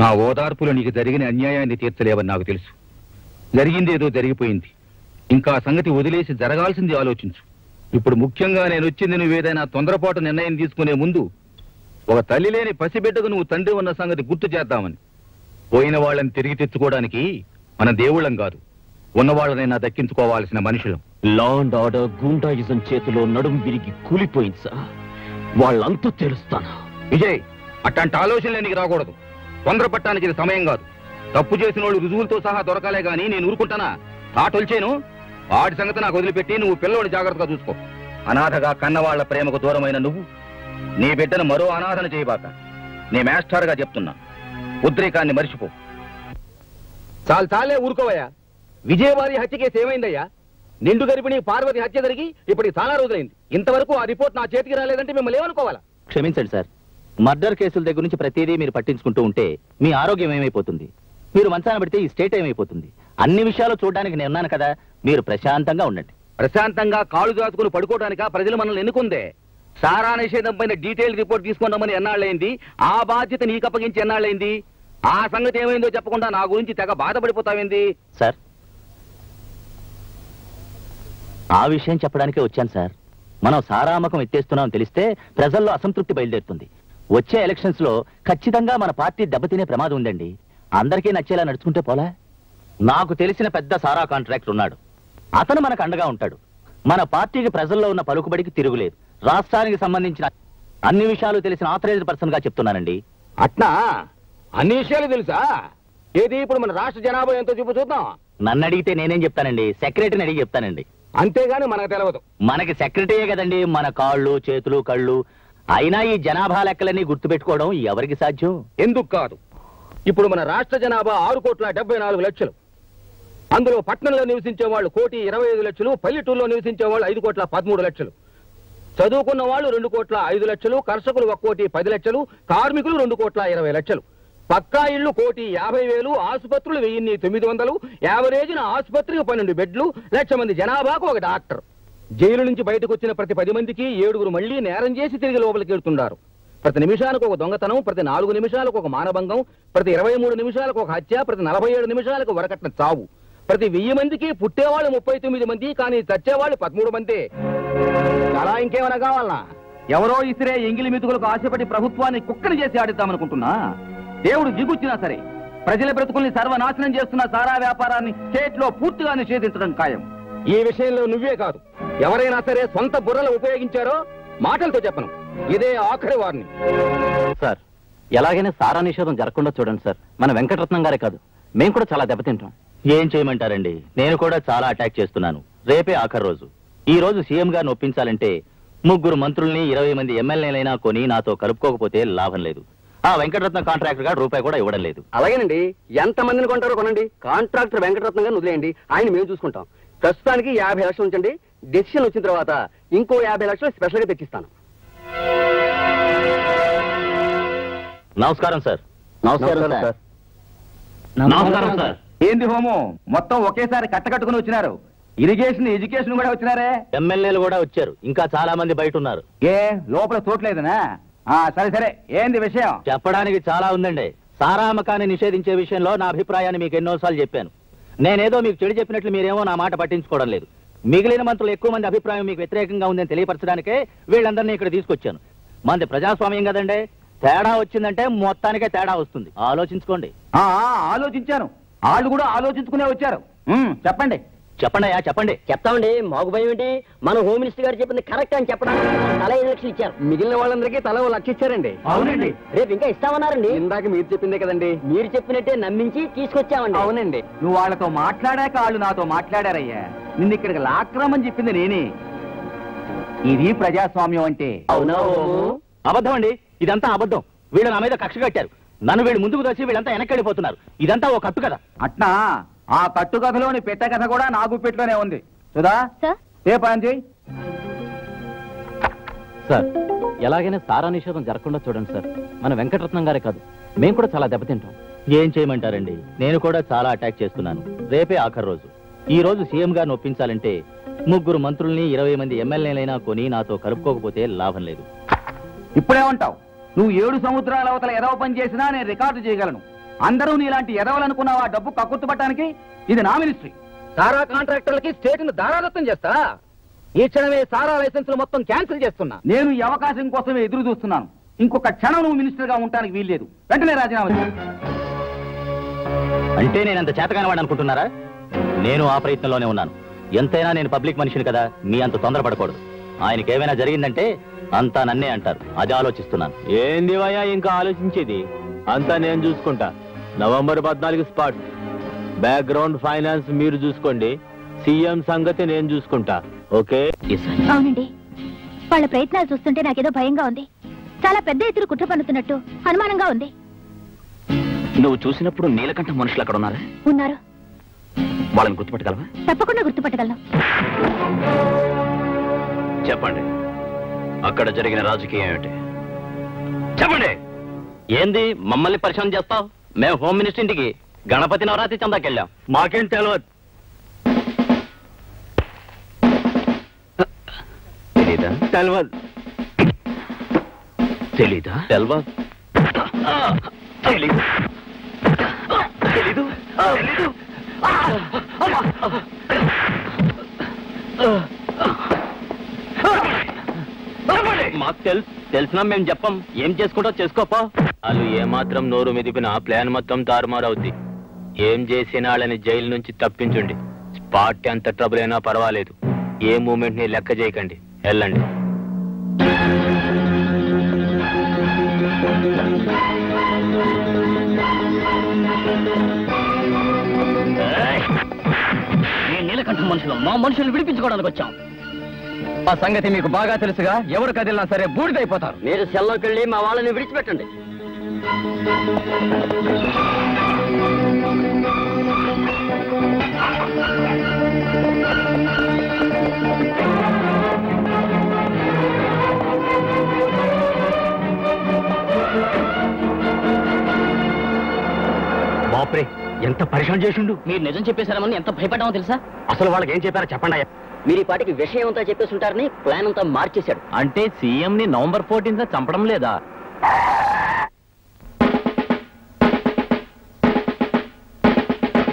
నా ఓదార్పులో నీకు జరిగిన అన్యాయాన్ని తీర్చలేవని నాకు తెలుసు. జరిగిందేదో జరిగిపోయింది. ఇంకా సంగతి వదిలేసి జరగాల్సింది ఆలోచించు. ఇప్పుడు ముఖ్యంగా నేను వచ్చింది నువ్వేదైనా తొందరపాటు నిర్ణయం తీసుకునే ముందు ఒక తల్లి లేని పసిబిడ్డకు నువ్వు తండ్రి ఉన్న సంగతి గుర్తు చేద్దామని. పోయిన వాళ్ళని తిరిగి తెచ్చుకోవడానికి మన దేవుళ్ళం కాదు, ఉన్నవాళ్ళనైనా దక్కించుకోవాల్సిన మనుషులం. లా అండ్ ఆర్డర్ గూండాయిజం చేతిలో నడుం విరిగి కూలిపోయింది సార్. వాళ్ళంతా తెలుస్తాను. విజయ్, అట్లాంటి ఆలోచనలే నీకు రాకూడదు. తొందరపట్టడానికి ఇది సమయం కాదు. తప్పు చేసిన వాళ్ళు రుజువులతో సహా దొరకాలే గాని నేను ఊరుకుంటానా? తాటొల్చేను. వాడి సంగతి నాకు వదిలిపెట్టి నువ్వు పిల్లోని జాగ్రత్తగా చూసుకో. అనాథగా కన్నవాళ్ల ప్రేమకు దూరమైన నువ్వు నీ బిడ్డను మరో అనాథన చేయబాక. నీ మాస్టర్గా చెప్తున్నా, ఉద్రేకాన్ని మర్చిపో. చాలే ఊరుకోవయ్యా. విజయవారి హత్య కేసు ఏమైందయ్యా? నిండు గర్భిణి పార్వతి హత్య జరిగి ఇప్పటికి చాలా రోజులైంది. ఇంతవరకు ఆ రిపోర్ట్ నా చేతికి రాలేదంటే మిమ్మల్ని ఏమనుకోవాలా? క్షమించండి సార్, మర్డర్ కేసుల దగ్గర నుంచి ప్రతిదీ మీరు పట్టించుకుంటూ ఉంటే మీ ఆరోగ్యం ఏమైపోతుంది? మీరు మంచాన పెడితే ఈ స్టేట్ ఏమైపోతుంది? అన్ని విషయాలు చూడడానికి నేను ఉన్నాను కదా, మీరు ప్రశాంతంగా ఉండండి. ప్రశాంతంగా కాళ్ళు దాచుకుని పడుకోవడానిక ప్రజలు మనల్ని ఎన్నుకుందే? సారా నిషేధం పైన డీటెయిల్ రిపోర్ట్ తీసుకున్నామని ఎన్నాళ్ళైంది? ఆ బాధ్యత నీకు అప్పగించి ఎన్నాళ్ళైంది? ఆ సంగతి ఏమైందో చెప్పకుండా నా గురించి తెగ బాధపడిపోతావేంది? సార్, ఆ విషయం చెప్పడానికే వచ్చాను సార్. మనం సారామకం ఎత్తేస్తున్నామని తెలిస్తే ప్రజల్లో అసంతృప్తి బయలుదేరుతుంది. వచ్చే ఎలక్షన్స్ లో ఖచ్చితంగా మన పార్టీ దెబ్బతినే ప్రమాదం ఉందండి. అందరికీ నచ్చేలా నడుచుకుంటే పోలా? నాకు తెలిసిన పెద్ద సారా కాంట్రాక్టర్ ఉన్నాడు. అతను మనకు అండగా ఉంటాడు. మన పార్టీకి ప్రజల్లో ఉన్న పలుకుబడికి తిరుగులేదు. రాష్ట్రానికి సంబంధించిన అన్ని విషయాలు తెలిసిన ఆథరైజ్డ్ పర్సన్ గా చెప్తున్నానండి. అట్నా? అన్ని విషయాలు తెలుసా? ఏది ఇప్పుడు మన రాష్ట్ర జనాభా ఎంతో చూపు చూద్దాం. నన్ను అడిగితే నేనేం చెప్తానండి? సెక్రటరీని అడిగి చెప్తానండి. అంతేగాని మనకు తెలియదు. మనకి సెక్రటరీయే కదండి మన కాళ్ళు చేతులు కళ్ళు. అయినా ఈ జనాభా లెక్కలన్నీ గుర్తుపెట్టుకోవడం ఎవరికి సాధ్యం? ఎందుకు కాదు? ఇప్పుడు మన రాష్ట్ర జనాభా 6,74,00,000. అందులో పట్టణంలో నివసించే వాళ్ళు 1,25,00,000, పల్లెటూరులో నివసించే వాళ్ళు 5,13,00,000. చదువుకున్న వాళ్ళు 2,05,00,000, కర్షకులు 1,10,00,000, కార్మికులు 2,20,00,000. పక్కా ఇళ్లు 1,50,000, ఆసుపత్రులు 1,900, యావరేజ్న ఆసుపత్రికి 12 బెడ్లు, 1,00,000 మంది జనాభాకు ఒక డాక్టర్. జైలు నుంచి బయటకు వచ్చిన ప్రతి 10 మందికి 7 మళ్లీ నేరం చేసి తిరిగి లోపలికి వెళ్తున్నారు. ప్రతి నిమిషానికి ఒక దొంగతనం, ప్రతి 4 నిమిషాలకు ఒక మానభంగం, ప్రతి 23 నిమిషాలకు ఒక హత్య, ప్రతి 47 నిమిషాలకు వరకట్న చావు. ప్రతి 1000 మందికి పుట్టేవాళ్ళు 39 మంది, కానీ చచ్చేవాళ్ళు 13 మంది. అలా ఇంకేమైనా కావాలనా? ఎవరో ఇసిరే ఎంగిలి మెతుకులకు ఆశపడి ప్రభుత్వాన్ని కుక్కని చేసి ఆడిద్దామనుకుంటున్నా? దేవుడు దిగుచ్చినా సరే ప్రజల బ్రతుకుల్ని సర్వనాశనం చేస్తున్న సారా వ్యాపారాన్ని స్టేట్ లో పూర్తిగా నిషేధించడం ఖాయం. ఈ విషయంలో నువ్వే కాదు, ఎవరైనా సరే సొంత బుర్రలు ఉపయోగించారో మాటలతో చెప్పను. ఇదే ఆఖరి వారిని. సార్, ఎలాగైనా సారా నిషేధం జరగకుండా చూడండి సార్. మన వెంకటరత్నం గారే కాదు, మేము కూడా చాలా దెబ్బతింటాం. ఏం చేయమంటారండి? నేను కూడా చాలా అటాక్ చేస్తున్నాను. రేపే ఆఖరి రోజు. ఈ రోజు సీఎం గారిని ఒప్పించాలంటే 3 మంత్రుల్ని 20 మంది ఎమ్మెల్యేలైనా కొని నాతో కలుపుకోకపోతే లాభం లేదు. ఆ వెంకటరత్నం కాంట్రాక్టర్ గారు రూపాయి కూడా ఇవ్వడం లేదు. అలాగేనండి, ఎంత మందిని కొంటారో కొనండి. కాంట్రాక్టర్ వెంకటరత్నం గారిని వదిలేయండి, ఆయన మేము చూసుకుంటాం. ప్రస్తుతానికి 50 లక్షలు ఉంచండి. డెసిషన్ వచ్చిన తర్వాత ఇంకో 50 లక్షలు స్పెషల్ గా తెచ్చిస్తాను. నమస్కారం సార్. నమస్కారం సార్. నమస్కారం సార్. ఏంది హోమో, మొత్తం ఒకేసారి కట్టకట్టుకుని వచ్చినారు. ఇరిగేషన్, ఎడ్యుకేషన్ కూడా వచ్చినారే. ఎమ్మెల్యేలు కూడా వచ్చారు. ఇంకా చాలా మంది బయట ఉన్నారు. ఏ లోపల చోట్లేదనా? సరే సరే, ఏంది విషయం? చెప్పడానికి చాలా ఉందండి. సారా అమ్మకాన్ని నిషేధించే విషయంలో నా అభిప్రాయాన్ని మీకు ఎన్నోసార్లు చెప్పాను. నేనేదో మీకు చెడు చెప్పినట్లు మీరేమో నా మాట పట్టించుకోవడం లేదు. మిగిలిన మంత్రులు ఎక్కువ మంది అభిప్రాయం మీకు వ్యతిరేకంగా ఉందని తెలియపరచడానికే వీళ్ళందరినీ ఇక్కడ తీసుకొచ్చాను. మంది ప్రజాస్వామ్యం కదండి, తేడా వచ్చిందంటే మొత్తానికే తేడా వస్తుంది. ఆలోచించుకోండి. ఆలోచించాను, వాళ్ళు కూడా ఆలోచించుకునే వచ్చారు. చెప్పండి చెప్పండి అయ్యా, చెప్పండి. చెప్తామండి, మాకు భయం ఏంటి? మన హోమ్ మినిస్టర్ గారు చెప్పింది కరెక్ట్ అని చెప్పడానికి తల 5 లక్షలు ఇచ్చారు. మిగిలిన వాళ్ళందరికీ తల 1 లక్ష ఇచ్చారండి. అవునండి, రేపు ఇంకా ఇస్తామన్నారండి. ఇందాక మీరు చెప్పిందే కదండి. మీరు చెప్పినట్టే నమ్మించి తీసుకొచ్చామండి. అవునండి. నువ్వు వాళ్ళతో మాట్లాడాక వాళ్ళు నాతో మాట్లాడారయ్యా. నిన్ను ఇక్కడికి లాక్రమని చెప్పింది నేనే. ఇది ప్రజాస్వామ్యం అంటే. అవునా? అబద్ధం అండి, ఇదంతా అబద్ధం. వీళ్ళు నా మీద కక్ష కట్టారు. నన్ను వీళ్ళు ముందుకు తెచ్చి వీళ్ళంతా వెనక్కిపోతున్నారు. ఇదంతా ఓ కట్టు కదా. అట్నా? ఆ కట్టు కథలోని పెట్ట కథ కూడా నా గుప్పెట్లోనే ఉంది. సుధా, ఏ పని చేయి. సార్, ఎలాగైనా సారా నిషేధం జరగకుండా చూడండి సార్. మన వెంకటరత్నం గారే కాదు, మేము కూడా చాలా దెబ్బతింటాం. ఏం చేయమంటారండి? నేను కూడా చాలా అటాక్ చేస్తున్నాను. రేపే ఆఖరి రోజు. ఈ రోజు సీఎం గారిని ఒప్పించాలంటే 3 మంత్రుల్ని 20 మంది ఎమ్మెల్యేలైనా కొని నాతో కలుపుకోకపోతే లాభం లేదు. ఇప్పుడేమంటావు? నువ్వు 7 సముద్రాల అవతల ఎదవ పని చేసినా నేను రికార్డు చేయగలను. అందరూ నీలాంటి ఎదవలనుకున్నావా డబ్బు కక్కుర్తుపట్టడానికి? ఇది నా మినిస్ట్రీ. సారా కాంట్రాక్టర్లకి స్టేట్ ను దారాదత్తం చేస్తా. ఈ క్షణమే సారా లైసెన్సులు మొత్తం క్యాన్సిల్ చేస్తున్నా. నేను ఈ అవకాశం కోసమే ఎదురు చూస్తున్నాను. ఇంకొక క్షణం నువ్వు మినిస్టర్ గా ఉండడానికి వీల్లేదు. వెంటనే రాజీనామా చేయి. అంటే నేనంత చేతగాని వాడు అనుకుంటున్నారా? నేను ఆ ప్రయత్నంలోనే ఉన్నాను. ఎంతైనా నేను పబ్లిక్ మనిషిని కదా, మీ అంత తొందరపడకూడదు. ఆయనకి ఏమైనా జరిగిందంటే అంతా నన్నే అంటారు. అది ఆలోచిస్తున్నాను. ఏంది వయ్యా ఇంకా ఆలోచించేది? అంతా నేను చూసుకుంటా. November 14 spot. బ్యాక్గ్రౌండ్ ఫైనాన్స్ మీరు చూసుకోండి. సీఎం సంగతి నేను చూసుకుంటా. ఓకే? అవునండి, వాళ్ళ ప్రయత్నాలు చూస్తుంటే నాకేదో భయంగా ఉంది. చాలా పెద్ద ఎత్తున కుట్ర పన్నుతున్నట్టు అనుమానంగా ఉంది. నువ్వు చూసినప్పుడు నీలకంఠ మనుషులు అక్కడ ఉన్నారా? ఉన్నారు. వాళ్ళని గుర్తుపట్టగలవా? తప్పకుండా గుర్తుపట్టగలను. చెప్పండి, అక్కడ జరిగిన రాజకీయం ఏమిటి? చెప్పండి. ఏంది మమ్మల్ని పరిచయం చేస్తావు? మేము హోమ్ మినిస్టర్ ఇంటికి గణపతి నవరాత్రి చందాకెళ్ళాం. మాకేం తెలియదు. తెలీదా? తెలియదు. తెలీదా? తెలియదు. తెలీదు. తెలీదు. తెలీదు. మాకు తెలిసినా మేము చెప్పం. ఏం చేసుకుంటా చేసుకోపో. వాళ్ళు ఏమాత్రం నోరు మెదిపినా ప్లాన్ మొత్తం తారుమారవుద్ది. ఏం చేసిన వాళ్ళని జైలు నుంచి తప్పించండి. స్పాట్ ఎంత ట్రబుల్ అయినా పర్వాలేదు. ఏ మూమెంట్ ని లెక్క చేయకండి. వెళ్ళండి. నీలకంఠ మనుషులు మా మనుషులు విడిపించుకోవడానికి వచ్చాం. ఆ సంగతి మీకు బాగా తెలుసుగా. ఎవరు కదిలినా సరే బూడిదైపోతారు. మీరు సెల్లోకి వెళ్ళి మా వాళ్ళని విడిచిపెట్టండి. బాప్రే, ఎంత పరిశ్రమ చేసిండు. మీరు నిజం చెప్పేశారమని ఎంత భయపడ్డామో తెలుసా? అసలు వాళ్ళకి ఏం చెప్పారో చెప్పండి. మీరు ఈ పాటికి విషయం అంతా చెప్పేస్తుంటారని ప్లాన్ అంతా మార్చేశాడు. అంటే సీఎం ని నవంబర్ 14th చంపడం లేదా?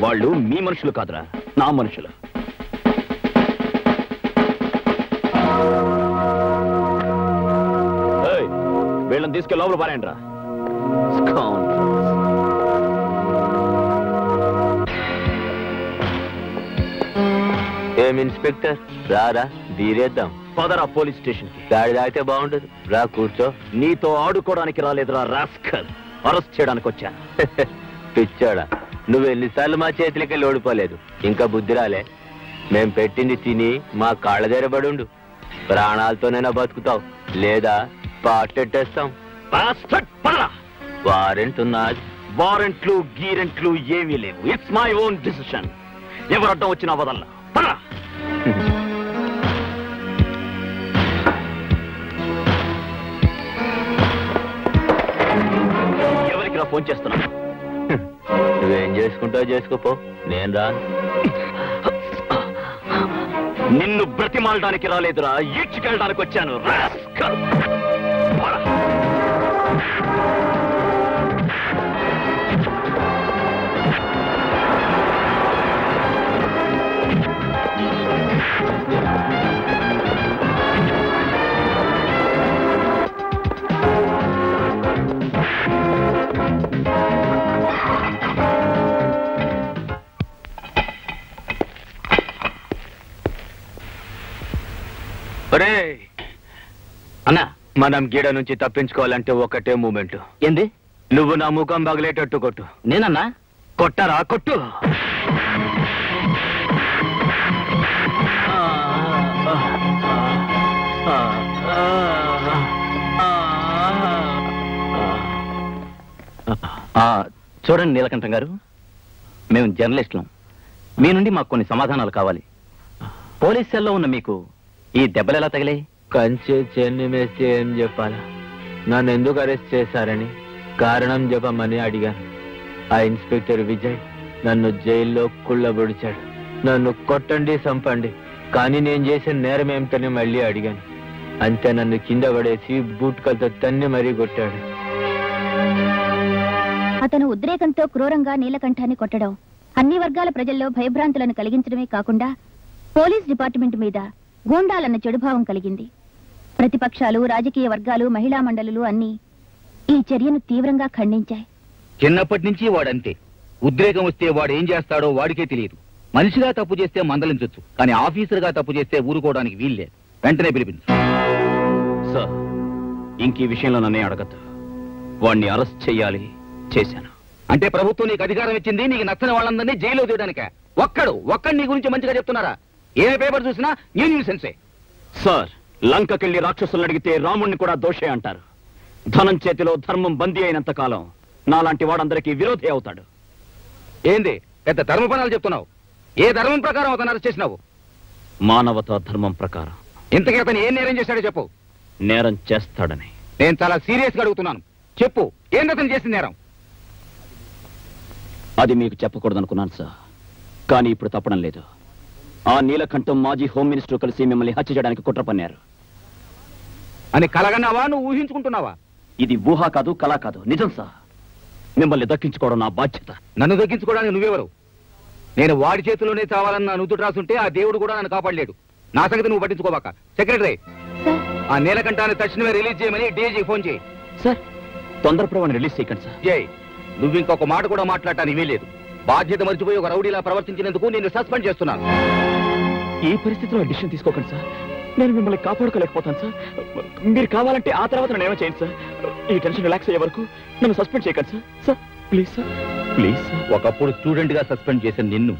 వాళ్ళు మీ మనుషులు కాదురా, నా మనుషులు. వీళ్ళని తీసుకెళ్ళి లోపల పారేయండి రా. ఏం ఇన్స్పెక్టర్, రారా బీరేద్దాం. పదరా పోలీస్ స్టేషన్ కి. గాడి దాటితే బాగుంటుంది. రా కూర్చో. నీతో ఆడుకోవడానికి రాలేదురా రాస్కల్, అరెస్ట్ చేయడానికి వచ్చాను. పిచ్చాడా, నువ్వు ఎన్నిసార్లు మా చేతులకి వెళ్ళి ఓడిపోలేదు. ఇంకా బుద్ధి రాలే. మేం పెట్టింది తిని మా కాళ్ళ దగ్గర పడుండు. ప్రాణాలతోనైనా బతుకుతావు, లేదా పాటెట్టేస్తాం. వారెంట్ ఉన్నది. వారెంట్లు గీరెంట్లు ఏమీ లేవు. It's my own decision. ఎవరు అడ్డం వచ్చినా వదల్లా. పరా. ఎవరికి రా ఫోన్ చేస్తున్నా? నువ్వేం చేసుకుంటావు చేసుకోపో, నేను రాను. నిన్ను బ్రతిమాలడానికి రాలేదురా, ఈడ్చుకెళ్ళడానికి వచ్చాను. రాస్కల్. పరా. అన్నా, మనం గీడ నుంచి తప్పించుకోవాలంటే ఒకటే మూమెంట్. ఏంది? నువ్వు నా ముఖం పగిలేటట్టు కొట్టు. నేనన్నా? కొట్టరా, కొట్టు. చూడండి నీలకంఠం గారు, మేము జర్నలిస్టులం. మీ నుండి మాకు కొన్ని సమాధానాలు కావాలి. పోలీస్ సెల్లో ఉన్న మీకు ఈ దెబ్బలు ఎలా తగిలాయి? కంచె చెన్ని మేస్తే ఏం చెప్పాలా? నన్ను ఎందుకు అరెస్ట్ చేశారని కారణం చెప్పమని అడిగాను. ఆ ఇన్స్పెక్టర్ విజయ్ నన్ను జైల్లో కుళ్ళబొడిచాడు. నన్ను కొట్టండి, చంపండి, కానీ నేను చేసిన నేరం ఏమిటని మళ్ళీ అడిగాను. అంతే, నన్ను కింద పడేసి బూట్కలతో తన్ని మరీ కొట్టాడు. అతను ఉద్రేకంతో క్రూరంగా నీలకంఠాన్ని కొట్టడం అన్ని వర్గాల ప్రజల్లో భయభ్రాంతులను కలిగించడమే కాకుండా పోలీస్ డిపార్ట్మెంట్ మీద గూండాలన్న చెడుభావం కలిగింది. ప్రతిపక్షాలు, రాజకీయ వర్గాలు, మహిళా మండలులు అన్నీ ఈ చర్యను తీవ్రంగా ఖండించాయి. చిన్నప్పటి నుంచి వాడంతే. ఉద్రేకం వస్తే వాడు ఏం చేస్తాడో వాడికే తెలియదు. మనిషిగా తప్పు చేస్తే మందలించొచ్చు, కానీ ఆఫీసర్గా తప్పు చేస్తే ఊరుకోవడానికి వీల్లేదు. వెంటనే పిలిపించు. సార్, ఇంక ఈ విషయంలో నన్నే అడగద్దు. వాడిని అరెస్ట్ చెయ్యాలి, చేశాను. అంటే ప్రభుత్వం నీకు అధికారం ఇచ్చింది నీకు నచ్చని వాళ్ళందరినీ జైల్లో తీయడానిక? ఒక్కడు నీ గురించి మంచిగా చెప్తున్నారా? ఏ పేపర్ చూసినా న్యూ సెన్సే. సార్, లంకకెళ్లి రాక్షసులను అడిగితే రాముణ్ణి కూడా దోషే అంటారు. ధనం చేతిలో ధర్మం బందీ అయినంత కాలం నాలాంటి వాడందరికీ విరోధి అవుతాడు. ఏంది పెద్ద ధర్మపణాలు చెప్తున్నావు? ఏ ధర్మం ప్రకారం అతను అరెస్ట్ చేసినావు? మానవతా ధర్మం ప్రకారం. ఇంతకీ అతను ఏం నేరం చేశాడో చెప్పు. నేరం చేస్తాడని. నేను చాలా సీరియస్ గా అడుగుతున్నాను, చెప్పు. ఏంది అతను చేసిన నేరం? అది మీకు చెప్పకూడదనుకున్నాను సార్, కానీ ఇప్పుడు తప్పడం లేదు. ఆ నీలకంఠం మాజీ హోమ్ మినిస్టర్ కలిసి మిమ్మల్ని హత్య చేయడానికి కుట్ర పన్నారు. అని కలగన్నావా, నువ్వు ఊహించుకుంటున్నావా? ఇది ఊహ కాదు, కళ కాదు, నిజం సార్. మిమ్మల్ని దక్కించుకోవడం నా బాధ్యత. నన్ను దక్కించుకోవడానికి నువ్వెవరు? నేను వాడి చేతిలోనే చావాలన్న నుదుట రాసుంటే ఆ దేవుడు కూడా నన్ను కాపాడలేడు. నా సంగతి నువ్వు పట్టించుకోబాక. సెక్రటరీ, ఆ నీలకంఠాన్ని తక్షణమే రిలీజ్ చేయమని డీజీ ఫోన్ చేయి. సార్, తొందరపడవని రిలీజ్ చేయకండి సార్. జై, నువ్వు ఇంకొక మాట కూడా మాట్లాడటానికి వీలేదు. బాధ్యత మర్చిపోయి ఒక రౌడీలా ప్రవర్తించినందుకు నేను సస్పెండ్ చేస్తున్నాను. ఈ పరిస్థితిలో డిసిషన్ తీసుకోకండి సార్. నేను మిమ్మల్ని కాపాడుకోలేకపోతాను సార్. మీరు కావాలంటే ఆ తర్వాత నన్ను ఏమో చేయండి సార్. ఈ టెన్షన్ రిలాక్స్ అయ్యే వరకు నన్ను సస్పెండ్ చేయకండి sir. Sir please sir, please sir. ఒకప్పుడు స్టూడెంట్ గా సస్పెండ్ చేసిన నిన్ను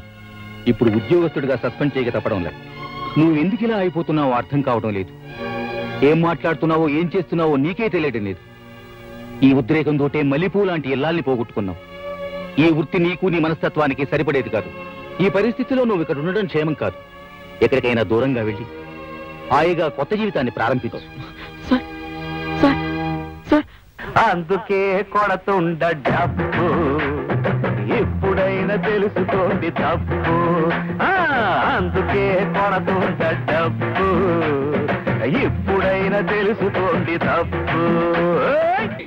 ఇప్పుడు ఉద్యోగస్తుడిగా సస్పెండ్ చేయక తప్పడం లేదు. నువ్వు ఎందుకు ఇలా అయిపోతున్నావో అర్థం కావడం లేదు. ఏం మాట్లాడుతున్నావో ఏం చేస్తున్నావో నీకే తెలియడం లేదు. ఈ ఉద్రేకంతోటే మల్లెపూ లాంటి ఇల్లాల్ని పోగొట్టుకున్నావు. ఈ వృత్తి నీకు నీ మనస్తత్వానికి సరిపడేది కాదు. ఈ పరిస్థితిలో నువ్వు ఇక్కడ ఉండడం క్షేమం కాదు. ఎక్కడికైనా దూరంగా వెళ్ళి హాయిగా కొత్త జీవితాన్ని ప్రారంభించు. అందుకే కొడతుండ డబ్బు, ఎప్పుడైనా తెలుసుకోండి తప్పు. అందుకే కొడతుండ డబ్బు, ఎప్పుడైనా తెలుసుకోండి తప్పు.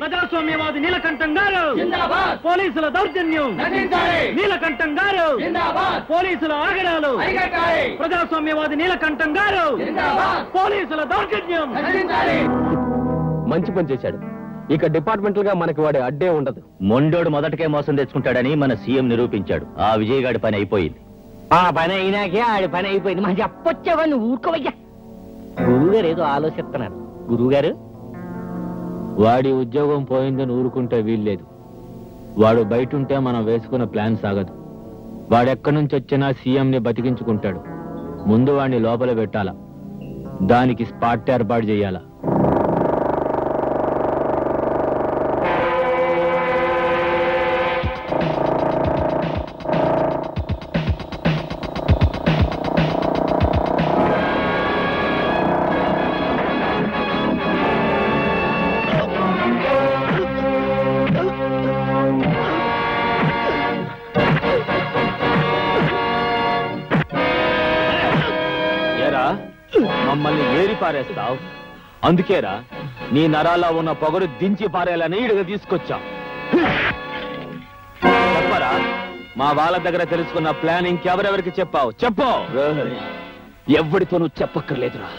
ప్రజాస్వామ్యవాది నీలకంఠం గారు పోలీసుల దౌర్జన్యం, నీలకంఠం గారు పోలీసుల ఆగడాలు, ప్రజాస్వామ్యవాది నీలకంఠం గారు పోలీసుల దౌర్జన్యం. మంచి పని చేశాడు. ఇక డిపార్ట్మెంటల్ గా మనకి వాడి అడ్డే ఉండదు. మొండోడు మొదటకే మోసం తెచ్చుకుంటాడని మన సీఎం నిరూపించాడు. ఆ విజయగాడి పని అయిపోయింది. ఆ పని అయినాకే ఆడి పని అయిపోయింది. మనం చెప్పొచ్చావని ఊరుకోవయ్యా. గురువుగారు ఏదో ఆలోచిస్తున్నారు. గురువుగారు, వాడి ఉద్యోగం పోయిందని ఊరుకుంటే వీల్లేదు. వాడు బయట ఉంటే మనం వేసుకున్న ప్లాన్ సాగదు. వాడెక్కడి నుంచి వచ్చినా సీఎంని బతికించుకుంటాడు. ముందు వాడిని లోపల పెట్టాలా, దానికి స్పాట్ ఏర్పాటు చేయాలా. మమ్మల్ని ఏరి పారేస్తావు. అందుకేరా నీ నరాల్లో ఉన్న పొగరు దించి పారేయాలని ఈడుగా తీసుకొచ్చా. చెప్పరా, మా వాళ్ళ దగ్గర తెలుసుకున్న ప్లాన్ ఇంకెవరెవరికి చెప్పావు? చెప్పు. ఎవరితోనూ చెప్పక్కర్లేదురా.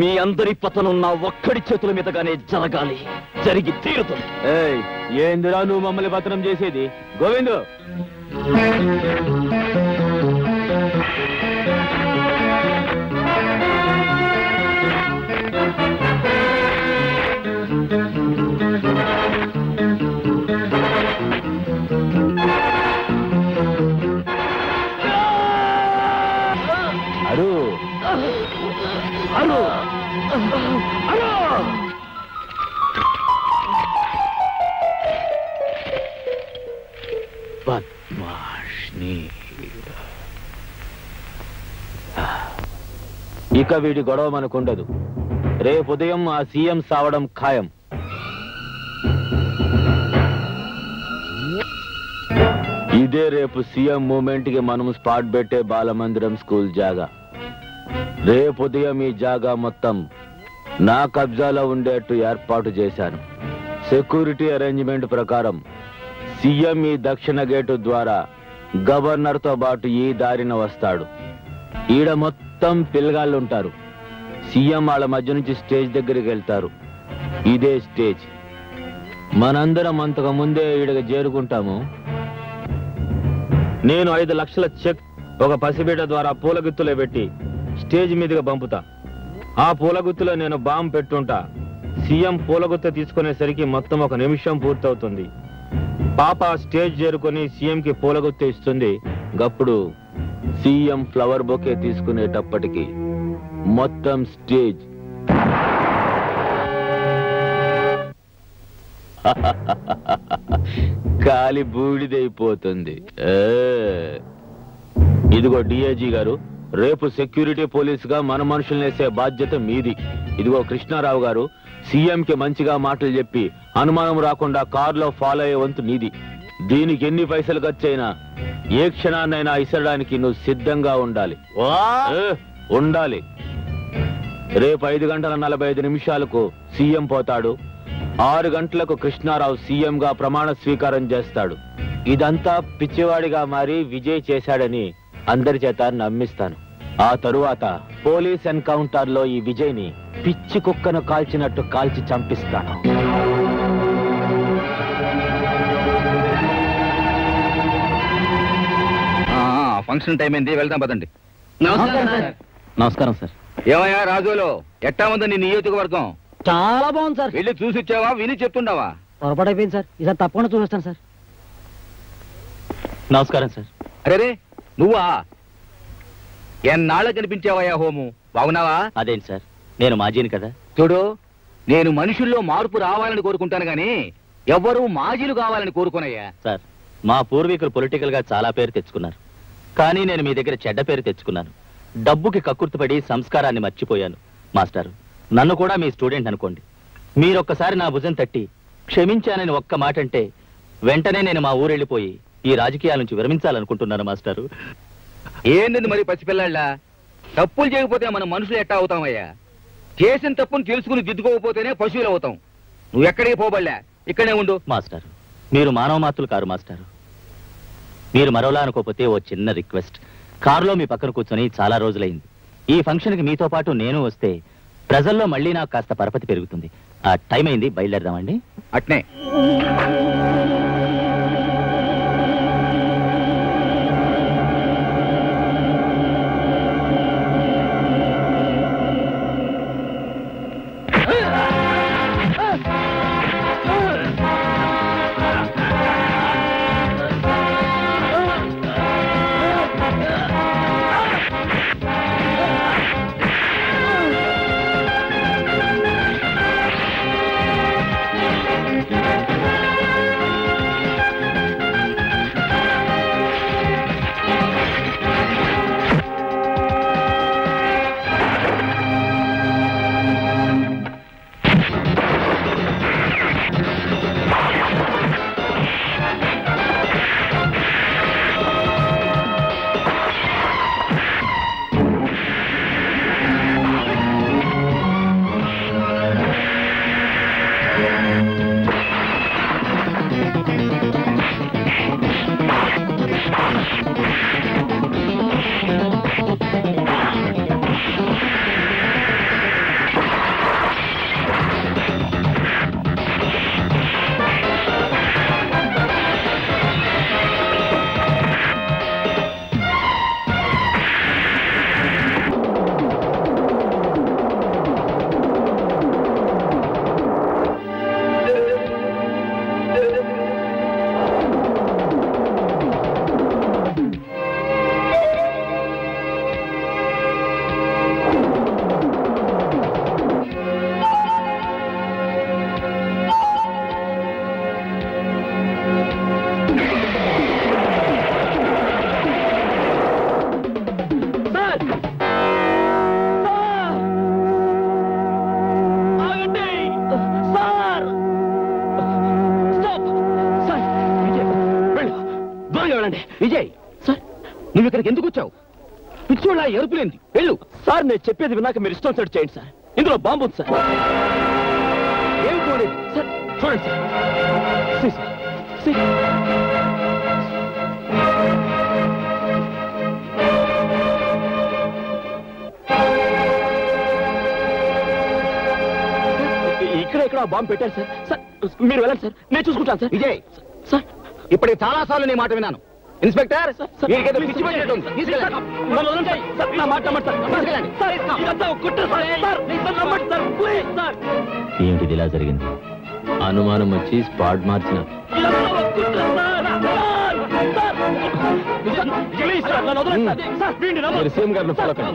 మీ అందరి పతనం నా ఒక్కడి చేతుల మీదగానే జరగాలి. జరిగి తీరుతుంది. ఏందిరా నువ్వు మమ్మల్ని పతనం చేసేది? గోవిందు, అరు అరు అరు. బద్మాష్ని. ఇక వీడి గొడవ మనకుండదు. రేపు ఉదయం ఆ సీఎం సావడం ఖాయం. ఇదే రేపు సీఎం మూమెంట్ కి మనం స్పాట్ పెట్టే బాలమందిరం స్కూల్ జాగా. రేపు ఉదయం ఈ జాగా మొత్తం నా కబ్జాలో ఉండేట్టు ఏర్పాటు చేశాను. సెక్యూరిటీ అరేంజ్మెంట్ ప్రకారం సీఎం ఈ దక్షిణ గేటు ద్వారా గవర్నర్ తో పాటు ఈ దారిన వస్తాడు. ఈడ మొత్తం పిల్లగాళ్ళుంటారు. సీఎం వాళ్ళ మధ్య నుంచి స్టేజ్ దగ్గరికి వెళ్తారు. ఇదే స్టేజ్. మనందరం అంతకు ముందే ఈడకి చేరుకుంటాము. నేను 5 లక్షల చెక్ ఒక పసిబిడ్డ ద్వారా పూలగుత్తులో పెట్టి స్టేజ్ మీదుగా పంపుతా. ఆ పూలగుత్తులో నేను బాంబు పెట్టుంటా. సీఎం పూలగుత్త తీసుకునేసరికి మొత్తం 1 నిమిషం పూర్తవుతుంది. పాప స్టేజ్ చేరుకొని సీఎం కి పూలగుత్త ఇస్తుంది. గప్పుడు సీఎం ఫ్లవర్ బొకే తీసుకునేటప్పటికి మొత్తం స్టేజ్ కాలి బూడిదైపోతుంది. ఇదిగో డిఐజీ గారు, రేపు సెక్యూరిటీ పోలీస్ గా మన మనుషుల్ని వేసే బాధ్యత మీది. ఇదిగో కృష్ణారావు గారు, సీఎం కి మంచిగా మాటలు చెప్పి అనుమానం రాకుండా కారులో ఫాలో అయ్యే వంతు నీది. దీనికి ఎన్ని పైసలు ఖర్చైనా ఏ క్షణాన్నైనా ఇసరడానికి నువ్వు సిద్ధంగా ఉండాలి. ఉండాలి. రేపు 5:45 సీఎం పోతాడు. 6 గంటలకు కృష్ణారావు సీఎం గా ప్రమాణ స్వీకారం చేస్తాడు. ఇదంతా పిచ్చివాడిగా మారి విజయ్ చేశాడని అందరి చేత నమ్మిస్తాను. ఆ తరువాత పోలీస్ ఎన్కౌంటర్ లో ఈ విజయ్ ని పిచ్చి కుక్కను కాల్చినట్టు కాల్చి చంపిస్తాను. ఫంక్షన్ టైం అయింది, వెళ్దాం పదండి. నమస్కారం సార్. ఏమయ్యా రాజులో, ఎట్టా ఉందో నీ నియోజకవర్గం? చాలా బాగుంది సార్. వెళ్ళి చూసి వచ్చావా, విని చెప్తుండవా? పొరపాటు అయిపోయింది సార్. ఈసారి తప్పకుండా చూపిస్తాను సార్. నమస్కారం సార్. అరే నువ్వా? ఎన్నాళ్ళ కనిపించావయ్యా హోము? బాగున్నావా? అదేంటి సార్, నేను మాజీని కదా. చూడు, నేను మనుషుల్లో మార్పు రావాలని కోరుకుంటాను గానీ ఎవ్వరూ మాజీలు కావాలని కోరుకోనయ్యా. సార్, మా పూర్వీకులు పొలిటికల్ గా చాలా పేరు తెచ్చుకున్నారు. కానీ నేను మీ దగ్గర చెడ్డ పేరు తెచ్చుకున్నాను. డబ్బుకి కక్కుర్తిపడి సంస్కారాన్ని మర్చిపోయాను. మాస్టారు, నన్ను కూడా మీ స్టూడెంట్ అనుకోండి. మీరొక్కసారి నా భుజం తట్టి క్షమించానని ఒక్క మాట అంటే వెంటనే నేను మా ఊరెళ్ళిపోయి ఈ రాజకీయాల నుంచి విరమించాలనుకుంటున్నాను మాస్టారు. ఏంది మరి పసిపిల్లాళ్ళ? తప్పులు చేయకపోతే మనం మనుషులు ఎట్టా అవుతామయ్యా? చేసిన తప్పును తెలుసుకుని దిద్దుకోకపోతేనే పశువులు అవుతాం. నువ్వు ఎక్కడికి పోబడలే, ఇక్కడే ఉండు. మాస్టారు, మీరు మానవ మాత్రులు కారు మాస్టారు. మీరు మరోలా అనుకోకపోతే ఓ చిన్న రిక్వెస్ట్. కారులో మీ పక్కన కూర్చొని చాలా రోజులైంది. ఈ ఫంక్షన్కి మీతో పాటు నేను వస్తే ప్రజల్లో మళ్ళీ నాకు కాస్త పరపతి పెరుగుతుంది. ఆ టైం అయింది, బయలుదేరదామండి. అట్నే. విజయ్, సార్ నువ్వు ఇక్కడికి ఎందుకు వచ్చావు? పిచ్చోళ్ళ ఎరుపులేంది, వెళ్ళు. సార్ నేను చెప్పేది విన్నాక మీరు ఇష్టం సెట్ చేయండి సార్. ఇందులో బాంబు ఉంది సార్. ఏం చూడలేదు సార్, చూడండి సార్. ఇక్కడ బాంబు పెట్టారు సార్. సార్ మీరు వెళ్ళండి సార్, నేను చూసుకుంటాను సార్. విజయ్ సార్, ఇప్పటికి చాలా సార్లు నీ మాట విన్నాను. ఇన్స్పెక్టర్, వీరికేదో పిచ్చి పట్టినట్టుంది. తీసుకెళ్ళండి. ఏమిటిది ఇలా జరిగింది? అనుమానం వచ్చి స్పాట్ మార్చిన సీఎం గారిని ఫాలో కండి.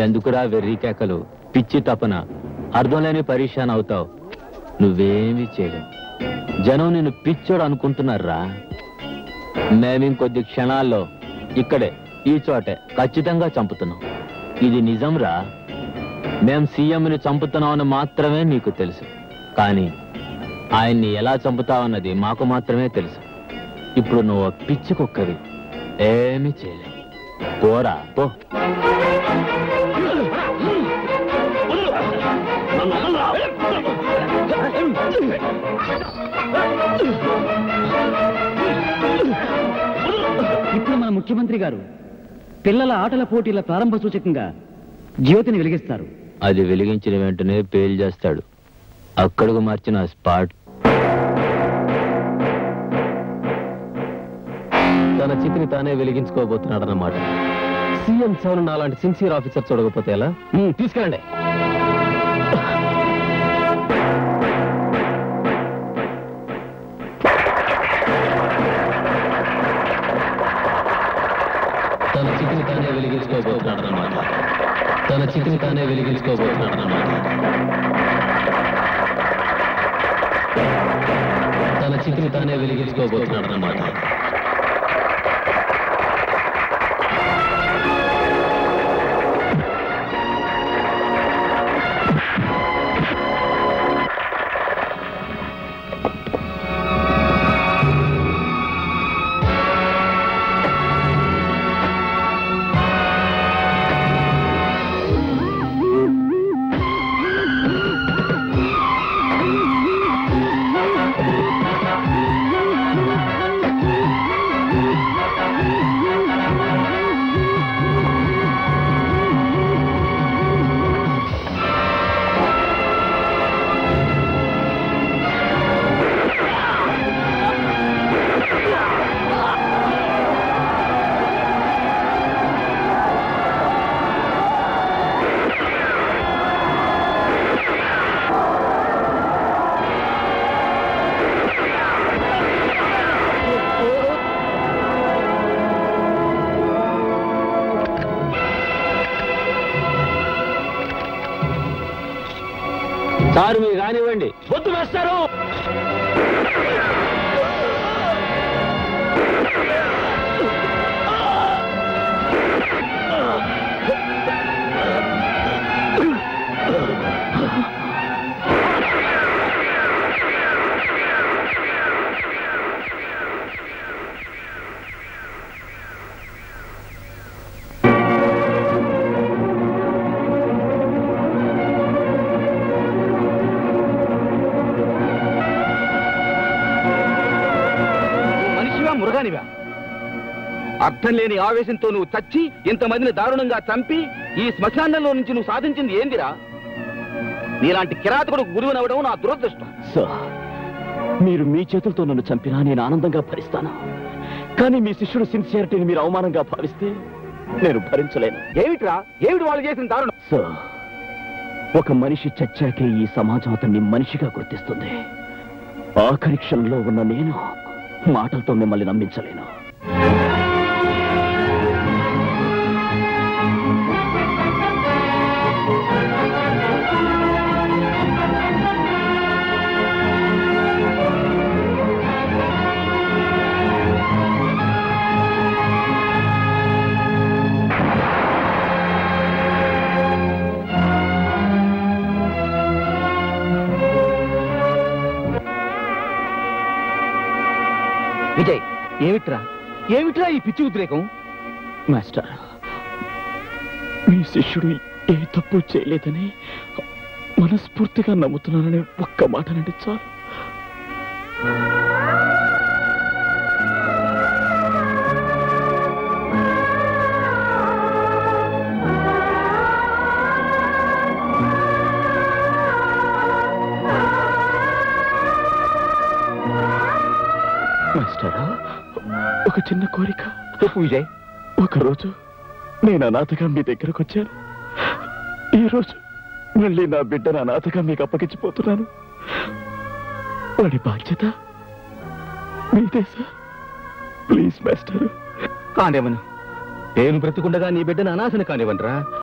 ఎందుకురా వెర్రి కేకలు, పిచ్చి తపన, అర్థం లేని పరీక్షాన్ అవుతావు. నువ్వేమీ చేయలేవు. జనం నిన్ను పిచ్చోడు అనుకుంటున్నారా? మేమింకొద్ది క్షణాల్లో ఇక్కడే ఈ చోటే ఖచ్చితంగా చంపుతున్నాం. ఇది నిజంరా. మేం సీఎంని చంపుతున్నామని మాత్రమే నీకు తెలుసు, కానీ ఆయన్ని ఎలా చంపుతావన్నది మాకు మాత్రమే తెలుసు. ఇప్పుడు నువ్వు పిచ్చి కుక్కవి, ఏమీ చేయలేవు. పోరా పో. ఇప్పుడు మన ముఖ్యమంత్రి గారు పిల్లల ఆటల పోటీల ప్రారంభ సూచకంగా జ్యోతిని వెలిగిస్తారు. అది వెలిగించిన వెంటనే పేల్ చేస్తాడు. అక్కడకు మార్చిన స్పాట్. తన చితిని తానే వెలిగించుకోబోతున్నాడన్నమాట. సీఎం చాలు నాలాంటి సిన్సియర్ ఆఫీసర్ చూడకపోతే ఎలా? తీసుకెళ్ళండి. తన చితి వెలిగించుకోబోతున్నాడన్నమాట. తన చితిని తానే వెలిగించుకోబోతున్నాడన్నమాట. తన చితిని తానే వెలిగించుకోబోతున్నాడన్నమాట. సార్ మీరు కానివ్వండి. వద్దు వేస్తారు. అర్థం లేని ఆవేశంతో నువ్వు చచ్చి ఇంతమందిని దారుణంగా చంపి ఈ శ్మశానంలో నుంచి నువ్వు సాధించింది ఏందిరా? నీలాంటి కిరాతకుడు గురువునవడం నా దురదృష్టం. సార్, మీరు మీ చేతులతో నన్ను చంపినా నేను ఆనందంగా భరిస్తాను. కానీ మీ శిష్యుడు సిన్సియారిటీని మీరు అవమానంగా భావిస్తే నేను భరించలేను. ఏమిట్రా? ఏమిటి వాళ్ళు చేసిన దారుణం? సార్, ఒక మనిషి చచ్చాకే ఈ సమాజం అతన్ని మనిషిగా గుర్తిస్తుంది. ఆఖరి క్షణంలో ఉన్న నేను మాటలతో మిమ్మల్ని నమ్మించలేను. విజయ్, ఏమిట్రా ఈ పిచ్చి ఉద్రేకం? మాస్టర్, మీ శిష్యుడు ఏ తప్పు చేయలేదని మనస్ఫూర్తిగా నమ్ముతున్నానని ఒక్క మాట నండి చాలు. మాస్టరా, ఒక చిన్న కోరిక. విజయ్, ఒకరోజు నేను అనాథగా మీ దగ్గరకు వచ్చాను. ఈరోజు మళ్ళీ నా బిడ్డను అనాథగా మీకు అప్పగించిపోతున్నాను. వాడి బాధ్యత మీదే సార్. Please master. కానివ్వను. నేను బ్రతికుండగా నీ బిడ్డను అనాశను కానివ్వనరా.